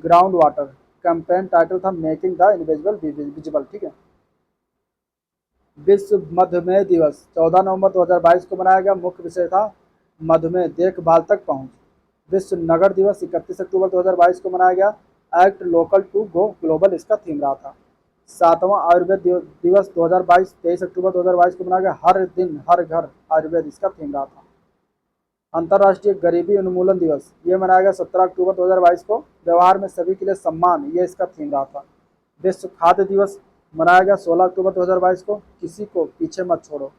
ground water. Campaign title था मेकिंग द इनविजिबल विजिबल। ठीक है। विश्व मधुमेह दिवस 14 नवंबर 2022 को मनाया गया। मुख्य विषय था मधुमेह देखभाल तक पहुंच। विश्व नगर दिवस 31 अक्टूबर 2022 को मनाया गया। Act local to go global इसका थीम रहा था। 7वां आयुर्वेद दिवस 2022 23 अक्टूबर 2022 को मनाया गया। हर दिन हर घर आयुर्वेद इसका थीम रहा था। अंतर्राष्ट्रीय गरीबी उन्मूलन दिवस ये मनाया गया 17 अक्टूबर 2022 को। व्यवहार में सभी के लिए सम्मान, ये इसका थीम रहा था। विश्व खाद्य दिवस मनाया गया 16 अक्टूबर 2022 को, किसी को पीछे मत छोड़ो।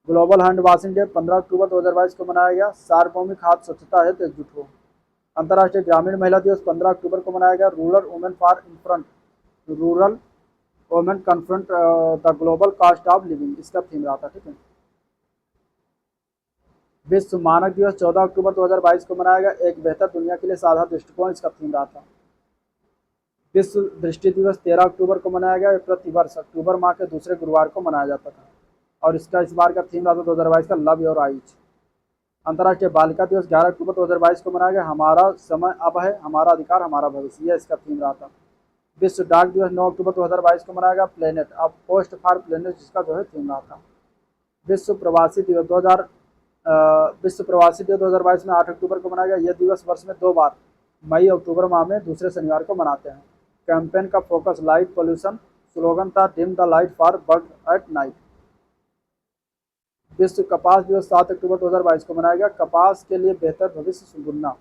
ग्लोबल हैंड वॉशिंग डे 15 अक्टूबर 2022 को मनाया गया। सार्वभौमिक हाथ स्वच्छता है तो एकजुट हो। अंतर्राष्ट्रीय ग्रामीण महिला दिवस 15 अक्टूबर को मनाया गया। Rural women confront the global cost of living, इसका थीम रहा था। ठीक है। विश्व मानक दिवस 14 अक्टूबर 2022 को मनाया गया। एक बेहतर दुनिया के लिए साझा दृष्टिकोण, इसका थीम रहा था। विश्व दृष्टि दिवस 13 अक्टूबर को मनाया गया। प्रतिवर्ष अक्टूबर माह के दूसरे गुरुवार को मनाया जाता था और इसका इस बार का थीम रहा था 2022 का लव योर आइज। अंतर्राष्ट्रीय बालिका दिवस 11 अक्टूबर 2022 को मनाया गया। हमारा समय अब है, हमारा अधिकार हमारा भविष्य, यह इसका थीम रहा था। विश्व डाक दिवस 9 अक्टूबर 2022 को मनाया गया। प्लेनेट अब पोस्ट फॉर प्लेनेट, जिसका जो है थीम रहा था। विश्व प्रवासी दिवस 2022 में 8 अक्टूबर को मनाया गया। यह दिवस वर्ष में 2 बार मई अक्टूबर माह में दूसरे शनिवार को मनाते हैं। कैंपेन का फोकस लाइट पोल्यूशन, स्लोगन था dim the light for bird at night. विश्व कपास दिवस 7 अक्टूबर 2022 को मनाया गया। कपास के लिए बेहतर भविष्य बुनना।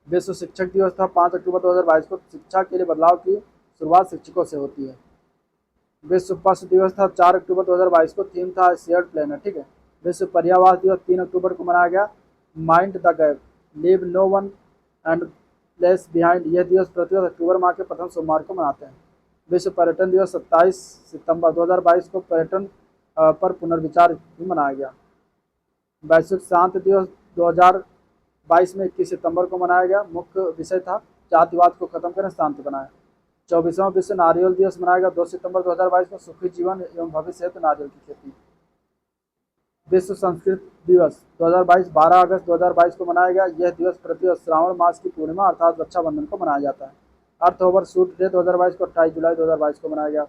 विश्व शिक्षक दिवस था 5 अक्टूबर 2022 को। शिक्षा के लिए बदलाव की शुरुआत शिक्षकों से होती है। विश्व पशु दिवस था 4 अक्टूबर 2022 को। थीम था शेयर्ड प्लेनेट। ठीक है। विश्व पर्यावरण दिवस 3 अक्टूबर को मनाया गया। Mind the gap, leave no one and place behind, यह दिवस प्रतिवर्ष अक्टूबर माह के प्रथम सोमवार को मनाते हैं। विश्व पर्यटन दिवस 27 सितंबर 2022 को पर्यटन पर पुनर्विचार भी मनाया गया। वैश्विक शांति दिवस 2022 में 21 सितंबर को मनाया गया। मुख्य विषय था जातिवाद को खत्म करें, शांति बनाएं। 24वां विश्व नारियल दिवस मनाया गया 2 सितंबर 2022 को। सुखी जीवन एवं भविष्य हेतु नारियल की खेती। विश्व संस्कृत दिवस 2022 12 अगस्त 2022 को मनाया गया। यह दिवस प्रतिवर्ष श्रावण मास की पूर्णिमा अर्थात रक्षाबंधन को मनाया जाता है। अर्थ ओवर शूट डे 2022 को 28 जुलाई 2022 को मनाया गया।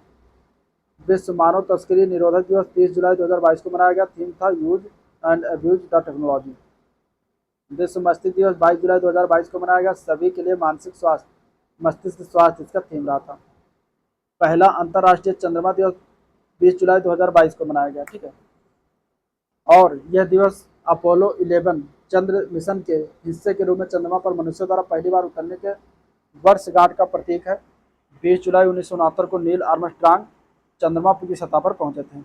विश्व मानव तस्करी निरोधक दिवस 30 जुलाई 2022 को मनाया गया। थीम था use and abuse the technology. विश्व मस्तिष्क दिवस 22 जुलाई 2022 को मनाया गया। सभी के लिए मानसिक स्वास्थ्य, मस्तिष्क स्वास्थ्य, इसका थीम रहा था। पहला अंतर्राष्ट्रीय चंद्रमा दिवस 20 जुलाई 2022 को मनाया गया। ठीक है। और यह दिवस अपोलो 11 चंद्र मिशन के हिस्से के रूप में चंद्रमा पर मनुष्यों द्वारा पहली बार उतरने के वर्षगांठ का प्रतीक है। 20 जुलाई 1969 को नील आर्मस्ट्रांग चंद्रमा की सतह पर पहुंचे थे।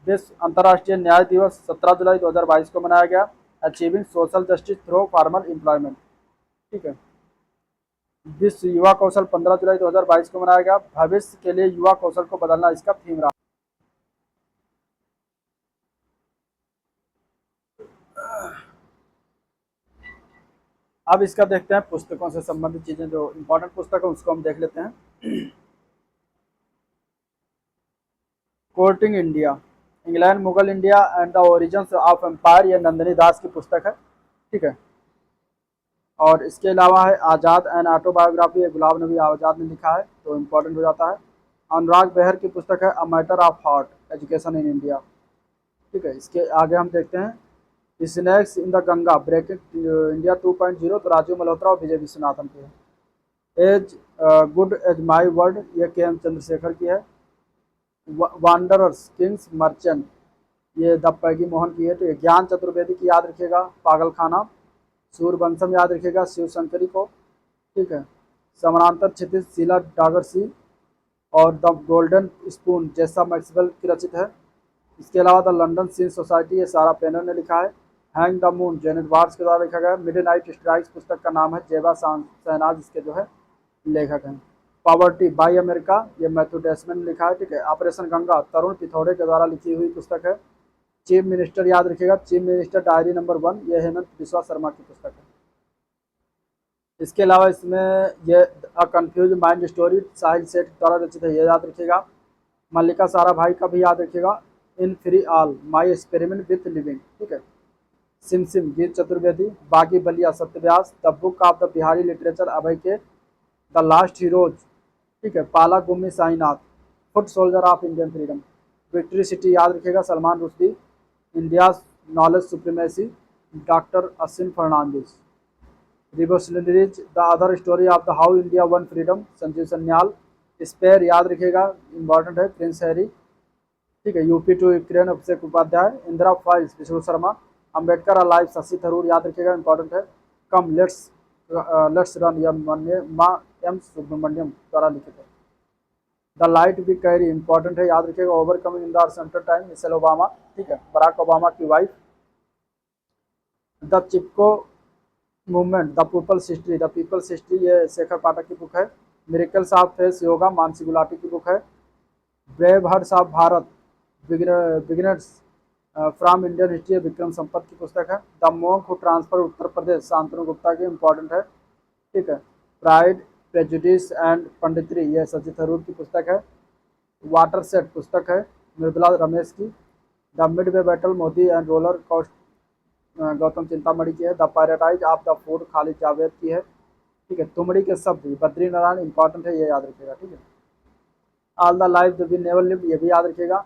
विश्व अंतर्राष्ट्रीय न्याय दिवस 17 जुलाई 2022 को मनाया गया। Achieving social justice through formal employment. ठीक है। विश्व युवा कौशल 15 जुलाई 2022 को मनाया गया। भविष्य के लिए युवा कौशल को बदलना, इसका थीम रहा। अब इसका देखते हैं पुस्तकों से संबंधित चीजें, जो इंपॉर्टेंट पुस्तक है उसको हम देख लेते हैं। Courting India, England Mughal India and the origins of empire, ये नंदिनी दास की पुस्तक है। ठीक है। और इसके अलावा है आज़ाद एंड ऑटोबायोग्राफी, गुलाब नबी आज़ाद ने लिखा है तो इम्पोर्टेंट हो जाता है। अनुराग बेहर की पुस्तक है a matter of heart, education in India. ठीक है। इसके आगे हम देखते हैं snakes in the Ganga, breaking India 2.0, तो राजीव मल्होत्रा और विजय विश्वनाथन की है। As good as my word, ये के.एम. चंद्रशेखर की है। वांडरर्स किंग्स मर्चेंट, ये द पैगी मोहन की है। तो ये ज्ञान चतुर्वेदी की याद रखिएगा, पागल खाना। सूर्यवंशम याद रखिएगा, शिव शंकरी को। ठीक है। समानांतर क्षितिज शीला डागरसी और द गोल्डन स्पून जैसा मैक्सवेल की रचित है। इसके अलावा द लंदन सीन सोसाइटी, ये सारा पेनर ने लिखा है। Hang the moon Janet wars के द्वारा लिखा गया। मिडनाइट स्ट्राइक्स पुस्तक का नाम है, जेबा शहनाज इसके जो है लेखक हैं। पॉवर्टी बाई अमेरिका, ये मैथ्यू डेसमैन ने लिखा है। ठीक है। ऑपरेशन गंगा तरुण पिथौड़े के द्वारा लिखी हुई पुस्तक है। चीफ मिनिस्टर याद रखिएगा, चीफ मिनिस्टर डायरी नंबर 1, ये हेमंत बिस्वा शर्मा की पुस्तक है। इसके अलावा इसमें ये अ कन्फ्यूज माइंड स्टोरी साहिल सेठ द्वारा रचित है, ये याद रखिएगा। मल्लिका सारा भाई का भी याद रखिएगा, in free all my experiment with living. ठीक है। Simsim Geet Chaturvedi, Baagi Ballia Satyavyas, the book of the Bihari literature Abhay K, the last heroes. ठीक है। Palagummi Sainath, foot soldier of Indian freedom. Victory city याद रखिएगा, Salman Rushdie. India knowledge supremacy, doctor Asin Fernandes. Revolutionaries the other story of the how India won freedom, Sanjeev Sanyal. स्पेयर याद रखिएगा, important है, Prince Harry. ठीक है। UP to Ukraine, Abhishek Upadhyay. Indira files, Vishnu Sharma. Ambedkar alive, Shashi Tharoor याद रखिएगा, इंपॉर्टेंट है। कम लेट्स रन, यह माँ एम सुब्रमण्यम द्वारा लिखित है। The light we carry, important है, याद रखिएगा, overcoming in the centre time, Michelle Obama, ठीक है, बराक ओबामा की wife. The Chipko movement, the people's history, the people's history ये शेखर पाठक की बुक है। Miracles of face yoga, Mansi Gulati की बुक है। Brave hearts of Bharat, beginners from Indian history, Vikram Sampath की पुस्तक है। The monk who transfer Uttar Pradesh, Shantanu Gupta की, इंपॉर्टेंट है, ठीक है। प्राइड प्रेजुडिस एंड पंडितरी, यह शशि थरूर की पुस्तक है। वाटर सेट पुस्तक है मृदुला रमेश की। The midway battle, Modi and roller coast, Gautam Chintamani की है। The paradise of the food, Khalid Javed की है, ठीक है। तुमड़ी के शब्द, बद्री नारायण, इंपॉर्टेंट है, ये याद रखिएगा, ठीक है। All the life we never lived, ये भी याद रखिएगा,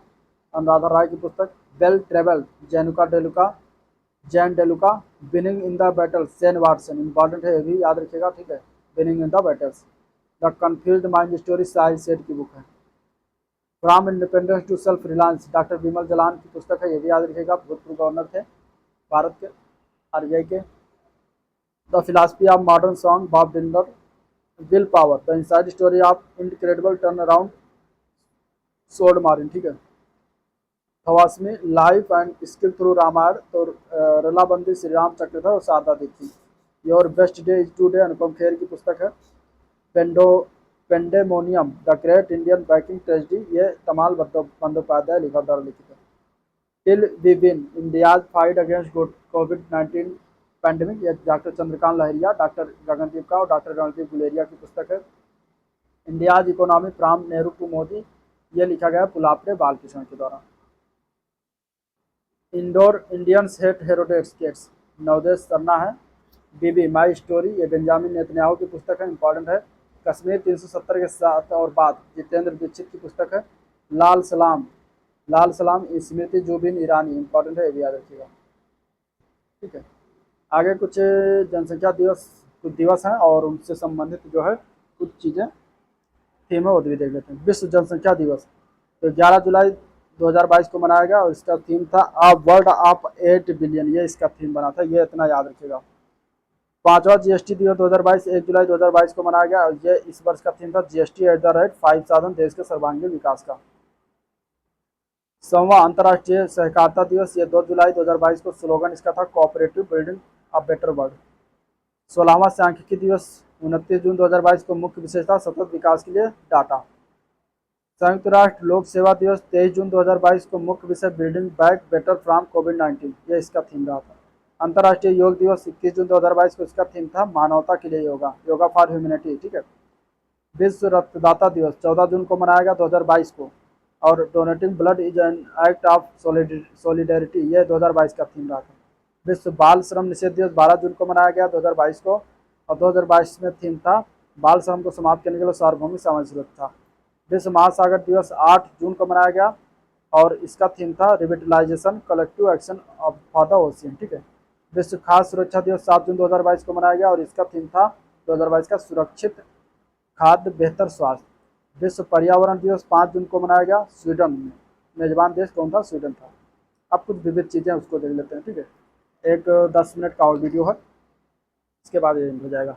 अनुराधा राय की पुस्तक। Well travelled, Jen DeLuca. Winning in the battle, Shane Watson, important है, ये भी याद रखिएगा, ठीक है। Winning in the battles. The confused mind story, Sahil Seth की बुक है। From independence to self reliance, doctor Vimal Jalan की पुस्तक है, ये भी याद रखिएगा, भूतपूर्व गवर्नर थे भारत के, आरबीआई के। The philosophy of modern song, Bob Dylan. Will power, the inside story of incredible turn around, सोड मार्टिन, ठीक है। थवासमी, life and skill through Ramayana, तो रलाबंदी श्री राम चक्रधर और Sharda Dixit. Your best day is today, Anupam Kher की पुस्तक है। पेंडो pandemonium, the great Indian banking tragedy, ये तमाल बंदोपाध्याय लिखा द्वारा लिखित है। Till we win, India's fight against कोविड-19 पैंडेमिक, ये डॉक्टर चंद्रकांत लहरिया, डॉक्टर गगनदीप का और डॉक्टर रणदीप गुलेरिया की पुस्तक है। India's economy from Nehru to Modi, ये लिखा गया पुलापड़े बालकृष्ण के द्वारा। इंडोर Indians at Herod's gates, Navtej Sarna है। बीबी माई स्टोरी, ये बेंजामिन नेतन्याहू की पुस्तक है, इंपॉर्टेंट है। कश्मीर 370 के साथ और बाद, जितेंद्र दीक्षित की पुस्तक है। लाल सलाम स्मृति जुबिन ईरानी, इंपॉर्टेंट है, ये भी याद रखिएगा, ठीक है। आगे कुछ जनसंख्या दिवस, कुछ दिवस हैं और उनसे संबंधित जो है कुछ चीज़ें थीम है वो भी देख लेते हैं। विश्व जनसंख्या दिवस तो 11 जुलाई 2022 को मनाया गया और इसका थीम था अ वर्ल्ड ऑफ 8 बिलियन, ये इसका थीम बना था, ये इतना याद रखिएगा। पांचवा जीएसटी दिवस 2022 1 जुलाई 2022 को मनाया गया और ये इस वर्ष का थीम था जीएसटी एट द रेट 5 साधन देश के सर्वांगीण विकास का। 100वां अंतर्राष्ट्रीय सहकारिता दिवस, ये 2 जुलाई 2022 को, स्लोगन इसका था cooperative building a better world. 16वां सांख्यिकी दिवस 29 जून 2022 को, मुख्य विशेषता सतत विकास के लिए डाटा। संयुक्त राष्ट्र लोक सेवा दिवस 23 जून 2022 को, मुख्य विषय बिल्डिंग बैक बेटर फ्रॉम कोविड-19, ये इसका थीम रहा था। अंतर्राष्ट्रीय योग दिवस 21 जून 2022 को, इसका थीम था मानवता के लिए योगा, योगा फॉर ह्यूमैनिटी, ठीक है। विश्व रक्तदाता दिवस 14 जून को मनाया गया 2022 को और donating blood is an act of solidarity, ये 2022 का थीम रहा था। विश्व बाल श्रम निषेध दिवस 12 जून को मनाया गया 2022 को और 2022 में थीम था बाल श्रम को समाप्त करने के लिए सार्वभौमिक सामाजिक सुरक्षा। विश्व महासागर दिवस 8 जून को मनाया गया और इसका थीम था revitalisation collective action for the ocean, ठीक है। विश्व खाद्य सुरक्षा दिवस 7 जून 2022 को मनाया गया और इसका थीम था 2022 का सुरक्षित खाद्य बेहतर स्वास्थ्य। विश्व पर्यावरण दिवस 5 जून को मनाया गया स्वीडन में, मेजबान देश कौन था? स्वीडन था। अब कुछ विविध चीज़ें उसको देख लेते हैं, ठीक है। एक 10 मिनट का और वीडियो है, इसके बाद ये हो जाएगा।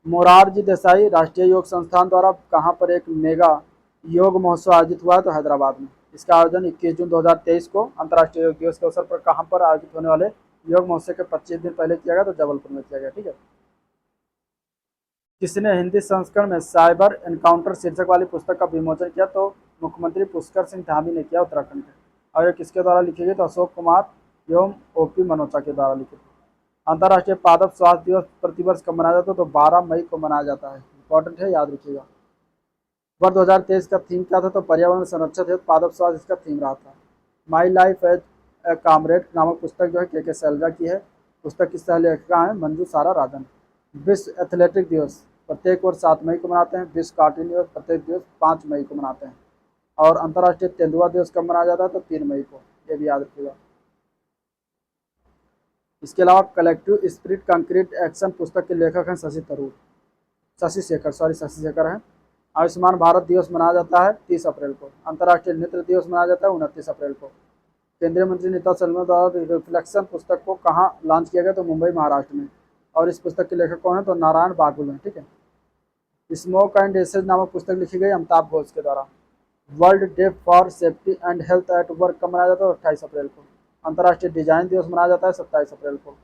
मोरारजी देसाई राष्ट्रीय योग संस्थान द्वारा कहाँ पर एक मेगा योग महोत्सव आयोजित हुआ है? तो हैदराबाद में। इसका आयोजन 21 जून 2023 को अंतर्राष्ट्रीय योग दिवस के अवसर पर कहाँ पर आयोजित होने वाले योग महोत्सव के 25 दिन पहले किया गया? तो जबलपुर में किया गया, ठीक है। किसने हिंदी संस्करण में साइबर एनकाउंटर शीर्षक वाली पुस्तक का विमोचन किया? तो मुख्यमंत्री पुष्कर सिंह धामी ने किया, उत्तराखंड के। और ये किसके द्वारा लिखी गई? तो अशोक कुमार एवं ओपी मनोचा के द्वारा लिखी। अंतर्राष्ट्रीय पादप स्वास्थ्य दिवस प्रतिवर्ष कब मनाया जाता है? तो 12 मई को मनाया जाता है, इंपॉर्टेंट है, याद रखिएगा। वर्ष 2023 का थीम क्या था? तो पर्यावरण संरक्षण हेतु पादप स्वास्थ्य इसका थीम रहा था। My life as a comrade नामक पुस्तक जो है के शैलजा की है। पुस्तक की सह लेखिका है मंजू सारा राजन। विश्व एथलेटिक दिवस प्रत्येक वर्ष 7 मई को मनाते हैं। विश्व कार्टून दिवस प्रत्येक दिवस 5 मई को मनाते हैं। और अंतर्राष्ट्रीय तेंदुआ दिवस कब मनाया जाता है? तो 3 मई को, ये भी याद रखिएगा। इसके अलावा कलेक्टिव स्पिरिट कंक्रीट एक्शन पुस्तक के लेखक हैं शशि शेखर हैं। आयुष्मान भारत दिवस मनाया जाता है 30 अप्रैल को। अंतर्राष्ट्रीय नृत्य दिवस मनाया जाता है 29 अप्रैल को। केंद्रीय मंत्री नीता शर्मा द्वारा रिफ्लेक्शन पुस्तक को कहाँ लॉन्च किया गया? तो मुंबई महाराष्ट्र में। और इस पुस्तक के लेखक कौन है? तो नारायण बागुल है। ठीक है। स्मोक एंड एसेज नामक पुस्तक लिखी गई अमिताभ घोष के द्वारा। World day for safety and health at work कब मनाया जाता है? 28 अप्रैल को। अंतर्राष्ट्रीय डिजाइन दिवस मनाया जाता है 27 अप्रैल को।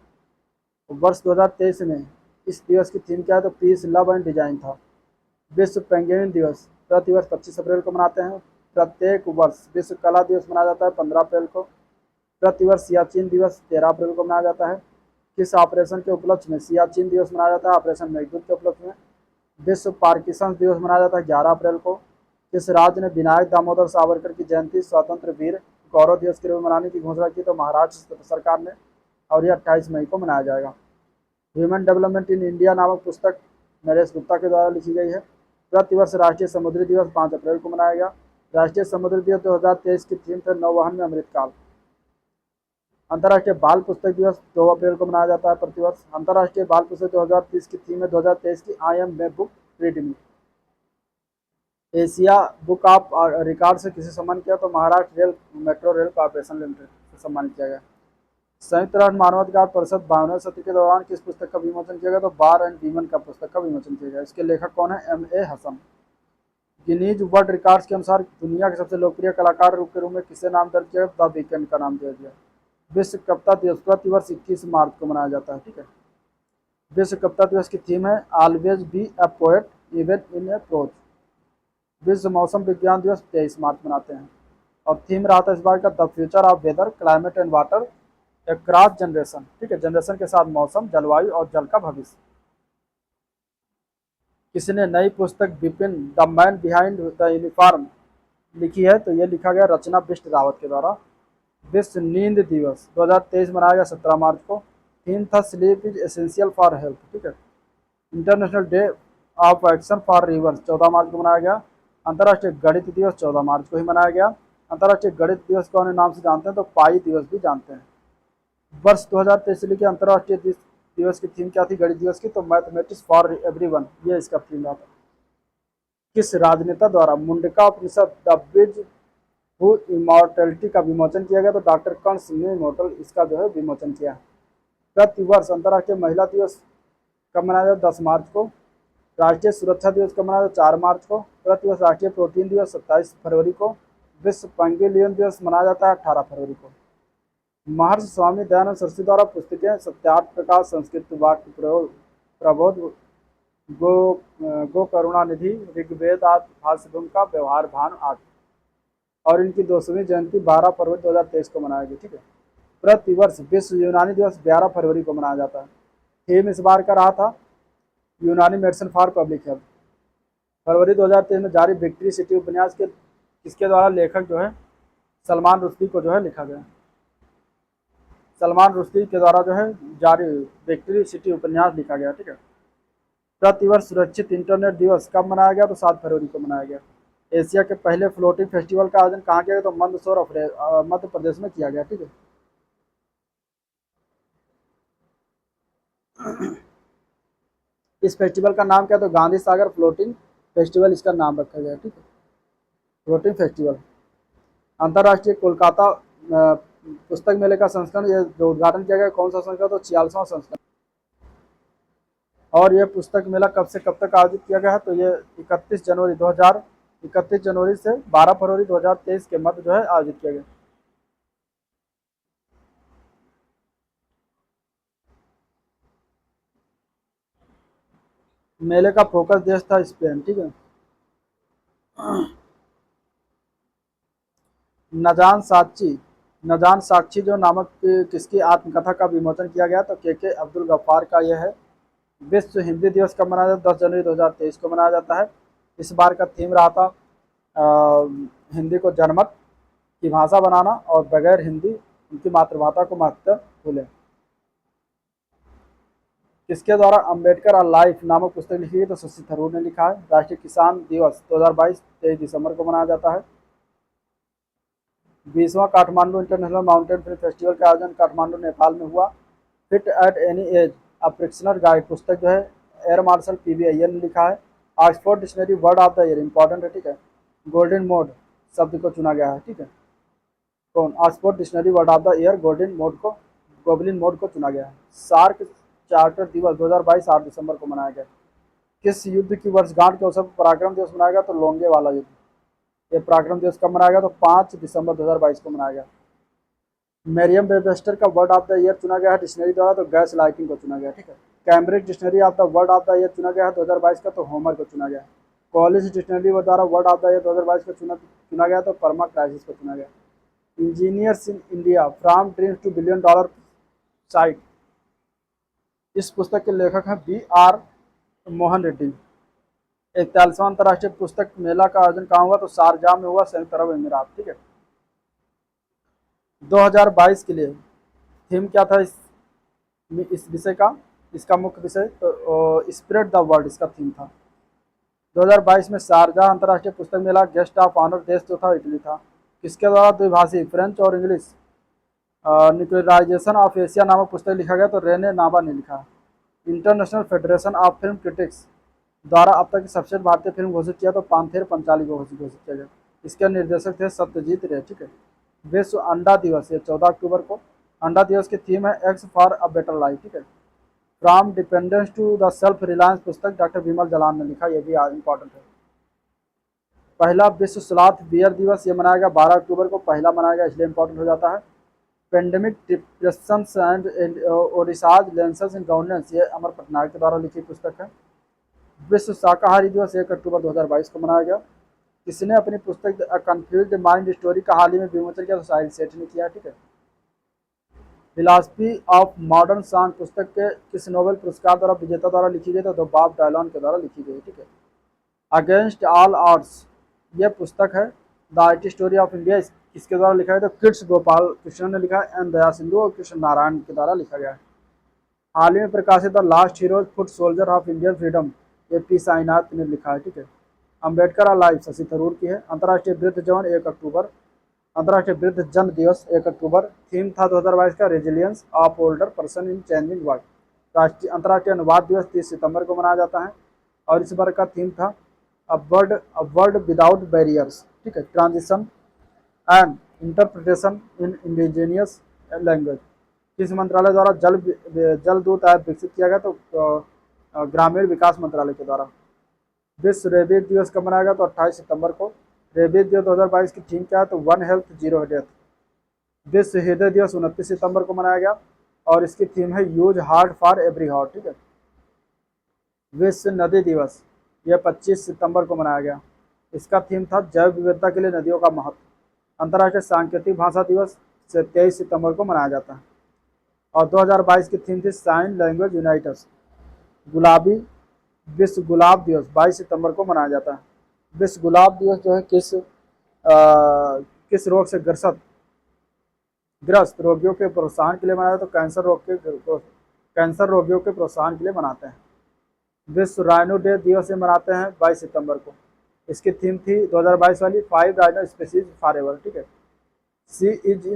वर्ष 2023 में इस दिवस की थीम क्या है? तो पीस लव एंड डिजाइन था। विश्व पेंगुइन दिवस प्रतिवर्ष 25 अप्रैल को मनाते हैं। प्रत्येक वर्ष विश्व कला दिवस मनाया जाता है 15 अप्रैल को। प्रतिवर्ष सियाचिन दिवस 13 अप्रैल को मनाया जाता है। किस ऑपरेशन के उपलक्ष्य में सियाचिन दिवस मनाया जाता है? ऑपरेशन मेघदूत के उपलक्ष्य में। विश्व पार्किंसन दिवस मनाया जाता है 11 अप्रैल को। किस राज्य ने विनायक दामोदर सावरकर की जयंती स्वतंत्र वीर गौरव दिवस के रूप में मनाने की घोषणा की? तो महाराष्ट्र सरकार ने। और ये 28 मई को मनाया जाएगा। ह्यूमन डेवलपमेंट इन इंडिया नामक पुस्तक नरेश गुप्ता के द्वारा लिखी गई है। प्रतिवर्ष राष्ट्रीय समुद्री दिवस 5 अप्रैल को मनाया गया। राष्ट्रीय समुद्री दिवस 2023 की थीम थे नौवहन में अमृतकाल। अंतर्राष्ट्रीय बाल पुस्तक दिवस 2 अप्रैल को मनाया जाता है प्रतिवर्ष। अंतर्राष्ट्रीय बाल पुस्तक 2030 की थीम है 2023 की I am may book read me. Asia book of record से किसे सम्मानित किया? तो Maharashtra rail metro rail corporation limited से सम्मानित किया गया। संयुक्त राष्ट्र मानवाधिकार परिषद 52वें सत्र के दौरान किस पुस्तक का विमोचन किया गया? तो बार एंड वीमन का पुस्तक का विमोचन किया गया। इसके लेखक कौन है? M.A. Hasan. Guinness world records के अनुसार दुनिया के सबसे लोकप्रिय कलाकार के रूप में किसे नाम दर्ज किया? द वीकेंड का नाम दिया गया। विश्व कविता दिवस प्रतिवर्ष 21 मार्च को मनाया जाता है। ठीक है। विश्व कविता दिवस की थीम है always be a poet even in a prose. विश्व मौसम विज्ञान दिवस 23 मार्च मनाते हैं। और थीम रहा था इस बार का the future of weather climate and water cross generation. ठीक है। जनरेशन के साथ मौसम, जलवायु और जल का भविष्य। किसने नई पुस्तक Bipin the man behind the uniform लिखी है? तो ये लिखा गया रचना बिष्ट रावत के द्वारा। विश्व नींद दिवस 2023 मनाया गया 17 मार्च को। थीम था sleep is essential for health. ठीक है। International day of action for reverse 14 मार्च को मनाया गया। अंतर्राष्ट्रीय गणित दिवस 14 मार्च को ही मनाया गया। अंतर्राष्ट्रीय गणित दिवस कौन नाम से जानते हैं? तो पाई दिवस भी जानते हैं। वर्ष 2023 के अंतर्राष्ट्रीय दिवस की थीम क्या थी गणित दिवस की? तो मैथमेटिक्स फॉर एवरीवन, ये इसका थीम रहा था। किस राजनेता द्वारा मुंडका उपनिषद द ब्रिज टू इमॉर्टलिटी का विमोचन किया गया? तो डॉक्टर कर्ण सिंह ने इमॉर्टल इसका जो है विमोचन किया। प्रतिवर्ष अंतर्राष्ट्रीय महिला दिवस कब मनाया जाता? 10 मार्च को। राष्ट्रीय सुरक्षा दिवस कब मनाया जाता? 4 मार्च को। प्रतिवर्ष राष्ट्रीय प्रोटीन दिवस 27 फरवरी को। विश्व पेंगुइन दिवस मनाया जाता है 18 फरवरी को। महर्षि स्वामी दयानंद सरस्वती द्वारा पुस्तकें सत्यार्थ प्रकाश, संस्कृत वाक्य प्रबोध, गो करुणा निधि, ऋग्वेद आदि भाष्य भूमिका, व्यवहार भान आदि। और इनकी 200वीं जयंती 12 फरवरी 2023 को मनाया गया। ठीक है। प्रतिवर्ष विश्व यूनानी दिवस 11 फरवरी को मनाया जाता है। थीम इस बार का रहा था यूनानी मेडिसिन फॉर पब्लिक हेल्थ। फरवरी 2023 में जारी विक्ट्री सिटी उपन्यास के किसके द्वारा लेखक जो है सलमान रुश्दी को जो है लिखा गया। सलमान रुश्दी के द्वारा जो है जारी विक्ट्री सिटी उपन्यास लिखा गया। ठीक है। प्रतिवर्ष सुरक्षित इंटरनेट दिवस कब मनाया गया? तो 7 फरवरी को मनाया गया। एशिया के पहले फ्लोटिंग फेस्टिवल का आयोजन कहाँ किया गया? तो मंदसौर मध्य प्रदेश में किया गया। ठीक है। इस फेस्टिवल का नाम क्या? तो गांधी सागर फ्लोटिंग फेस्टिवल इसका नाम रखा गया। ठीक है। Floating festival. अंतर्राष्ट्रीय कोलकाता पुस्तक मेले का संस्करण ये जो उद्घाटन किया गया कौन सा संस्करण? तो 46वां संस्करण। और यह पुस्तक मेला कब से कब तक आयोजित किया गया है? तो ये 31 जनवरी से 12 फरवरी 2023 के मध्य जो है आयोजित किया गया। मेले का फोकस देश था स्पेन। ठीक है। नजान साक्षी जो नामक किसकी आत्मकथा का विमोचन किया गया? तो के अब्दुल गफ्फार का यह है। विश्व हिंदी दिवस कब मनाया जाता है? 10 जनवरी 2023 को मनाया जाता है। इस बार का थीम रहा था हिंदी को जनमत की भाषा बनाना और बगैर हिंदी उनकी मातृभाषा को महत्व भूलें। किसके द्वारा अम्बेडकर और लाइफ नामक पुस्तक लिखी गई? तो शशि थरूर ने लिखा है। राष्ट्रीय किसान दिवस 2022 23 दिसंबर को मनाया जाता है। 20वां Kathmandu international mountain film festival का आयोजन काठमांडू नेपाल में हुआ। Fit at any age a practitioner guide पुस्तक जो है एयर मार्शल PV अय्यर ने लिखा है। Oxford dictionary word of the year important है। ठीक है। गोल्डन मोड शब्द को चुना गया है। ठीक है। कौन? Oxford dictionary word of the year goblin mode को चुना गया। सार्क चार्टर दिवस 2022 8 दिसंबर को मनाया गया। किस युद्ध की वर्षगांठ के अवसर पर पराक्रम दिवस मनाया गया? तो लोंगे वाला युद्ध। ये पराक्रम दिवस कब मनाया गया? तो 5 दिसंबर 2022 को मनाया गया। मेरियम वेबस्टर का वर्ड ऑफ द ईयर चुना गया है डिक्शनरी द्वारा, तो गैस लाइटिंग को चुना गया। ठीक है। Cambridge dictionary of the word of the year चुना गया है 2022 का, तो होमर को चुना गया। कॉलेज डिक्शनरी द्वारा वर्ड ऑफ द ईयर 2022 का चुना गया, तो परमा क्राइसिस को चुना गया। Engineers in India from dreams two billion dollar site, इस पुस्तक के लेखक हैं BR मोहन रेड्डी। 41वां अंतर्राष्ट्रीय पुस्तक मेला का आयोजन कहाँ हुआ? तो शारजाह में हुआ, संयुक्त अरब अमीरात। ठीक है। 2022 के लिए थीम क्या था इस विषय का? इसका मुख्य विषय तो स्प्रेड द वर्ड इसका थीम था। 2022 में शारजाह अंतर्राष्ट्रीय पुस्तक मेला गेस्ट ऑफ ऑनर देश जो था इटली था। किसके द्वारा द्विभाषी फ्रेंच और इंग्लिश न्यूक्लियराइजेशन ऑफ एशिया नामक पुस्तक लिखा गया, तो रेने नाबा ने लिखा। International federation of film critics द्वारा अब तक की सबसे भारतीय फिल्म घोषित किया, तो पांथेर पंचाली को घोषित किया गया। इसके निर्देशक थे सत्यजीत रे। ठीक है। विश्व अंडा दिवस ये 14 अक्टूबर को। अंडा दिवस की थीम है X for a better life. ठीक है। From dependence to the self reliance पुस्तक डॉक्टर विमल जलान ने लिखा, ये भी इंपॉर्टेंट है। पहला विश्व स्लॉथ बियर दिवस ये मनाया गया 12 अक्टूबर को, पहला मनाया गया इसलिए इंपॉर्टेंट हो जाता है। Pandemic depressions and Odisha's lenses in governance ये अमर पटनायक के द्वारा लिखी पुस्तक है। विश्व शाकाहारी दिवस 1 अक्टूबर 2022 को मनाया गया। किसने अपनी पुस्तक अ कन्फ्यूज्ड माइंड स्टोरी का हाल ही में विमोचन किया? तो साहिल सेठ ने किया। ठीक है। फिलॉसफी ऑफ मॉडर्न सॉन्ग पुस्तक के किस नोबेल पुरस्कार द्वारा विजेता द्वारा लिखी गई? तो बॉब डायलॉन के द्वारा लिखी गई। ठीक है। अगेंस्ट ऑल ऑड्स ये पुस्तक है। The IT story of India किसके द्वारा लिखा है? तो कृष्ण गोपाल कृष्ण ने लिखा है। एन दया सिंधु और कृष्ण नारायण के द्वारा लिखा गया है। हाल ही में प्रकाशित the last heroes foot soldier of Indian freedom ये पी साईनाथ ने लिखा है। ठीक है। अम्बेडकर अलाइव शशि थरूर की है। अंतर्राष्ट्रीय वृद्ध जवन 1 अक्टूबर। अंतर्राष्ट्रीय वृद्ध जन दिवस 1 अक्टूबर। थीम था 2022 का resilience of older person in changing world. राष्ट्रीय अंतर्राष्ट्रीय अनुवाद दिवस 30 सितंबर को मनाया जाता है, और इस बार का थीम था अ वर्ल्ड विदाउट बैरियर्स। ठीक है। Transition and interpretation in indigenous language. किस मंत्रालय द्वारा जल दूत ऐप विकसित किया गया? तो ग्रामीण विकास मंत्रालय के द्वारा। विश्व रेबीज दिवस कब मनाया गया? तो 28 सितंबर को। रेबीज दिवस 2022 की थीम क्या है? तो वन हेल्थ जीरो डेथ। विश्व हृदय दिवस 29 सितंबर को मनाया गया, और इसकी थीम है use heart for every heart. ठीक है। विश्व नदी दिवस यह 25 सितंबर को मनाया गया। इसका थीम था जैव विविधता के लिए नदियों का महत्व। अंतर्राष्ट्रीय सांकेतिक भाषा दिवस से 23 सितंबर को मनाया जाता है, और 2022 की थीम थी साइन लैंग्वेज यूनाइटर्स। गुलाबी विश्व गुलाब दिवस 22 सितंबर को मनाया जाता है। विश्व गुलाब दिवस जो है किस रोग से ग्रस्त रोगियों के प्रोत्साहन के लिए मनाया जाता है? तो कैंसर रोगियों के प्रोत्साहन के लिए मनाते हैं। विश्व राइनो डे दिवस से मनाते हैं 22 सितंबर को। इसकी थीम थी 2022 वाली 5 राइनो स्पीशीज फॉर एवर। ठीक है। सी इज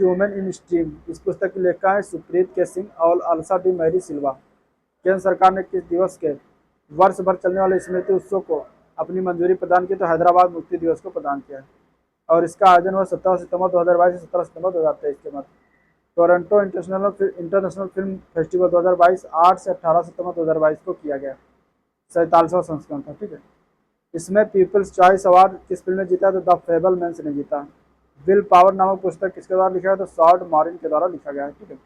वुमेन इन स्ट्रीम इस पुस्तक की लेखिका है सुप्रीत के सिंह और अलसा डी मैरी सिल्वा। केंद्र सरकार ने किस दिवस के वर्ष भर चलने वाले स्मृति उत्सव को अपनी मंजूरी प्रदान की? तो हैदराबाद मुक्ति दिवस को प्रदान किया है, और इसका आयोजन हुआ 17 सितंबर 2022 से 17 सितंबर 2023 के मध्य। टोरंटो इंटरनेशनल फिल्म फेस्टिवल 2022 8 से 18 सितंबर 2022 को किया गया। 47वां संस्करण था। ठीक है। इसमें पीपल्स चॉइस अवार्ड किस फिल्म ने जीता? तो द फेबलमैन्स ने जीता। विल पावर नामक पुस्तक किसके द्वारा लिखा है? तो शॉर्ट मॉरिन के द्वारा लिखा गया है। ठीक है।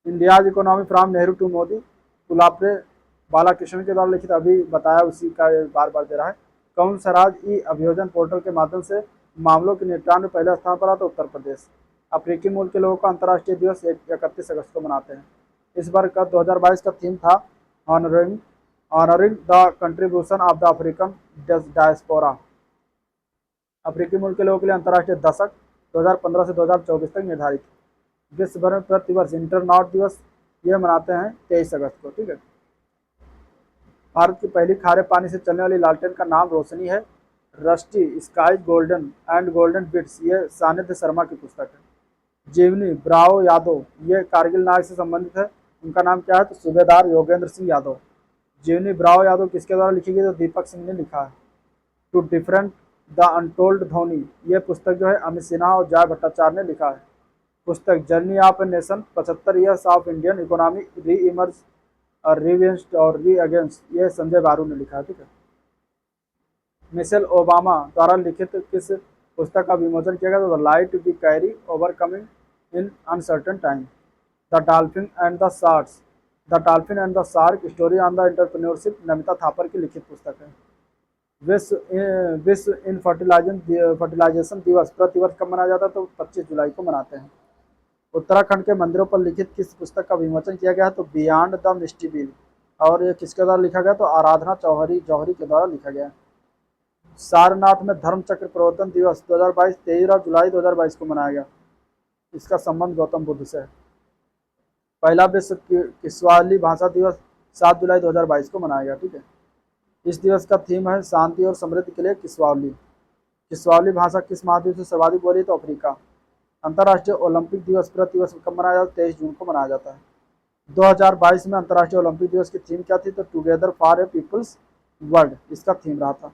India's economy from Nehru to Modi Pulapre Balakrishnan के द्वारा लिखित, अभी बताया उसी का बार बार दे रहा है। कौन सा राज्य ई अभियोजन पोर्टल के माध्यम से मामलों के निपटान में पहले स्थान पर आता? तो उत्तर प्रदेश। अफ्रीकी मूल के लोगों का अंतर्राष्ट्रीय दिवस 31 अगस्त को मनाते हैं। इस बार का 2022 का थीम था honouring the contribution of the African diaspora. अफ्रीकी मूल के लोगों के लिए अंतर्राष्ट्रीय दशक 2015 से 2024 तक निर्धारित। विश्व भर में प्रतिवर्ष इंटरनॉट दिवस ये मनाते हैं 23 अगस्त को। ठीक है। भारत की पहली खारे पानी से चलने वाली लालटेन का नाम रोशनी है। Rusty skies golden and golden bits ये सानिध्य शर्मा की पुस्तक है। जीवनी ब्रावो यादव ये कारगिल नायक से संबंधित है, उनका नाम क्या है? तो सूबेदार योगेंद्र सिंह यादव। जीवनी ब्रावो यादव किसके द्वारा लिखी गई? तो दीपक सिंह ने लिखा है। Two different the untold Dhoni, ये पुस्तक जो है अमित सिन्हा और जय भट्टाचार्य ने लिखा है। पुस्तक journey of a nation, 75 years of Indian economy री इमर्ज और रीवेंस्ड और री अगेंस्ट, ये संजय बारू ने लिखा है। ठीक है। मिशेल ओबामा द्वारा लिखित किस पुस्तक का विमोचन किया गया? तो the light we carry overcoming in uncertain time. The dolphin and the sharks, the dolphin and the shark story on the entrepreneurship, Namita Thapar की लिखित पुस्तक है। विश्व इन फर्टिलाइजेशन दिवस प्रतिवर्ष कब मनाया जाता है? तो 25 जुलाई को मनाते हैं। उत्तराखंड के मंदिरों पर लिखित किस पुस्तक का विमोचन किया गया है? तो बियॉन्ड द मिस्टी बिल, और ये किसके द्वारा लिखा गया? तो आराधना जौहरी जौहरी के द्वारा लिखा गया। सारनाथ में धर्म चक्र प्रवर्तन दिवस 2022 13 जुलाई 2022 को मनाया गया। इसका संबंध गौतम बुद्ध से है। पहला विश्व किस्वाहिली भाषा दिवस 7 जुलाई 2022 को मनाया गया। ठीक है। इस दिवस का थीम है शांति और समृद्धि के लिए किस्वाहिली। किस्वाहिली भाषा किस महाद्वीप से सर्वाधिक बोली? तो अफ्रीका। अंतर्राष्ट्रीय ओलंपिक दिवस प्रतिवर्ष कब मनाया जाता है? 23 जून को मनाया जाता है। 2022 में अंतर्राष्ट्रीय ओलंपिक दिवस की थीम क्या थी? तो together for a people's world, इसका थीम रहा था।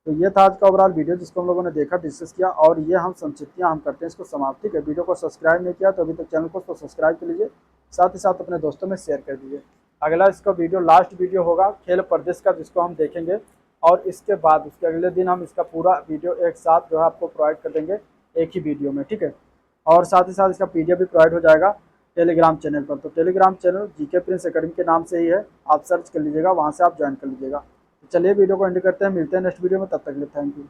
तो ये था आज का ओवरऑल वीडियो जिसको हम लोगों ने देखा, डिस्कस किया, और ये हम संक्षिप्तियाँ हम करते हैं इसको समाप्त। ठीक है। वीडियो को सब्सक्राइब नहीं किया तो अभी तक चैनल को तो सब्सक्राइब कर लीजिए, साथ ही साथ अपने दोस्तों में शेयर कर दीजिए। अगला इसका वीडियो लास्ट वीडियो होगा खेल प्रदेश का, जिसको हम देखेंगे, और इसके बाद उसके अगले दिन हम इसका पूरा वीडियो एक साथ जो है आपको प्रोवाइड कर देंगे एक ही वीडियो में। ठीक है। और साथ ही साथ इसका PDF भी प्रोवाइड हो जाएगा टेलीग्राम चैनल पर। तो Telegram channel GK Prince academy के नाम से ही है, आप सर्च कर लीजिएगा, वहाँ से आप ज्वाइन कर लीजिएगा। तो चलिए वीडियो को एंड करते हैं, मिलते हैं नेक्स्ट वीडियो में, तब तक के लिए थैंक यू।